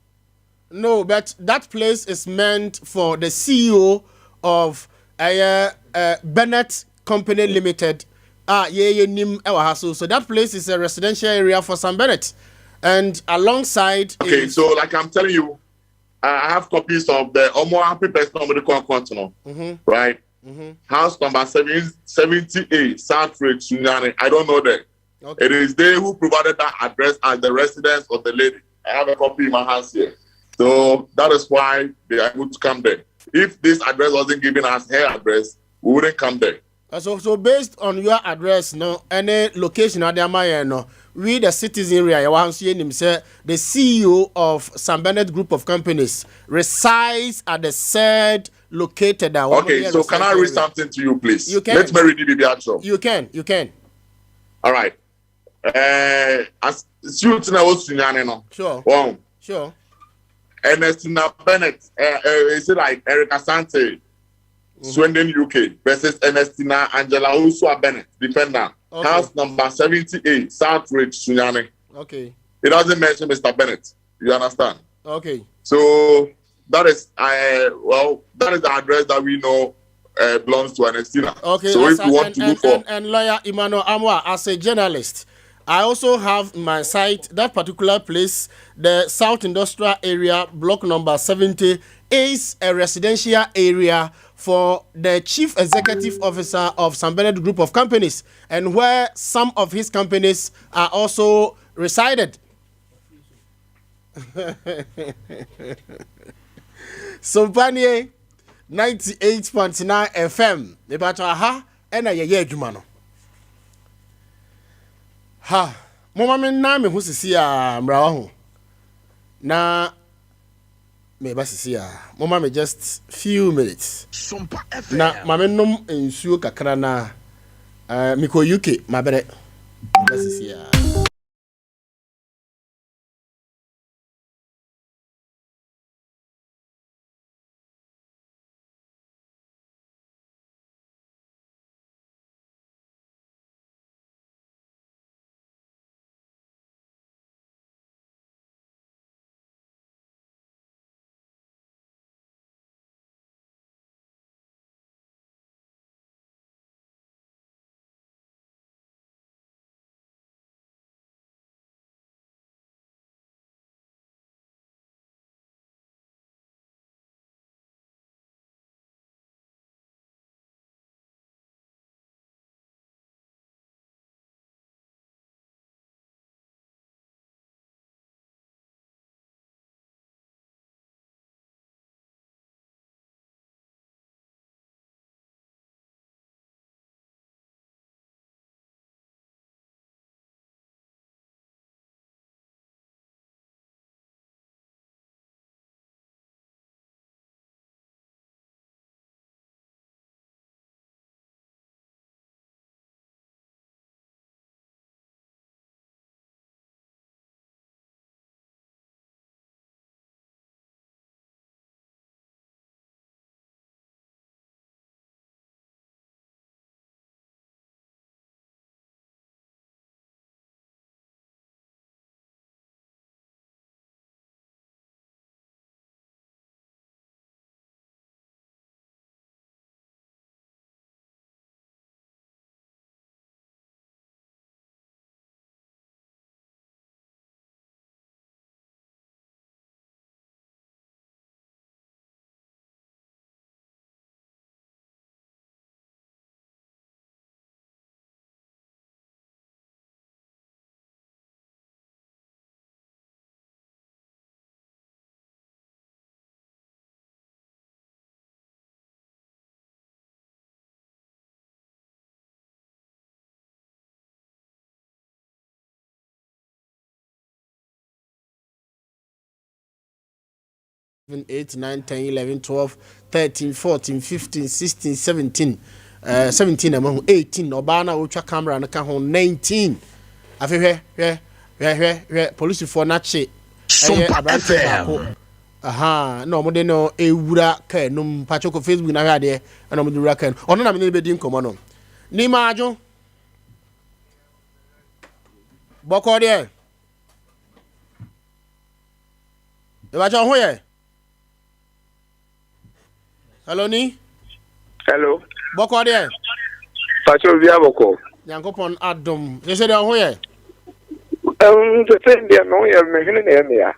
No, but that place is meant for the CEO of Bennett Company Limited. So that place is a residential area for Sam Bennett. And alongside... Okay, so like I'm telling you, I have copies of the Omo Happy Personal Medical Continent, right? Mm-hmm. House number 78, South Road, Sunyani. I don't know that. Okay. It is they who provided that address as the residence of the lady. I have a copy in my hands here. So that is why they are able to come there. If this address wasn't given as her address, we wouldn't come there. So based on your address, no, any location at the we the citizen area, the CEO of Sam Bennett Group of Companies resides at the said located. Okay, so can I read something to you, please? You can. Let's read the actual. You can. All right. As Sunyani, no. Sure. Wow. Sure. Ernestina Bennett, is it like Eric Asante, Swindon, UK, versus Ernestina Angela Usua Bennett, defendant. Okay. House number 78, South Ridge, Sunyani. Okay. It doesn't mention Mr. Bennett. You understand? Okay. So that is the address that we know belongs to Ernestina. Okay. So if you want to look for and lawyer Emmanuel Amwa, as a journalist, I also have in my site that particular place, the South Industrial Area, block number 70, is a residential area for the Chief Executive Officer of Sam Bennett Group of Companies, and where some of his companies are also resided. Sompa 98.9 FM. About aha, and a jumano. Ha, mama me na me ho sisi a mra ho. Na me ba sisi a mama me just few minutes. Sompa FM. Na mama nom ensuo kakra na miko UK mabere. Ba sisi a 8, 9, 10, 11, 12, 13, 14, 15, 16, 17. 17 among 18. Obana ultra camera and ho 19. Afi hwe police for nache. Sompa FM. Aha, no mo de no ewura ka num pachoko Facebook na hwa de na mo de wura ka. Ono na me ne be di nkomo no. Ni maajo. Boko de. E ba jo ho ye. Hello ni. Hello. Boko de. Pacho via boko. Yankopon adom. Je se de ho ye. The thing there no ya me hene na me ya.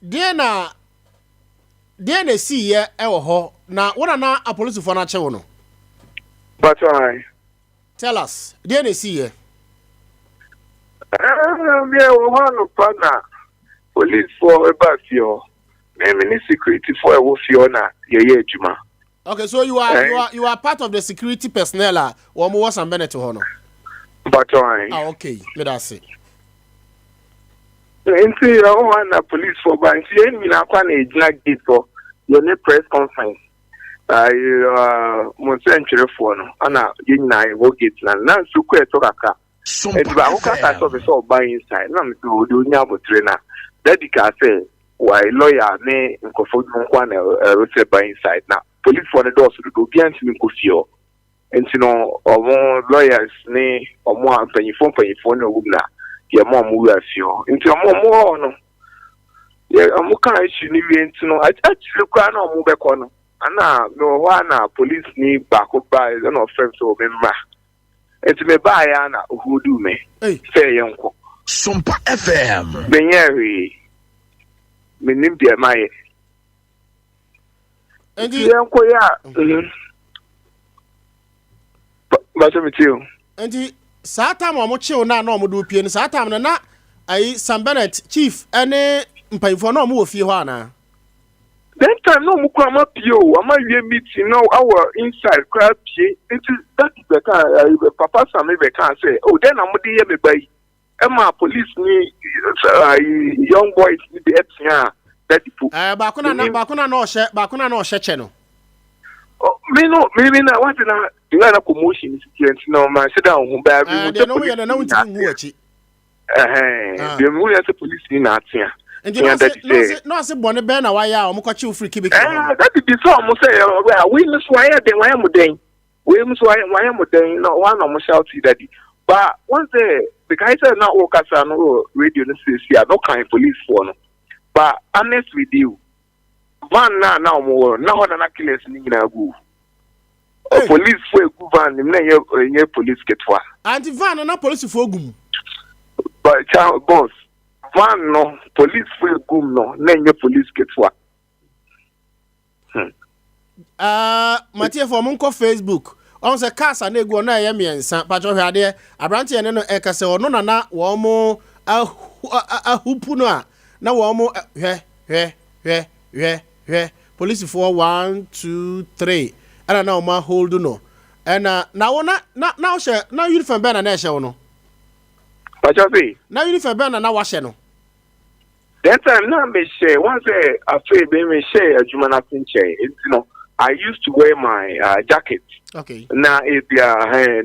Deɛ na si ye e wo ho na wona na apolisifo na che wo no. Pacho ai. Tell us. Deɛ na si ye. Me wo ho no pa na police for eba fio. Me ni security for e wo fio na ye adwuma. Okay, so you are part of the security personnel or more some benefit ho no. Pacho ai. Okay. Let us see. Nti ya ho na police for bank ye ni na kwa na ejina gate for your press conference. Mo senchire for no ana ye nyina ye go gate na so ko eto kaka. E di ba ho kaka so be so buy inside na me do onya abotre na daddy ka say why lawyer ne nkofo nkwa na rose buy inside na police for the door so go bi antimi nkofio. Nti no omo lawyers ne omo ampanyifo na ogumna ye mo mu afio nti omo no ye omo kan issue ni wi nti no actually kwa na omo beko no ana no ho na police ni bako ba na offense o memra nti me ba ya na ohudu me say yenko Sompa FM benyeri menim de maye Endi yenko ya ba so metio Endi Sata mo chill na no mo do pie ni sata na ai Sam Bennett chief ene mpanfo na mo wo fie ho ana. That time no mu kwa ma pio ama wie meeting now our inside crowd pie into that be can papa Sam be can say oh then am dey here me bai e ma police ni young boys ni be etia that people Ba kuna no hye che no. me na what na promotion security no man sit down who ba we no we na wonti ngu achi. The mu ya police ni na atia. No se bone be na waya o mkochi free kibiki. That be so mo say we miss why den why mo den. We miss why mo den no one no shout daddy. But once the guy said na o kasa no radio no say no kind police for no. But honest with you van na mo na ho na killers ni na go. Police for a good van na ye police ketwa. Anti van na police for gum. But child boss van no police for a gum no na ye police ketwa. Matie for monko Facebook. On se kasa na egu na ye miensa pa jo hwade abrante ene no e kase ono na wo mo ahupu no a na wo mo hwe police for 1 2 3 ana na o ma hold no na wona na o she na uniform be na she no Pachosi na uniform be na wa she no that time na me share once after be me share adwuma na pinche no I used to wear my jacket. Okay. Now if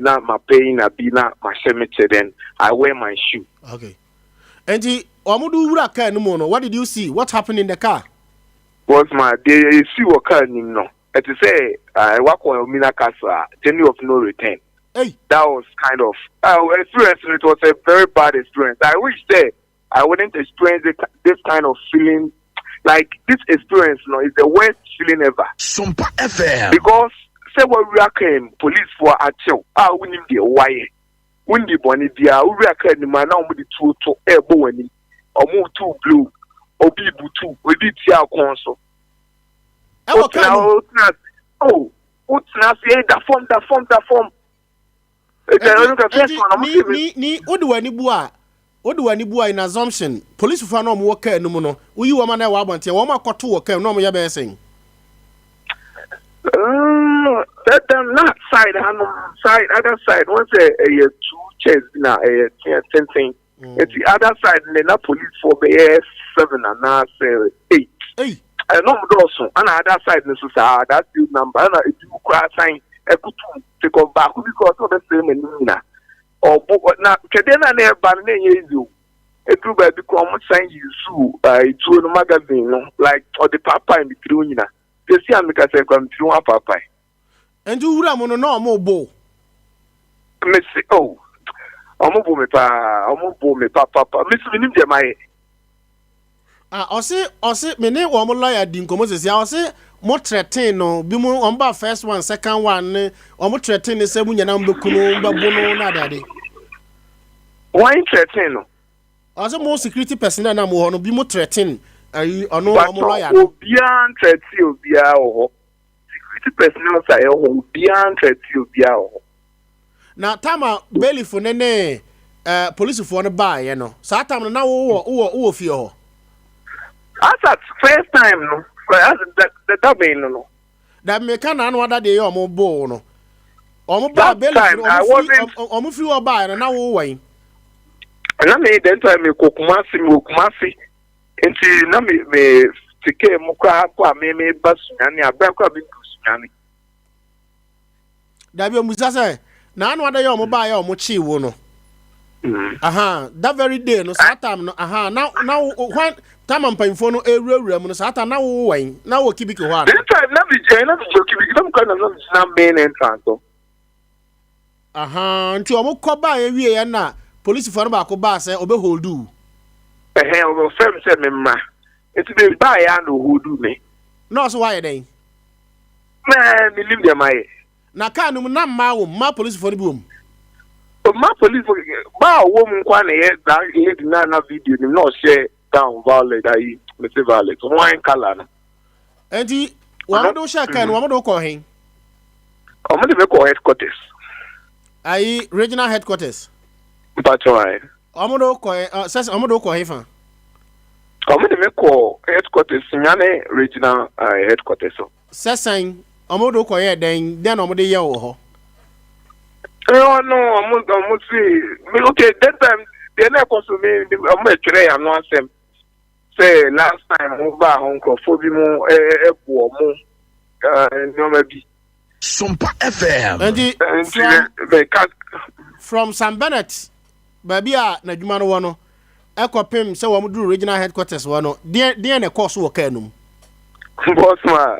na my pain na be na my shemete then I wear my shoe. Okay. And omudu wura car no mo no what did you see? What happened in the car? Was my they see what car ni no. It say work on Mina Casa, journey of no return. Hey. That was kind of experience. It was a very bad experience. I wish that I wouldn't experience this kind of feeling. Like this experience, no, is the worst feeling ever. Sompa FM. Because say what we are came police for actual. We need the wire. We need money. We are came man now with the two to elbow when or move two blue or be two. We did see our console. Oh, what's not say that form. Ni odwani bua. Odwani bua in assumption. Police for no mo work no mo no. Uyi wo ma na wa abonte. Wo ma kwoto work no mo ya be sen. That side other side once a two chairs na a 10 It's the other side, and the police for the 7 and now 8. Hey. I know also, and the other side, that's the number. And if you cry, sign a good to go back because of the same in Nina. Or now, Cadena near Banane, you. A group I become sign you to a magazine, like or the papa in the Trunina. They see I'm because I come to one papa. And you would have no more bow. Missy, oh. Omo me papa miss minim de mai ose me ne wo mo lawyer din komo sesi ose mo threaten no bi mo on ba first one second one ne o mo threaten ne se mu nyana mbekunu mbabunu na dade why threaten no ose mo security personnel na mo ho no bi mo threaten ayi ono mo lawyer no obian threaten obia ho security personnel say ho obian threaten obia ho. Na tama bailiff ne police for no buy no sa time na wo fie ho as at first time no as that mean no that me can na no de o mo bo no o mo ba bailiff o mo fie o buy na wo wan na me den time me kokumasi enti na me tike mo kwa me basunyani abakwa bi kusunyani da bi o musa say na anu ada yo mo ba ya o mo chi wo no that very day no satam no now when time ampanfo no ewurawura mu no satam na wo wan na wo kibiki ho ana that time na bi kibiki na mka na main entrance nti o mo ko ba ya wie ya na police for no ba ko ba say obe holdu o fem say me ma enti be ba ya no holdu me no so why den na me lim dem ai na ka no na ma wo ma police for bi wo ma police ba wo mu kwa na ye na video ni no share down violent ai me say violent wine color na enti wa mo do share kan wa mo do ko hen o mo de me ko headquarters ai regional headquarters but why o mo do ko says o mo do ko hen fa o mo de me ko headquarters Sunyani regional headquarters sesan o mo do ko ye den o mo de ye wo ho no I'm see me okay that time they na consume me I'm try am no ansem say last time mo ba hon crofo bi mo ebu mo no ma bi Sompa FM and from San Bennett baby a na dwuma no wo no ekopem say wo mo do regional headquarters wo no de na course wo ka num boss ma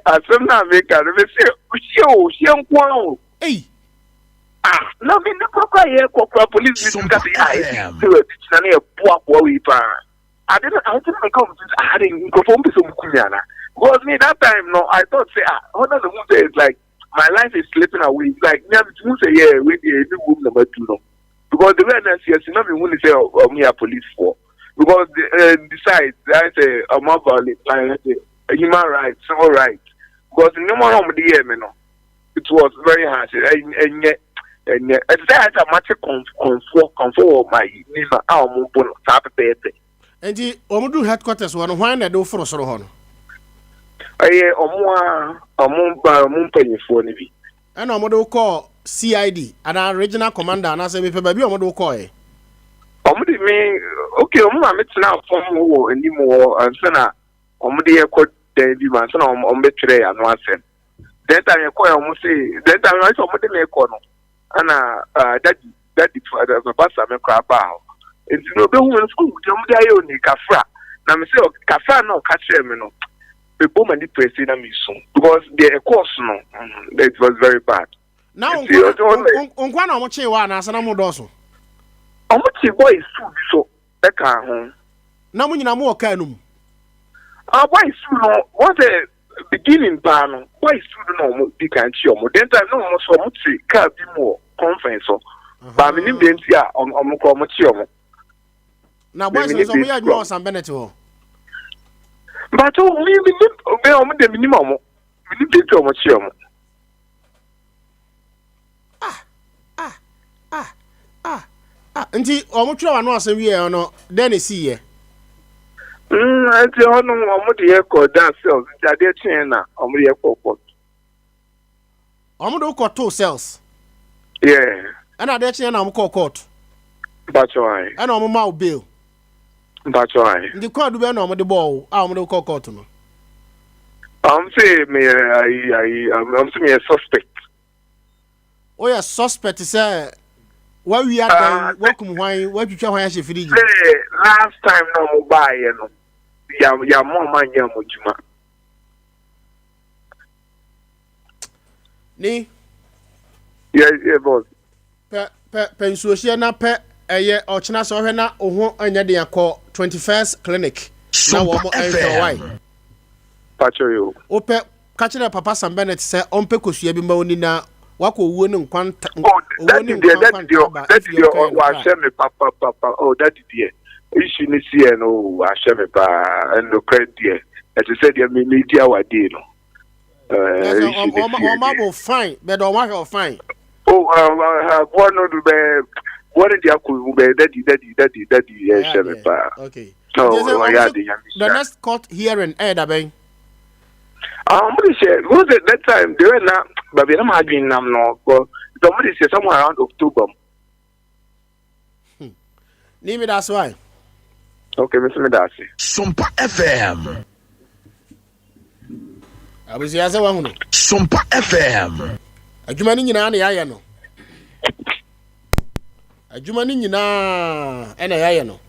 asem na me ka me say o nko hey no me no kwa police mission ka say na na boa we pa I didn't come to I didn't go for some kunyana because me that time no I thought say honor the moon is like my life is slipping away like me to say yeah we the room number 2 no because the way I see you know me when say me a police for because besides I say more violent like human rights civil rights because no more on the year me no it was very harsh and that a matter comfort my name our mo bon sa pepe enti omudu headquarters one why na do for soro ho no omo panyefo ni bi and omudu call CID and regional commander na say me pe ba bi omudu call e omudu me okay omo ma metina form wo animo ansana omudu ye ko dan bi man sana omo betwere ya no asem then time ye ko omo say then time I saw omudu me ko no ana daddy father pastor me kra ba enti no be hu no school dem dey ayo ni kafra na me say kafra na o ka kire me no be bo mani press na me so because the course no it was very bad now onkwa na mo che wa na sana mo do so omo chi boys too bi so e ka ho na mo nyina mo o ka num boys too no what the beginning ba no boys too no mo di kan chi omo then time no mo so mo chi ka bi mo conference so ba me nim den ti a omo ko mo chi omo na boys so mo ya dwo San Bennett ho but me omo de minimum omo me nim den ti omo chi omo nti omo twa wa no asem wie no den e si ye ati hono omo de ye ko dance cells nti ade twen na omo ye ko court omo do ko to cells yeah ana ade twen na omo ko court Bachoi. And on my bill. Bachoi. The court be no the ball. I'm the court. I'm saying me, I'm saying a suspect. Oh, yeah, suspect is what we are welcome why what you try to finish. Last time no buy ya more man ya mojuma. Ni Yeah, boss. Pensuosia na pe eye ochina so hwe na oho anya de akọ 21st clinic na wo mo enhwai Pacho yo. Ope ka kire papa Sam Bennett say ompe kosua bi ma oni na wako wuo ne nkwanta that is wa share me papa. Oh, that is there. Issue ni see no wa share me pa and no credit there. As you said, you media wa dey no. Mabo fine, but don't want fine. Oh, one no be what did you be daddy share me pa. Okay. Oh, yeah, the next court hearing da ben. Somebody said, who's it that time? They were not, but we don't have been no. Somebody said somewhere around October. Name it, that's why. Okay, Mr. Medasi. Sompa FM. I was here as a one. Sompa FM. Adwuma ni nyina na yaya no. Adwuma ni nyina na yaya no.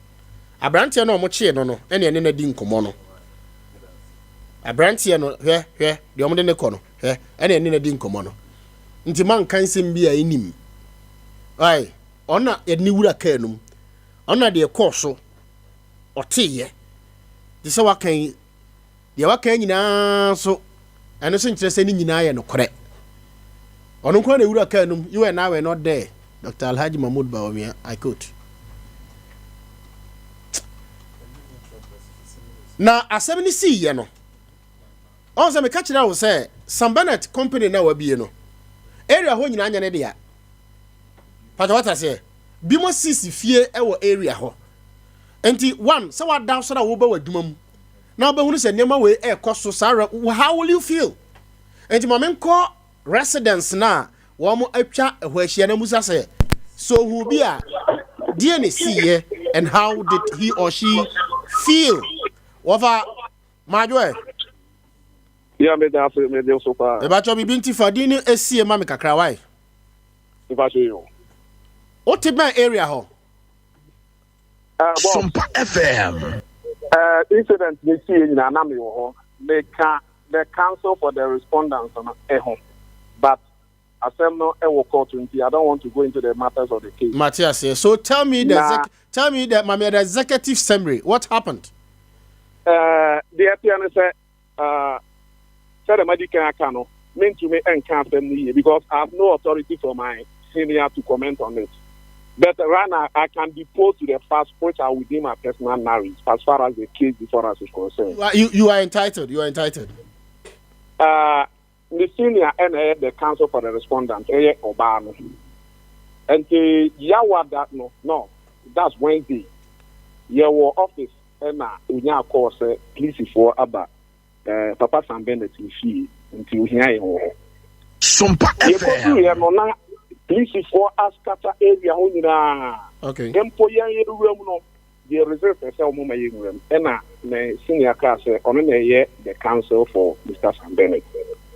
Abrante no mo chie no no, ene na di nkomo no. Abrante no hwe de omde ne kɔ no ene na di nkomo no. Nti man kan sem bia enim. Ai, ona ye ni wura ka enum. Ona de kɔ so. Ɔteye. Di se wakan de wakan nyina so eno so nkyerɛ sɛ ni nyina yɛ no korɛ. Ono kwa na wura ka enum, you and I were not there. Dr. Alhaji Mahmoud Bawumia, I could. Na asɛm ni si ye no. On se me ka kira wo say Sam Bennett company na wabie no. Area ho nyina anya ne dia. Pata wata say bi mo sisi fie e wo area ho. Enti one se wa da so na wo ba wadwuma mu. Na wo ba hunu se nema we e koso sara, how will you feel? Enti ma menko residents na wo mo atwa ho ahia na musa say so who be a die ne see and how did he or she feel? Over Majwe. Yeah, me so far. E ba cho bi binti fadi ni esie ma me kakra wai. If I show you. O te ban area ho. Sompa FM. Incident we see in Anami ho. The council for the respondents on home. But asem no e wo court until I don't want to go into the matters of the case. Matthias, so tell me the executive summary. What happened? The APN said the medical cano meant to me and can't because I have no authority for my senior to comment on it. But right now I can depose to the facts which are within my personal knowledge as far as the case before us is concerned. You are entitled. You are entitled. The senior and the council for the respondent, Obama. And the Yawa that no, that's Wednesday. Your office and now course police for about Papa Sam Bennett in fee until here in Sompa FM. Police for us kata area honina. Okay. Empo yan yeru room no. The reserve say omo mayi room. Na senior car say ono na ye the council for Mr. Sam Bennett.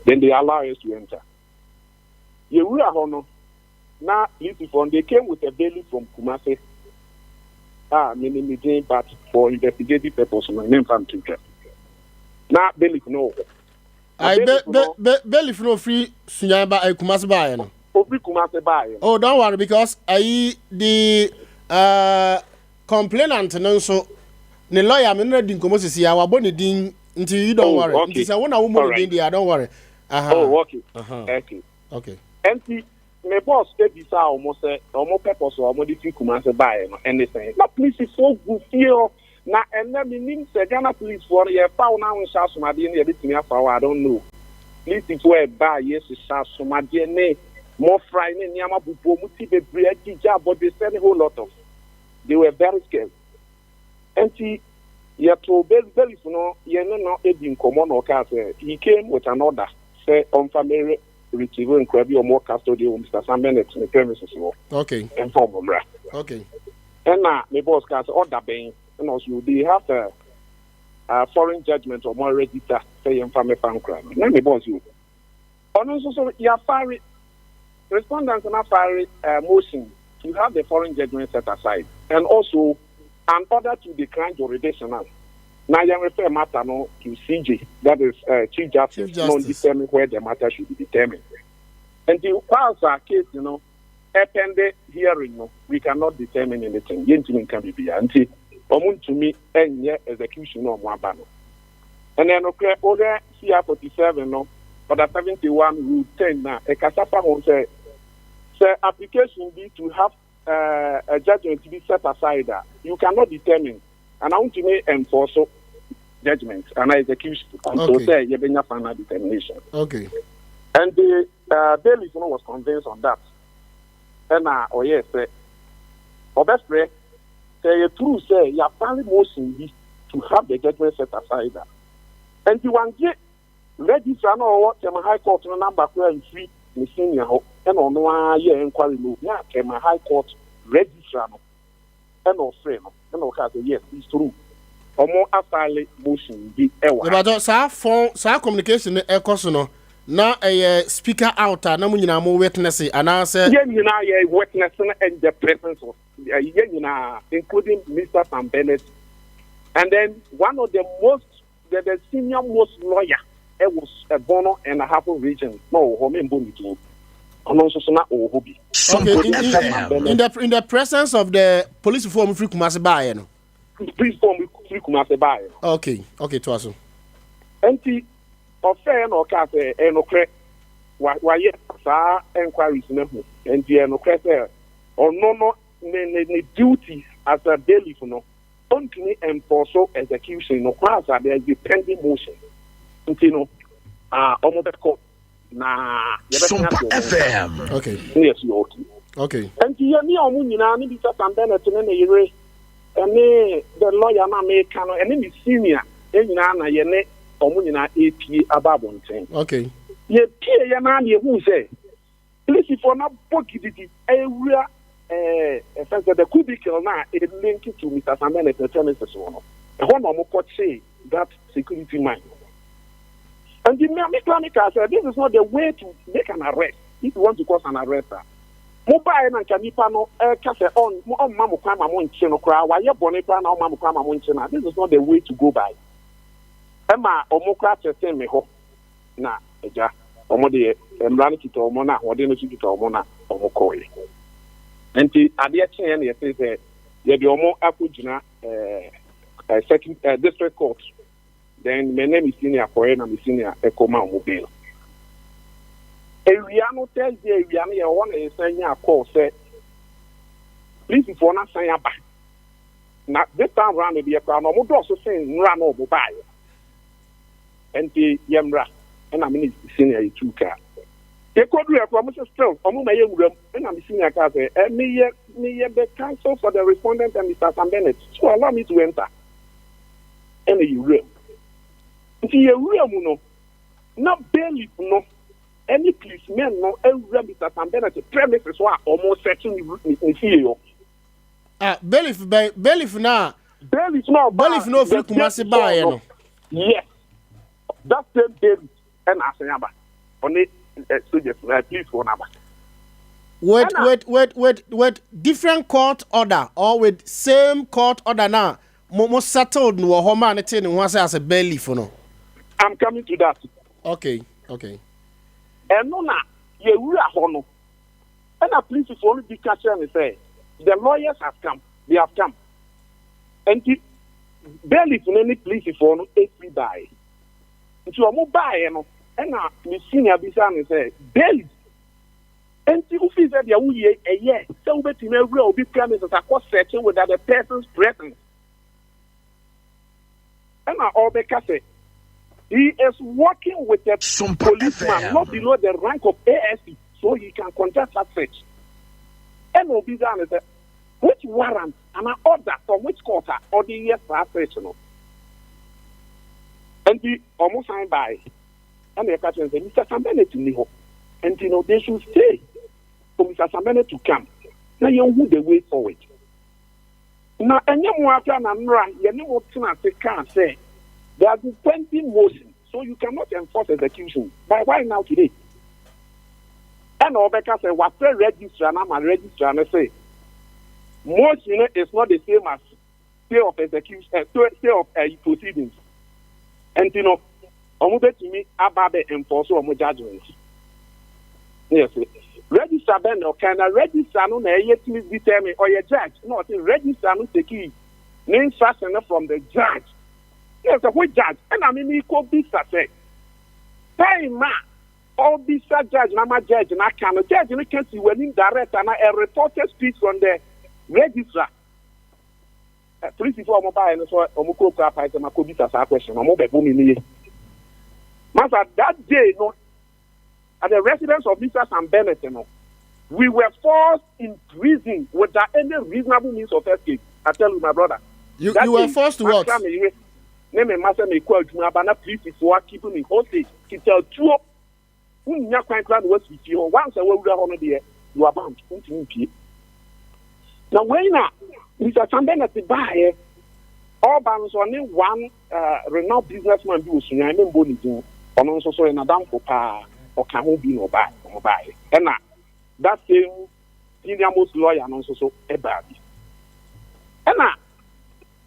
Then they allow us to enter. Yewura ho no. Na police for they came with a bailiff from Kumasi. Meaning but for investigative purpose my name from Twitter. Na bailiff no. Bailiff no free Sunyani ba Kumasi ba no. Oh, don't worry because the complainant no so the lawyer me no din komo sisi ya waboni din until you don't worry. Okay. Until say when a woman din there don't worry. Oh, okay. Okay. And see, my boss said this almost purpose or modification Kumasi buy no anything. But please is so good feel na and then meaning say Ghana police for your power now in South Somadi near bit me I don't know. Please if we buy yes South Somadi ne more frightening Yama Bupo Muti be job, but they said a whole lot of. They were very scared. And see, you told Belly, no, Edin Common or Castle. He came with an order, say, on family retrieval and crabby or more custody of Mr. Sam Bennett in the premises. Okay. And form of Okay. And my boss can say order being, and also they have a foreign judgment or more register say in family fan crime. Now my boss you. And also so you have fiery respondents and fiery motion to have the foreign judgment set aside, and also an order to decline jurisdiction. Now you refer matter no to CJ, that is Chief Justice, non determine where the matter should be determined. And the whilst our case, appended hearing, we cannot determine anything. Gentlemen can be anti to me and execution of one banner. And then okay, other CR47 no, or the 71 rule 10 now, a Kasapa will say application be to have a judgment to be set aside. You cannot determine, and I want to make enforce judgment and execution until say you have final determination. Okay. And the bailiff was convinced on that. And yes, best say a true say you have motion to have the judgment set aside. And you want to register no what High Court number where you free the senior and on 1 year inquiry move. Yeah, High Court register no and no frame and no case yes, it's true. Or more after motion be but sa communication no na speaker out na mo nyina mo witness and answer witness and the presence of including Mr. Sam Bennett, and then one of the senior most lawyer was a Bono and a half region no home in Bonitu. In the presence of the police reform free Kumasi Baye no. Police reform free Kumasi Baye. Okay, to us. Enti ọfẹ na ọka sẹ ẹnukẹ wayẹ saa enquiries na ho nti ẹnukẹ sẹ ọno no ne duty as a bailiff no ontumi enforce execution no kwa as there is a pending motion nti no ọmọ bẹ kọ na Sompa FM. Okay. Yes, okay. Nti yẹ ni ọmọ nyinaa ni bi sẹ Sam Bennett ne ne yere ẹni the lawyer na meka no ẹni ni senior nyinaa na yẹ ne Omunina AP Ababonten. Okay. Ye pie ya na ye hu say. Police for na bogididi area sense the cubicle na it link to Mr. Sam Bennett premises one. E ho no mo say that security man. And the mechanical said this is not the way to make an arrest. If you want to cause an arrest. Mobile na kanipa no ka say on mamu kwa mamu nche no kra wa ye bone kra na mamu kwa mamu nche na. This is not the way to go by. Emma omokra tete me ho na eja omode emran kito omo na ode no kito omo na omokoye enti ade akye na yete se ye de omo akogina second district court then my name is senior koye na me senior ekoma omo bail ewia no Thursday ewia no ye wona esanya call say please for na sanya ba na this time round be ekra no mo do so say nra no omo bae enti yemra and I'm in senior two car. They could do a promise still, among my young room, and I'm senior car, and me the counsel for the respondent and Mr. Sam Bennett. So allow me to enter any room. See a room, no, not barely, no, any policeman, no, every Mr. Sam Bennett premises were almost searching in here. Bailiff now. Bailiff no free Kumasi Baye no. Yes. That same David and Asanyaba on it soldiers police for number. With different court order or with same court order now. Mo settled no homa ne tin who as a bailiff no. I'm coming to that. Okay. And no na ye wura ho no. And a police for only be catch and say the lawyers have come. They have come. And the bailiff no any police for no every die. Nti omo bae no na me senior bisa me say bailiff enti ufi say dia wuye eye say we betime awura obi premises akọ searching with the person's presence and Obeka say he is working with a policeman not below the rank of ASC so he can conduct that search and Obisa say which warrant and an order from which court or the yes for search no. And the almost signed by and the captain said, Mr. Sam Bennett in the and they should stay for Mr. Sam Bennett to come. Now you who the way forward. Now, any more after Namra, you know what can say. There are 20 motions, so you cannot enforce execution. But why now today? And Obeka said, what the register and I'm a register and I say, motion is not the same as stay of execution, stay of proceedings. And you know, Omube to me about the enforcer of judgment. Yes, register then or can a register no na yet determine or your judge? No, register no take it. Name fashion from the judge. Yes, a which judge? And I mean, equal be say. Time all be judge, Nama judge, and I can judge and can see when in direct and a reporter speaks on the register. Police before mobile and so Omoko Papa and Makobita question. I'm over booming. Master, that day, no, at the residence of Mr. Sam Bennett, you know, we were forced in prison without any reasonable means of escape. I tell you, my brother. You were forced to what? Name a master may call to Abana police before keeping me hostage. He tell two whom you can't was with you. Once I will on the you are bound to me. Now, when Mr. Sam Bennett buy all bands on one renowned businessman do Sunyani Bonnie, and also so in a damn for or can be no buy. And that same senior most lawyer and also so a bad. And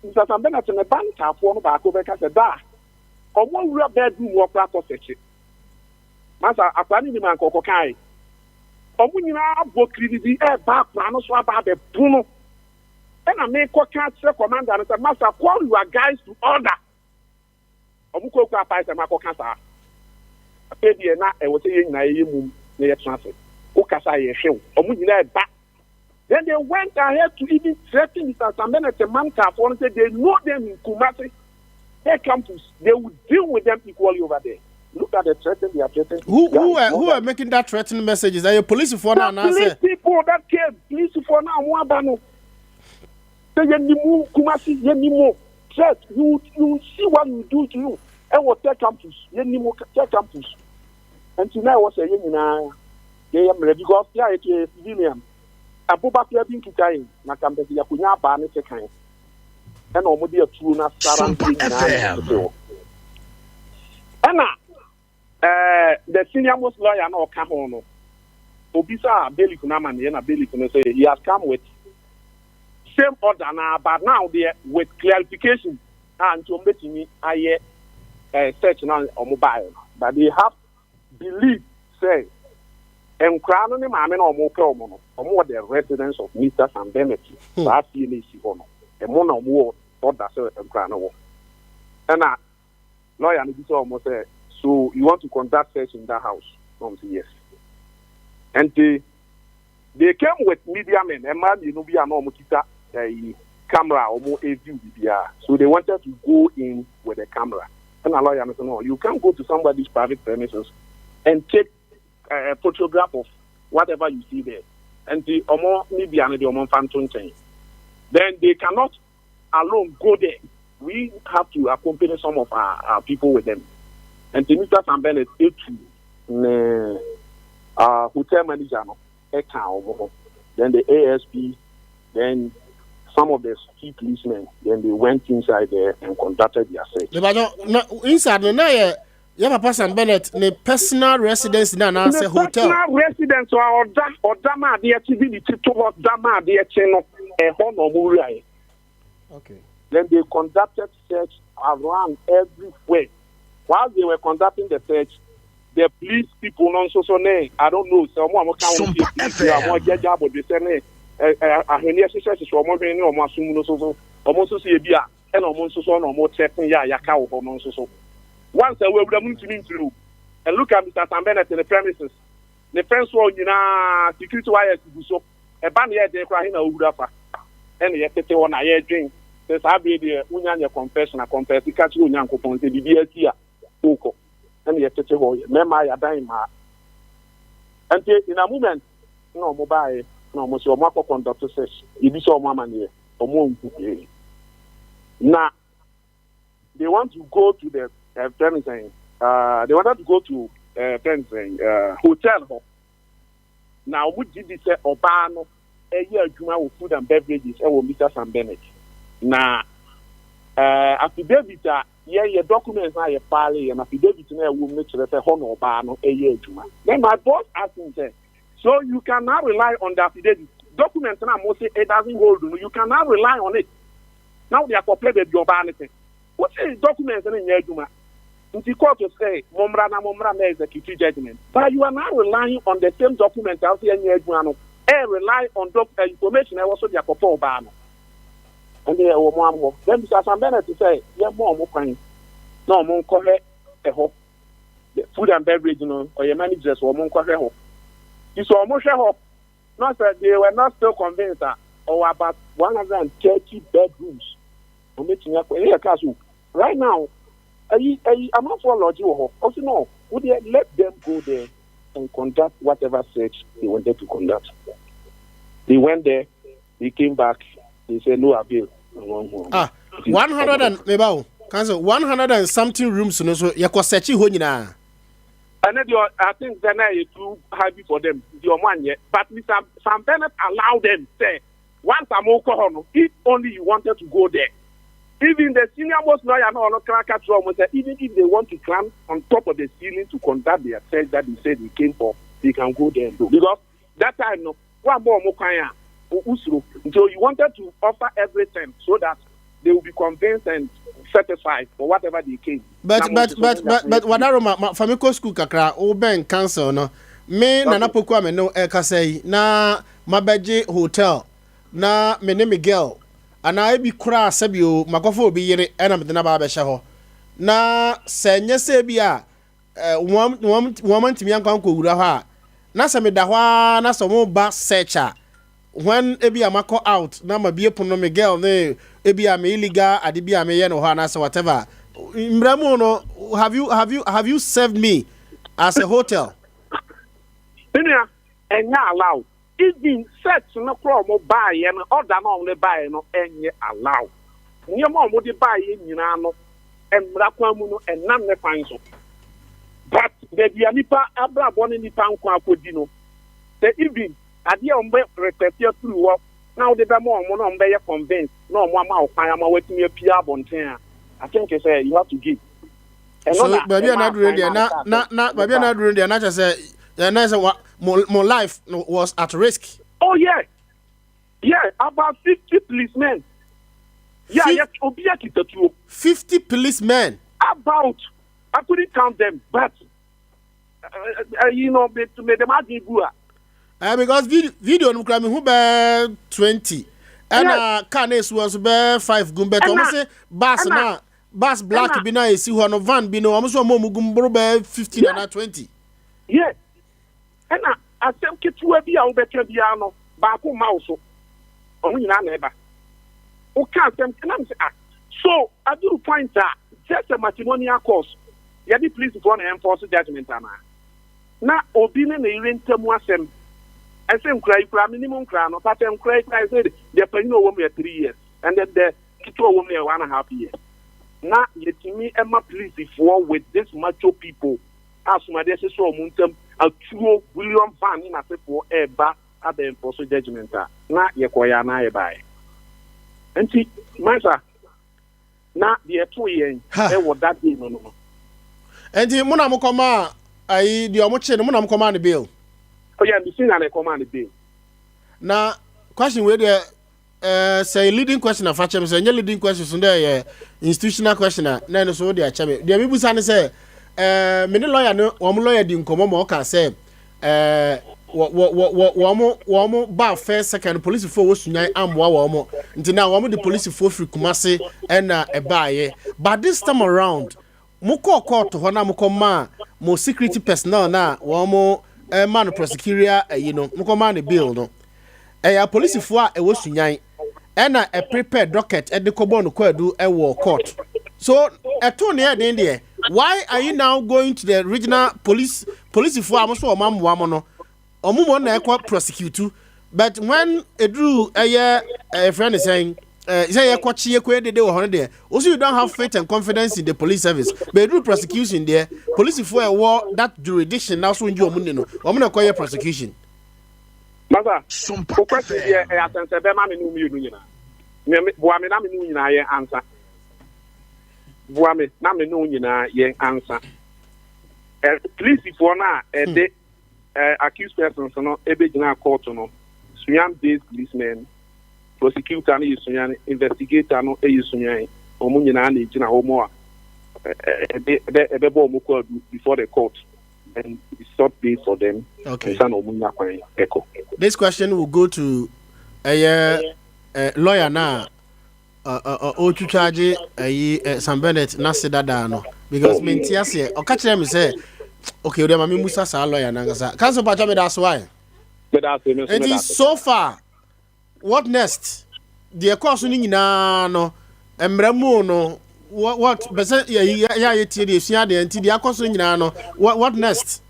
Mr. Sam Bennett in a bank have one back over Casada. Or one real bedroom or crack of section. Master, a planning man Kokai. Or when you have book the air back, Rano swap about the Puno. And I make a catch commander and said, Master, call your guys to order. Omuko Papa and Mako Casa. A baby and I was saying, Naim near transit. Okasa show. Omuna back. Then they went ahead to even threaten Mr. Sam Bennett and Manka for they know them in Kumasi. Their campus, they would deal with them equally over there. Look at the threatening they are threatening. Who are making that threatening messages? Are you police for now? Police people that came, police for now, Mwabano. Say Yenimu, Kumasi, Yenimu. Threat, you see what we do to you. And what their campus, Yenimu, their campus. And tonight was a Yenina. They am ready because they are a civilian. Abubakar bin Kitai, Nakambe Yakunya Bani Sekai. And Omodi a true na Sompa FM. Anna, the senior most lawyer no Kahono. Obisa Billy Kunaman, Yena Billy Kuna say he has come with same order now, but now there with clarification and to make me I search now on mobile. But they have believed, say, and crown them, I mean, or more the residence of Mr. Sam Bennett. That's the issue, and one or more order, and crown. And lawyer, and this almost said, so you want to conduct search in that house? Yes. And they came with media men, and man, you know, be a normal camera or more a view. So they wanted to go in with a camera. And a lawyer said, no, you can't go to somebody's private premises and take a photograph of whatever you see there. And the more media and the more phantom thing. Then they cannot alone go there. We have to accompany some of our people with them. And the Mr. Sam Bennett, hotel manager, then the ASP, then some of the key policemen, then they went inside there and conducted their search. But inside the Papa Sam Bennett, the personal residence in an hotel. Personal residence or Dama, the activity towards Dama, the channel, a home or Murai. Okay. Then they conducted search around everywhere. While they were conducting the search, the police people non so I don't know, someone Sompa FM. But they say I hear such for more than almost almost see a beer and almost so no more checking Yakao or non so. Once I will come to me through and look at Mr. Sam Bennett in the premises. The fence wall, security wires to do so. A band yet they cry in a Udafa. And yet they want a drink. There's a be the Unya confession, a confess, the catch Unyan Copon, the BSC, Oko. And yet they hold Mema Yadaima. And in a moment, no mobile, no Monsieur Marco conductor says, you be so mamma here, or more. Now, they want to go to the they wanted to go to hotel hall. Now, what did they say? Obano, a year Juma with food and beverages, Mr. Sam Bennett. na affidavit ye documents na ye file ye na affidavit na wo make sure say ho no ba no eye adwuma. Then my boss asked me say, so you cannot rely on the affidavit. Documents na mo say it doesn't hold you. You cannot rely on it. Now they are complete your ba anything. What is documents na ye adwuma? Nti court to say momra na executive judgment. But you are not relying on the same document as ye adwuma no. Rely on information I also they are complete ba no. And they were more. Then because I'm better to say, yeah, more kind. No, more correct a hope. The food and beverage, or your managers were more correct hope. You saw more hope. Not that they were not still convinced that, or about 130 bedrooms. I'm making up a castle. Right now, I'm not for logic or hope. Also, no, would you let them go there and conduct whatever search they wanted to conduct? They went there, they came back. They say no appeal. 100 and maybe cancel 100 and something rooms so you can search ho nyina. And then I think then I too happy for them. The one yet, but some Bennett allow them say once I'm okay, if only you wanted to go there. Even the senior most lawyer no crack say even if they want to climb on top of the ceiling to conduct their search that they said they came for, they can go there and do. Because that time no one more so you wanted to offer everything so that they will be convinced and satisfied for whatever they came. But Wadaroma famiko school kakra o ben cancel no me nana poku ame no kasai na mabeje hotel na me ne Miguel ana ebi kura asabio makofo obi yire ena me na ba be hye ho na senye se bi a ntimi ankwan ko wura ho a na se me da ho na so mo ba searcher when ebi amako out na ma bie pono Miguel ne ebi am illegal adibi am ye no ho na so whatever mbramu no have you served me as a hotel enya allow even search no kro mo buy ye no order no le buy no enye allow nye mo mo di buy ye nyina no emra kwa mu no enam ne fan so but the nipa abrabo ne nipa nkwa akodi no the even ade ombe repetia through work now the more no ombe ye convinced no mo ama okwan ama wetimi apia abonten a I think say you have to give and so baby na dure there na baby na dure there na say my life was at risk. Oh yeah about 50 policemen. Yeah obia kitatu 50 policemen about I couldn't count them but you know me them agigua because video no kra me hu be 20 and car na esu so be 5 gum but almost say bus black bi na esi ho no van bi no almost so gum bro be 15 and 20 yeah and asem ketu bi a wo betra bia no ba ko mouse onu nyina na eba o ka asem na me say so at the point that just a matrimonial course you be pleased to enforce judgment na obi ne na irentamu asem I say cry minimum cry no pattern cry said the penny over 3 years and then the kito over 1.5 years. Now let me Emma please for with this macho people as my dear so muntem a true William Van in a for a bar at the enforcement judgment. Now ye koya na e buy. And see master now the 2 years e what that day no. And the muna mo koma ai di omoche no muna mo koma the bill. Oh yeah, the thing and I command the now question where the say leading question of fachem say leading question so there institutional question na no so dey achame dey people say me the lawyer no wo lawyer di nkomo mo ka say wo ba first second police for wo sunyan amwa wo mo nti na wo the police for free kumase na e baaye but this time around mo court ho na mo ma mo security personnel na wo man prosecutor mukoma ne bill no police fo a ewo sunyan na a prepared docket e de kobo no kwadu e wo court so eto ne e dey why are you now going to the regional police fo am so omamwa mo no omumo na e prosecute but when edru friend is saying say you kwachi ekwede dey wo hono there also you don't have faith and confidence in the police service but do prosecution there police for that jurisdiction now so nji omunne no omuna koye prosecution mother Sompa FM atense be ma me no mi nyina Buame na me no nyina ye ansa. Buame na me no nyina ye ansa. Police for na de accused persons no ebe gina court no. Sunyani based policemen, prosecutor no Sunyani, investigator no Sunyani. Omo nyina na gina homo a ebe bo mo call before the court. And it's not paid for them. Okay. This question will go to a lawyer now. To charge Sam Bennett Nasidadano because Mentias or catch them say, okay, the Mami Musa sa lawyer Nangasa. Council Pachame, that's why. It is so far. What next? The course in no Embremo no. What percent what next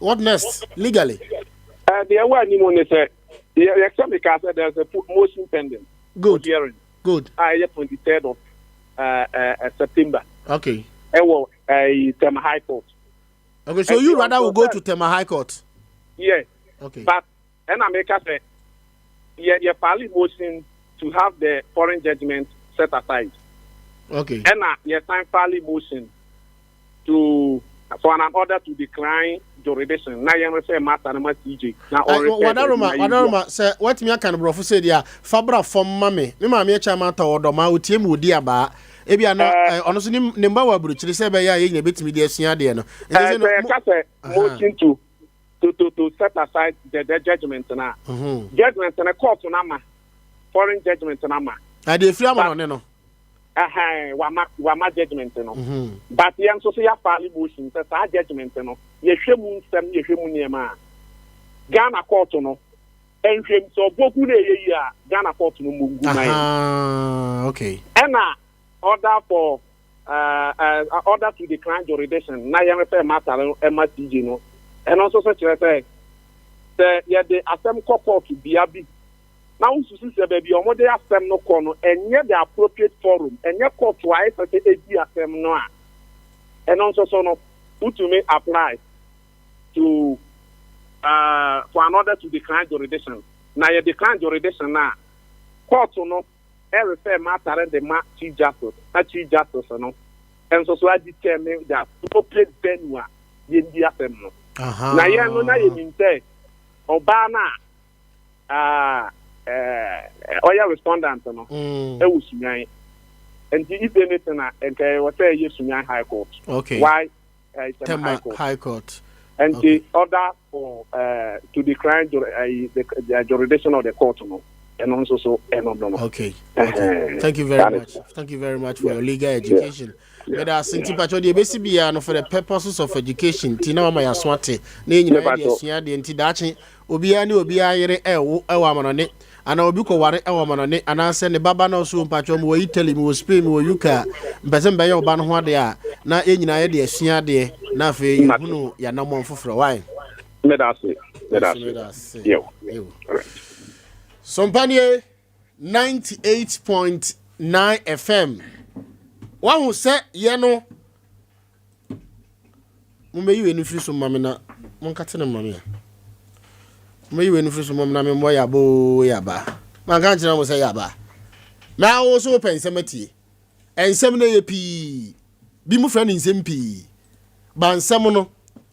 legally the one you want to say the example said there's a motion pending good hearing 23rd of September okay Tema High Court okay so you rather will go to Tema High Court okay but and America say your party motion to have the foreign judgment set aside. Okay. And yes, time filing motion for an order to decline jurisdiction. Now you refer matter number TJ. Now Wadaroma say what me can bro say dia fabra from mame. Me mame chairman ta odoma otiem wodi aba. Ebi ano ono so ni mba wa buruchiri say be ya ye betimi de asua de no. Motion to set aside the judgment na. Judgment na court na ma. Foreign judgment na ma. I dey free am on no. Wama judgment no. But yam so ya file motion say that judgment no. Ye hwemu nsem ye hwemu niema. Ghana court no. Enhwem so boku na ye yi a Ghana court no mungu na. Okay. And order for order to decline jurisdiction. Na yam refer matter MTG no. And also say say ye the assembly court to be abi. Now, Susie, baby, or more they asem no corner, and yet the appropriate forum, and yet court twice at the ADSM no. And also, so no, put to me apply to for an order to decline jurisdiction. Now, you decline jurisdiction now. Court no, every fair matter and the chief justice, no. And so I determine that appropriate venue in the ASM no. Now, you know, now you mean say, Obama, oya respondent no Sunyani and if anything and what say Sunyani High Court. Okay. Why High Court and the order for to decline the jurisdiction of the court no and also so no. Okay. Thank you very much. Thank you very much for your legal education. But I think pacho the BCB no for the purposes of education tina mama ya swate na nyina de asua de nti dachi obia ne obia yere ewo amanone ana obi ko ware ewo amanone ana se ne baba na so pacho mo Italy mo Spain mo UK mpese mbe ye oba no ho de a na enyina ye de asua de na afi hunu ya na mo foforo why medase yo Sompa 98.9 FM Wahu se ye no mumeyiwe ni friso mame na monkate na mame ya mumeyiwe ni friso mame na me mo ya bo ya ba man kan kira mo se ya ba na wo so pensemati ensem na ye pi bi mu fra ni nsem pi ba nsem no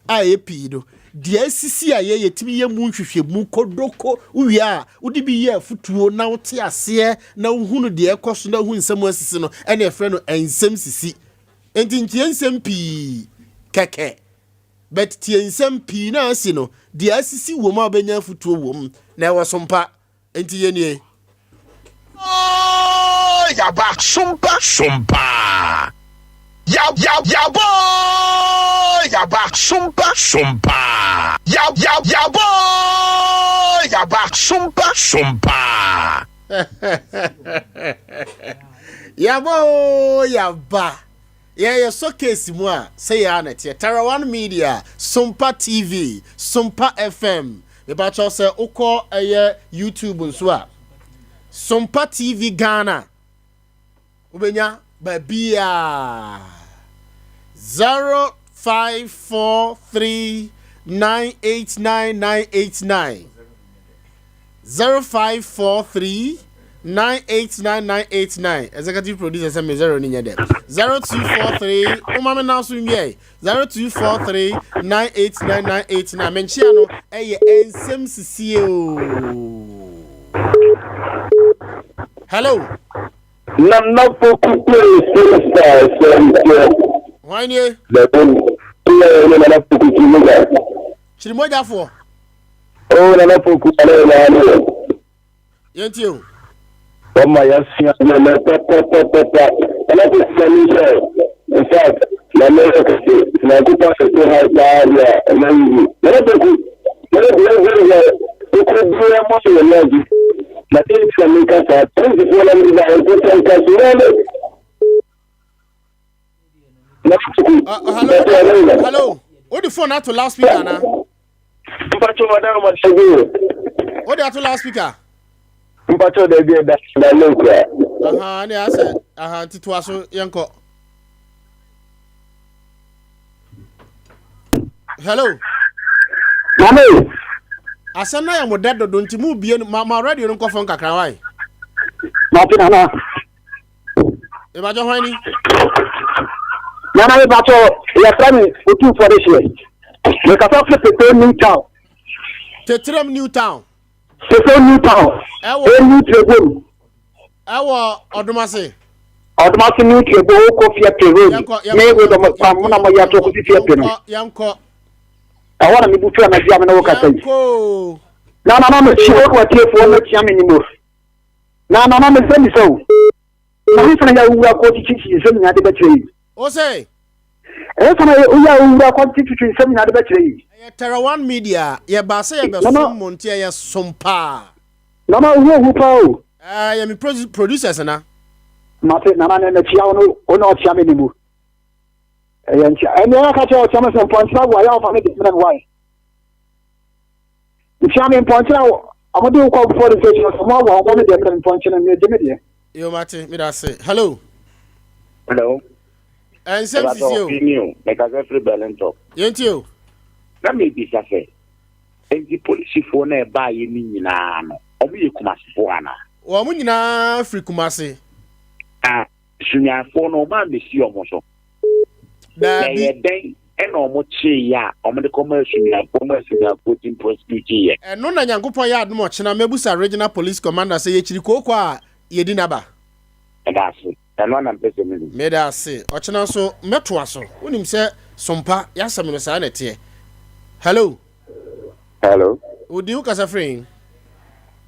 a ye pi do de asisi a ye timi ye mu nhwehwe mu kodoko uwi a udi bi ye afutuo na wote ase na hunu de ekoso na hu nsem asisi no ene efre no ensem sisi enti ntie nsem pi keke but tie nsem pi na asi no de asisi wo ma obenya afutuo wo na ewo sompa enti ye nie ya ba sompa ya boy ya ba sompa ya boy ya ba sompa ya bo ya ba ya so case mu a say ya na tie Tarawan Media Sompa TV Sompa FM e ba cho say ukọ YouTube nso a Sompa TV Ghana ubenya babia 0543989989 0543989989 989989 executive producer say me 0 ni nyede 0243 umame na so nwie 0243989989 menchia no eye Nsem Sisi o. Hello na Poku Piesie why nie na Poku Piesie chirimoja fo na Poku Piesie yentio Oma yasia na papa in fact na kupa to have area na Poku na things can make us a hello. What the phone out to loudspeaker na? What the to loudspeaker? Mpacho de bi da na lokra. Ne ase titu aso yenko. Hello. Mama. Asana ya modedo do ntimu bie ma radio no nkofo nkakra wai. Ma pina na. E ba jo hwani. Nana we bacho ya trami otu for this year. We ka talk to New Town. Tetrem New Town. New Town. New Tribune. Ewo Odumase. Odumase New Tribune ko fia Tribune. Me we do mo na mo ya to ko fia Tribune. Yanko. Awara mi butu na dia me na wo ka sai. Na me chi wo ko tie fo na tia me ni mo. Na me se mi so. Na hi fana ya uwa ko ti chi se mi na de betwe. O say. Fana ya uwa ko ti chi se mi na de betwe. Terra One Media, ye ba say ye be som montia ye sompa. Na wo pa o. Ye mi producers na. Mate na na tia ono tia me ni mo. And then I catch out some points out why I'm a different way. If I'm in points out, I'm going to call for the station of more one of them function and media. You, Martin, me say hello. Hello. And Nsem Sisi, make us every balance up. You. Let me be say. And the police phone a buy in Nano. Obi Kumasi Foana. Wa mu nyina free Kumasi. Sunya phone no man be see almost. Then and almost ya, the commercial putting prosecuting. And no na Nyankopon ya admo chena mebusa regional police commander say ye chiri ko kwa ye dinaba. And that's it. And one am person me da say ochena so meto aso wonim say sompa yasam no sa na tie. Hello. Udi u kasa free.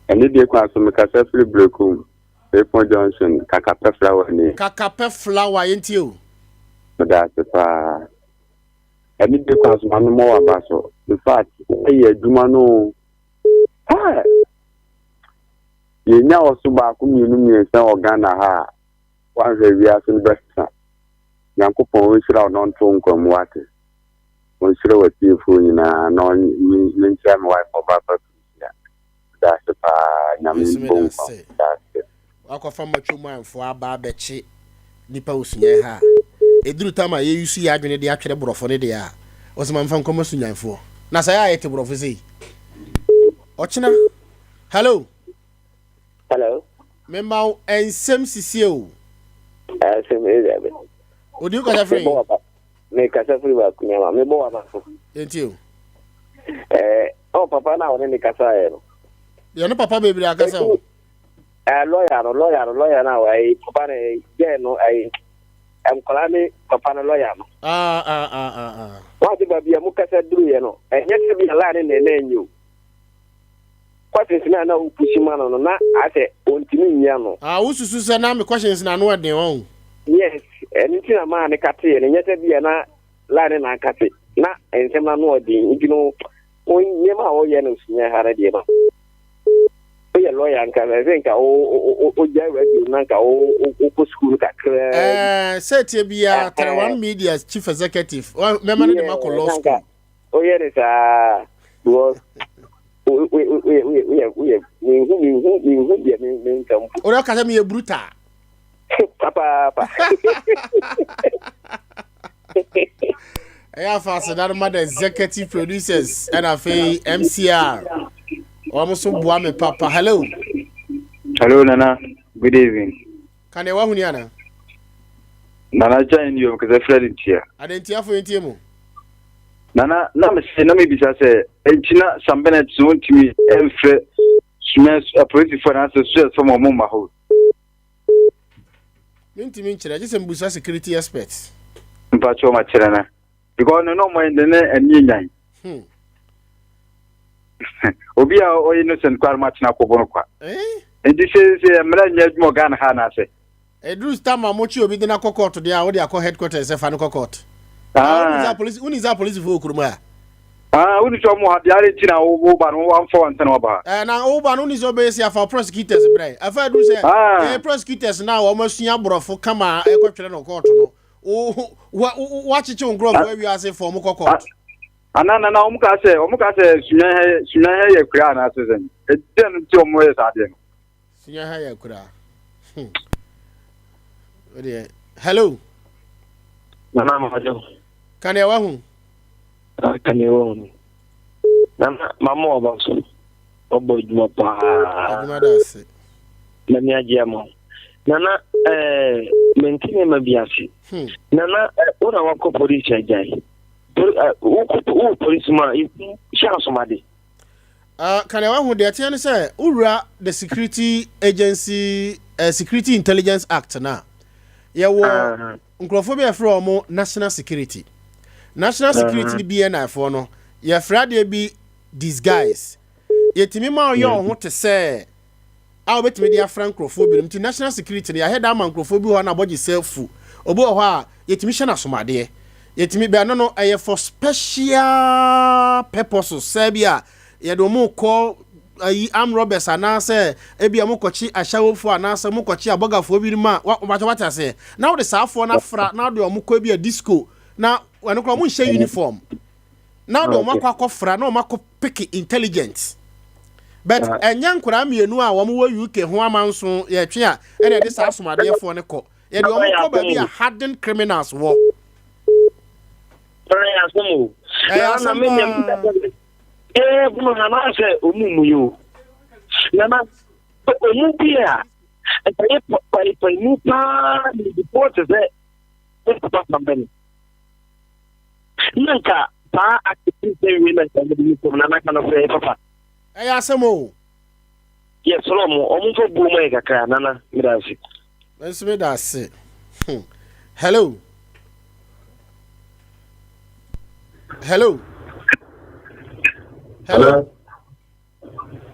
And the kwa so me kasa free bloku. Epo Johnson kakape flower ni. Kakape flower yenti o. That's the any because man more about so. In fact, Jumano. You know, so back when you knew Ghana ha. One day we are in Brescia. Yanko Pon should have non phone come water. One should have a for you now, non wife of Papa. That's the Yamin. That's it. Wako fama chuma for aba bechi nipa usunye ha. Eduru tama ye yusu ya adwene de atwere borofo ne de ya. Osema mfa nkomo sunyanfo. Na sa ya yete borofo sei. Ochina. Hello. Memma Nsem Sisi o. Nsem Sisi. Odi ko ja free. Me kasa free ba kunyama. Me bo wa ba. Enti o. Papa na woni ni kasa e no. Ye no papa bebre akasa o. Lawyer na wai papa ne je no ai kolani papa na lawyer no. What the baby amukasa duru ye no. Enye se bi ala ne na enyo. Questions na upushima no na ase ontimi nya no. Ususu se na me questions na no den won. Yes, anything na man kate ne nyete bi na line na kate. Na ensem na no odin igino onye ma o ye no sunya hare de ma. Oye lawyer nka na zenka o jawe bi na nka o school kakra. Set bia Terra One Media chief executive. Member na ma ko law school. Oye ne sa do we Ora ka me bruta. Papa. I fast that mother executive producers and MCR. Almost boa me papa. Hello. Hello, Nana. Good evening. Can you want Nana? Nana join you because I fled it here. I didn't hear for you. Nana, no, maybe I say, China, some Bennett soon to me, and smash a pretty financial stress from a mama house. I just am Busa security experts. But so much, Nana. Because no mind the net and yin. Obia or innocent quite much now for Bonoqua. And this is a Milan Morgan Hana say. A Drew Stammer Mochi will be the Nako Court to the Audio headquarters of Fanuco Court. When is our police for Kuruma? Only some more the Argentina over 1 4 and 10 over. And now over is obviously for prosecutors. I've heard you say, prosecutors now almost Yabro for Kama, a question of court. Oh, watch it on Grove where we are saying for Moko Court. Anana Omuka says, Sunya Krana season. It didn't tell me as I did. Sunya Kura. Hello. Nana, can you want? Can you want? Nana, Mamma about some. Oh, boy, you are let me ajamo. Nana, maintain my biasi. Nana, what I want to police jai. Who policeman? Shall somebody? Can I want who the attorney say? Ura the Security Agency, Security Intelligence Act now. Yeah, well, Uncrophobia from national security. National security BNI for no. Yeah, Friday be disguise. Yet me ma yo want to say. I'll bet media francophobia. To national security, I had a mancophobia on about yourself. Obo ha, yet mission as my dear. Yet me be no for special purposes. Serbia, ye do mo call am robbers anase ebi amokochi ashawofo anase mokochi abogafo bi ma what I say now the safo na fra now the omukọ bi a disco na wano kro mo share uniform now the omakọ fra na omakọ pick intelligence but enyan kura mienu a wo mo UK ho amanso ye twe a ene de sa asomade ne ko ye de omukọ ba bi a hardened criminals wo bunu na se omumu yo na omubia e pa ni pa ni report ze e pa pambeni nanka pa activity we na ni ko na kana fe papa asemo yes solomo omufo bu mo e kakra nana mirasi me da se hello hello hello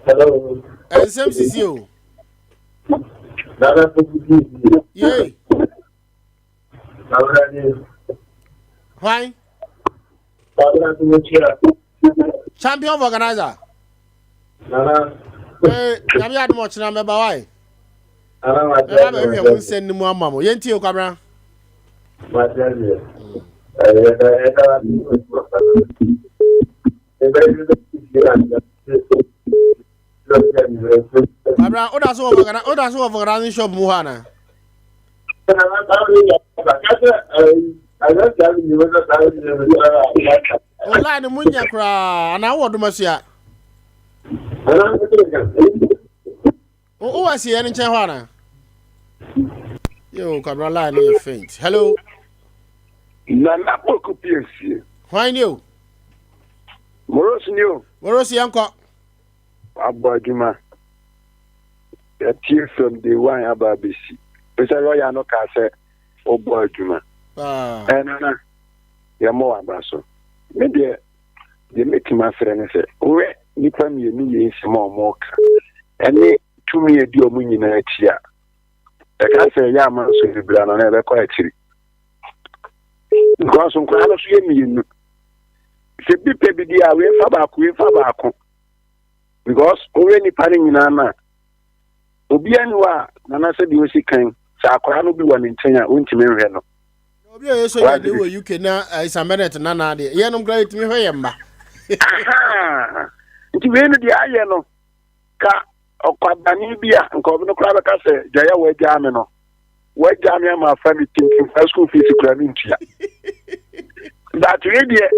hello Nsem Sisi o Dada Poku Piesie yey why champion organizer Nana yami ad much na me ba why Ana ma ba we mu sen ni mu amamo yenti o kwabra ma tell Abra, oda so of organizing shop muhana. Online munya kra na wo do masia. O wasi en nche hwana. Yo, kabra line no faint. Hello. Nana Poku Piesie. Why new? Moros yanko. Abaduma. A tear from the one ababisi. Mr. Roya no kase Obaduma. Nana. Yamo abaso. Maybe they make my friend say, "Oh, nipa mi ni small moka." Any to me a deal money na tia. I can't say yama so the brand on ever quite. Because on crowd of you, se bi pebi dia we fa ba ko because already paring in ama obi anwa na na se bi o si kan sa akora no bi wa ne nten a ontime hwe no obi o so ya de wo UK na is a minute na na de ye no great me hwe yemba nti we no de aye no ka okwadani bia nka obi no kra be ka se jaya we ja me no we ja me ma fa mi tinkin fa school fees kra mi ntia that we dey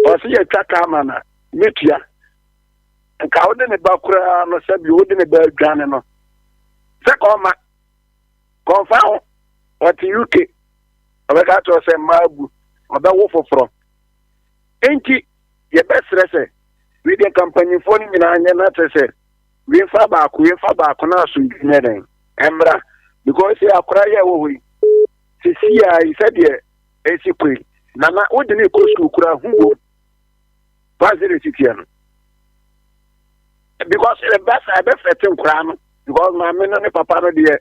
o se ye twaka mana metua nka wo de ne ba kra no se bi wo de ne ba dwane no Second, confirm what UK. I got to say, Mabu, or the wolf from. Ain't it your best reset? We the company phone me and not say, we far back, now, soon, Embra, because they are crying away. See, I said, yeah, AC Nana, what the new coast to Kura who was the because the best I bet for crown because my men and papa no dear.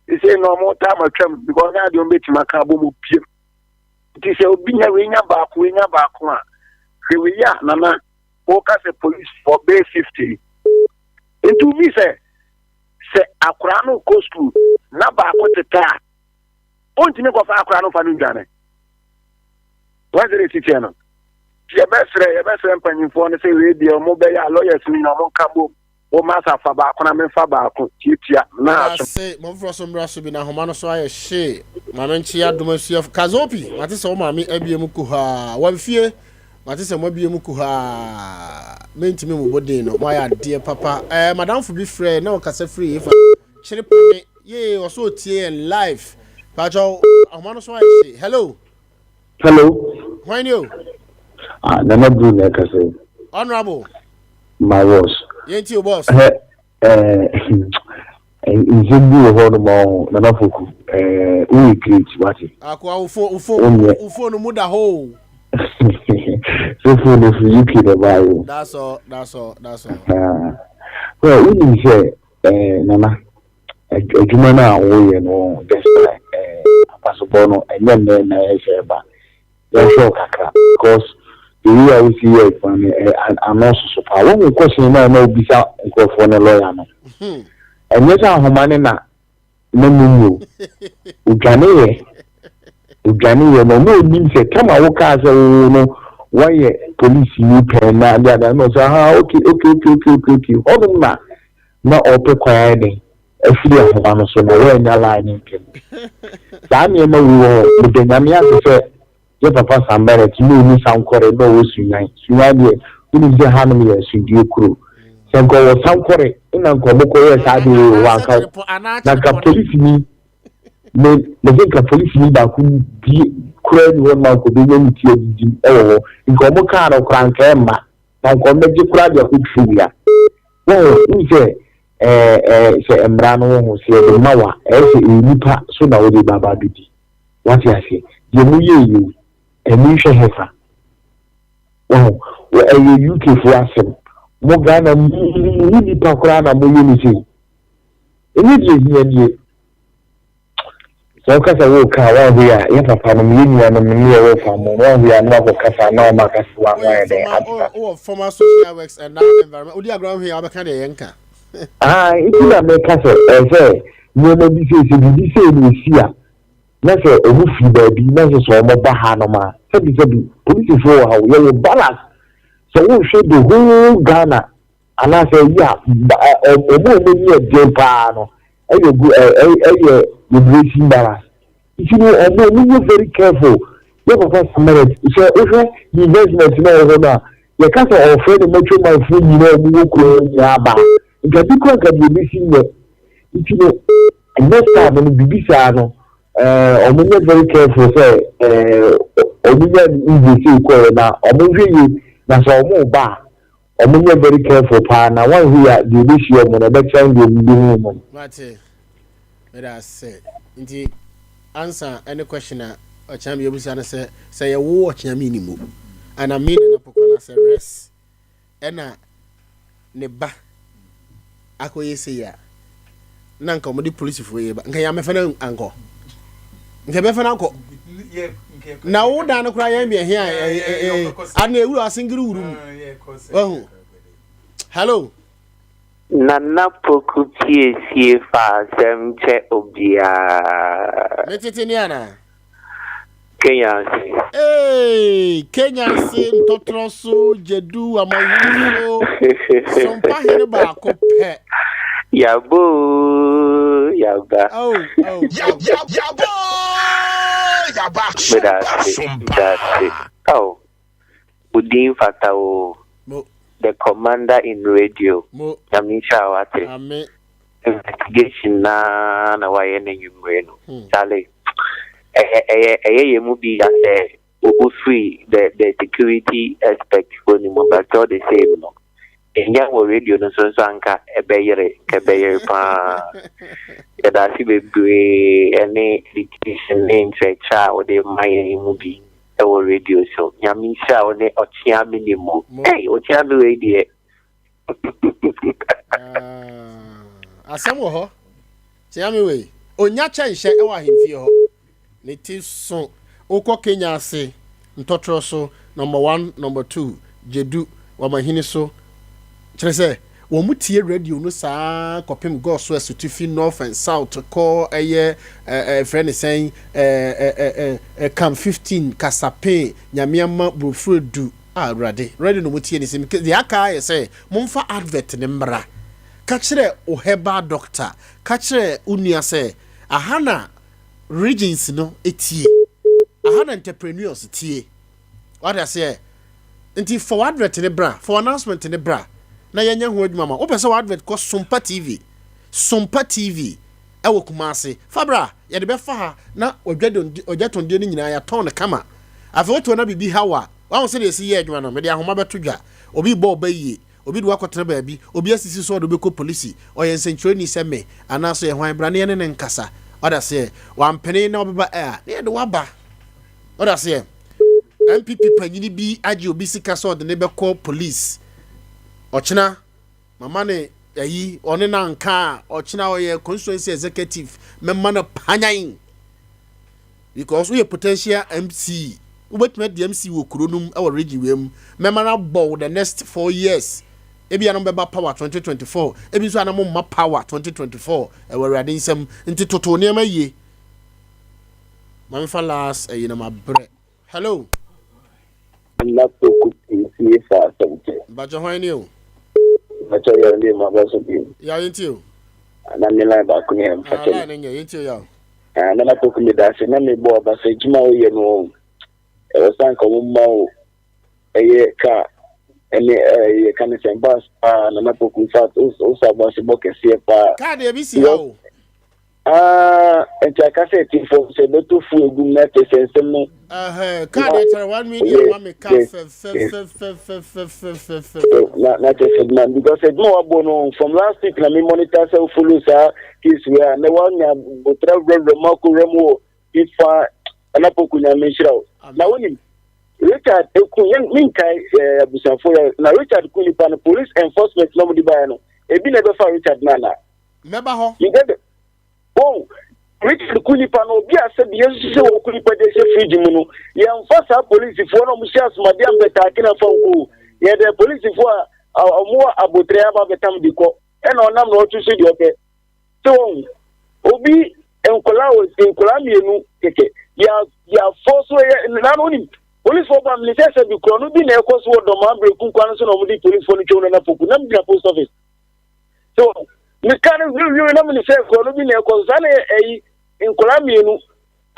He say no more time I come because I don't bet my cabo pim. It is a be a winner back one. Here we are, Nana, focus the police for bay 50. Into me say a crown coast to Naba what the car. Won't you make of a crown of a new gun? What's the channel? Your best friend, penny for the same radio, mobile lawyers, me no cabo, or master Fabak, and I'm in Fabak, Titia. Now, say, Monfros and Brasso be na Homano, so I say, Mamencia, Domosi of Kazopi, Matis, Mammy, Ebiamukuha, one fear, Matis and Mobiamukuha, mean to me, Bodino, my dear papa, Madame for be friend, no cassa free, if I chip me, yea, or so tear and life. Pajo, Homano, so I say, hello. When you? Never do like I say. Honorable. My boss. Ain't you boss? In Zimbu Hormone, Nanafuku, we create what? Aqua Ufo no Muda hole. So for the UK, the Bible. That's all. Well, we say, Nana, a Jumana, we know, that's Passabono, and then I say, but because the way I see it, I'm also surprised. When we question now, no, be out for a lawyer. And yes, I'm Homanina. No, Ugani, no, means a come out, no, why police you can not, no, okay. Hold on, ma, not open quieting. A few of Homano, so no way in your line. Daniel, no, with the Namia say. Your papa somebody to me sound correct, no, Sunyani, who is the hand me as you crew. Some go some correct in Uncle Moko, I do like a police me. The think a police me that could be cruel one man could be willing to in Comocan or Crank Emma, Uncle Magic Crab, your good figure. Oh, he say, Embrano, say the Mawa, as a nipa, so now the Baba Biti. What I say, you. And you shall have her. Oh, where are you UK for us? Mogana, Mini Pacrana, Mounity. Immediately, so because I will come over here, if I found a million and near from one, we are not a Casano, Marcus, one former social works and now environment. Would you agree here? I'm a kind of yanker. It will not make us a say, no, maybe say, we see. That's a roofy baby, that's a Bahanoma. Police for how you balance. So we should the whole Ghana. And I say, yeah, a woman near Pano. You're breathing balance. If you know, you're very careful. You have a minute. So if you investment, you can't offer the metro my food, you know, you go Yaba. You can be quick at your missing. If you know, and next time when you be Sano. I'm not very careful, say, I'm not very careful, partner. One who are the issue of the next time you do. Mate, but I said, indeed, answer any question or champion say a watch a minimum. And I mean, I say rest. And I neba. I could say, ya. Nanko, the police for you, but I am a friend, uncle. Uncle. Now, what Dana cry me here? I knew a single room. Oh, hello. Nana Poku Piesie fa Semche Obia. Metitiniana. Kenya. Hey, Kenya sin Totroso, Jedu, Amayo, Sompa Heba, Yabo, Yaba. Oh, Yabo, Yaba, that's it. Oh, Udin Fatao, the commander in radio. Namisha Wate. investigation na why any you Charlie. Mu be as free the security aspect for the mobile all the same no. Enya wo radio no so anka ebeyere kebeyere pa. Ya da si bebre any litigation name cha o de my mu bi e wo radio show. Nyami sha o ne ochia minimum. Hey, ochia do radio. Asam wo ho. Tiami we. Onya chenhye e wa hemfie ho. Ne ti so okọ Kenya ase ntotro so number 1 number 2 jedu wa mahini so kire se wo mutie radio no saa kopim go so asutifi north and south ko eye friend saying cam 15 kasape nyamiama brofredu awrade radio no mutie ni sim the aka say momfa advert ne mbra ka kire o heba doctor ka kire unia say ahana regions no etie ahana entrepreneurs tie what I say nti for advert ne bra for announcement ne bra na yenya ho adwuma ma opese advert ko Sompa TV e wo Kumase fabra ye de be fa ha na odwatonde ni nyina ya ton kama afa woto na bibi hawa wa se de si ye adwuma no me de ahoma beto dwa obi bo bayi obi do akotre ba bi obi asisi so do be ko police oye nsenchiro ni se me anaso ye hwan bra ne ne nkasa what I say one penny na obi ba ne de waba what I say MPP panyini bi agi obi sika so de ne be call police ochina mama ne ayi one na nka ochina oye constituency executive memma na panyan because we a potential MC ubet me the MC wo kuronum our region wem memma na bow the next 4 years ebi anom beba power 2024 ebi so anamo ma power 2024 e we rade nsem nti toto ne ma ye mama fa last na ma bre hello na Poku Piesie fa somte bajo hwan ni o bajo ya ndi ma ba so bi ya yenti o na ne la ba ku ne fa ala ne yenti o ya na Poku mi da se na me bo ba se juma o ye no e o san ko mo ma o eye ka ene ye kan se bas na Poku fa o sa ba se bokese pa ka de bi si o enti aka se ti fo se beto fu egum na te sensem no ka de tara 1 million wa me ka na te se man because it no abono from last week na me monitor se follow sa case where na wa nya botra remako remo ifa na Poku nya me shira na woni Richard Ekuyen minkai abusanfo na Richard Kunipa na police enforcement no di ba no ebi na be fa Richard nana meba ho oh Richard Kunipa no obi asabi yesu se wo Kunipa de se free mu no ye enforce police fo no musia asumade ambeta kina fa nko ye de police fo omo abotre aba betam diko e na onam no otu se di oke so obi enkola mienu keke ya force na no ni police for bam ni say be kro no bi na ekoso do ma break nkwan so no mo di police for no chew na Poku na bi na post office so me kan review na me say kro no bi na ekoso sa na nkola mienu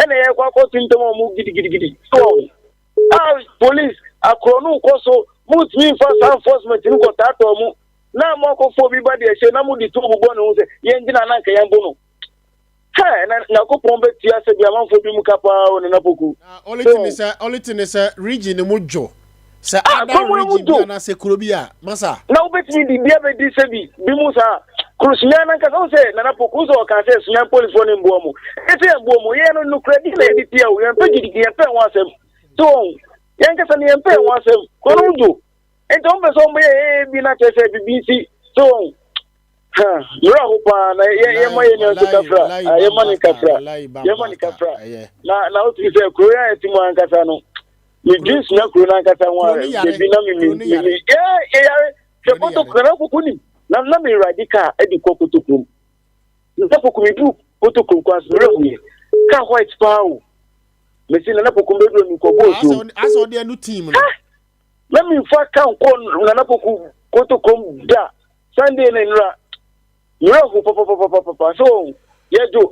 ene ye kwa ko tintomo mu gidi so police akro no koso mut mi for enforcement ni ko tato mu na mo ko fo bi ba de she na mu di to bubo no se ye ngina na nka yambo no na ko pombe tia se bi amanfo bi mu kapa na Poku only thing is region mu jo se ada region na se kuro bi a masa na obetimi di bia be di se bi mu sa Krusnya na nka se na Poku so ka se sunya police for mbo mu ete mbo mu ye no credit na edit ya we mpe gidi ye mpe wansem so ye nka se ne mpe wansem ko no jo ente on be so mbe bi na tese BBC so yura hopa na ye maye ne kafra ye mani kafra na otu se kro ya etimu ankasa no ni jeans na kro na ankasa wa bi na mi yare se koto kro ko kuni na mi radical edi kokotokum na Poku mi du kotokum kwa sure ka white power me si na Poku bedo ni ko boso aso de anu team no na mi fa kan ko na Poku kotokum da Sunday na nra yoro papa so yejo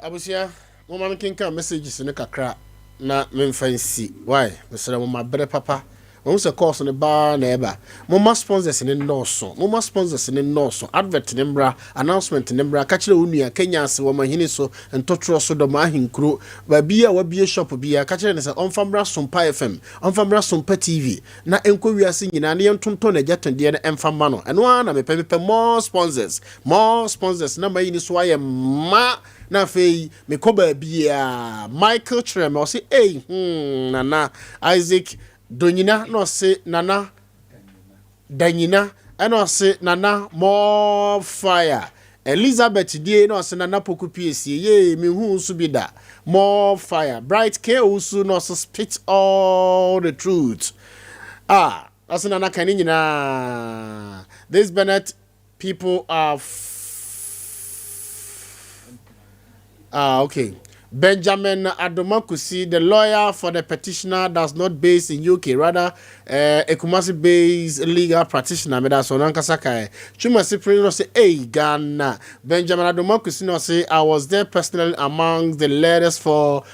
abusia mo ma kinka messages ne kakra na memfansi why mesere mo mabre papa When we course on the bar neighbor, Mama sponsors in Norso, Mama sponsors in Norso, advert Nimbra, announcement Nimbra, catch the Unia, Kenya, Woman Hiniso, and Totro Sodomahin crew, by beer, what beer shop be a catcher as on Fambra Sompa FM, on Fambra Sompa TV. Na enko we are singing and yon tontone jet and dear and famano, and one I'm a pepe more sponsors, number in this why ma. Na fei me koba bia Michael Trem o say nana Isaac Donyina no say nana Danyina and o say nana more fire Elizabeth die no say nana Poku Piesie ye me hu so bi da more fire Bright K also no so spit all the truth also nana kanina this Bennett people are okay. Benjamin Adomakusi, the lawyer for the petitioner, does not based in UK, rather a Kumasi-based legal practitioner. Me that's Onanka Sakai. Chumasi Prince say, "Hey, Ghana." Benjamin Adomakusi no say, "I was there personally among the lawyers for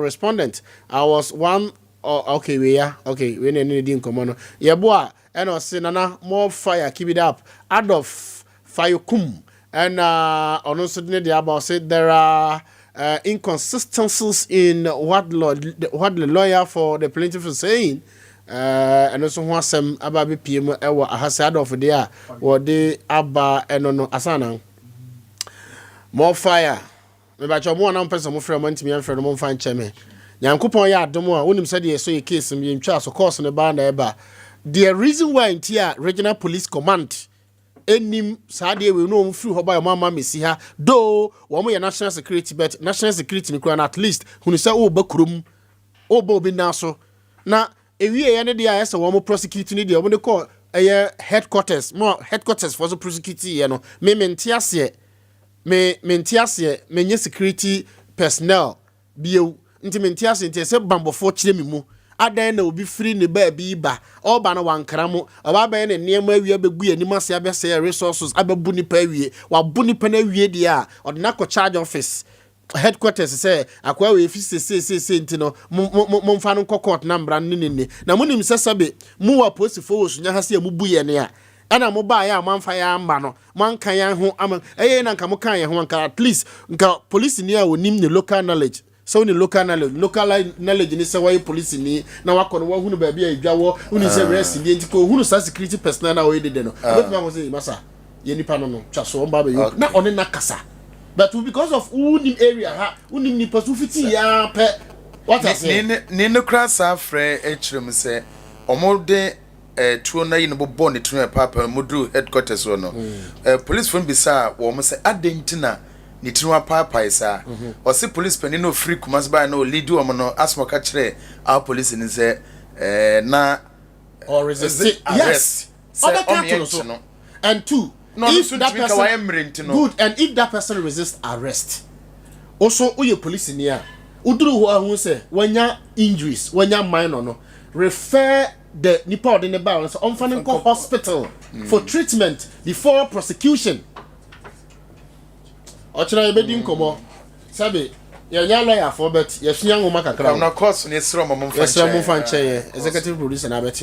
respondent. I was one." Okay, we need common. Yeah, boy, and I say, "Nana, more fire, keep it up." Adolf Fayokum. And also the about said there are inconsistencies in what the lawyer for the plaintiff is saying, and also want some about PM has said of there or they abba and no asana more fire. Maybe I more one person more from me and from find cheme. Yankupon ya domo when him said yes so a case in Charles of course in the band eba. The reason why in here regional police command enim saade we no mfiri ho ba your mama mesi ha do wo mo national security but national security ni kura at least hunu say o ba kurom o ba obi na so na ewie ya ne dia yesa wo mo prosecute ni dia wo ne call headquarters for the prosecute ye no me mentiase menye security personnel bio nti mentiase nti se bambofo kire mi mu adan na obi free ne ba bi ba oba na wankara mu oba ba ne niam awie begu anim ase abese resources ababu ni pa awie wabu ni pa na awie dia odina ko charge office headquarters say akwa we fi se ntino mo mfa no court number ne na munim sesabe mu wa posifo osunya ha se mu buye ne a ana mo ba ya manfa ya amba no mankan ya ho ama na nka mo kan ya ho nka at least nka police ni a onim ne local knowledge. So ni local knowledge ni say why police ni na wakono wa hunu ba bia edwawo hunu say rest ni ntiko hunu sa security personnel na we de no but ma say masa ye nipa no twaso on ba be na one na kasa but because of unim area ha unim ni pasu fiti ya pe what I say ni no cross afre echirem say omode tuo na yin bo ne tuo papa modru headquarters no police phone bisa wo mo say adentina ni tinwa papa isa o se police pen no free kumas by no lead o no asmo ka kire our police ni say na or resist yes other cancel no and two no, if that person good and if that person resist arrest also uye police ni a uduru ho ahun say wanya injuries wanya minor no refer the nipa odi ne ba so onfane ko hospital for treatment before prosecution. Ochira ebedi nkomo sabe ya nyala ya for bet ya hia ngoma kakra na course ni esro mo mfa nche executive producer na bet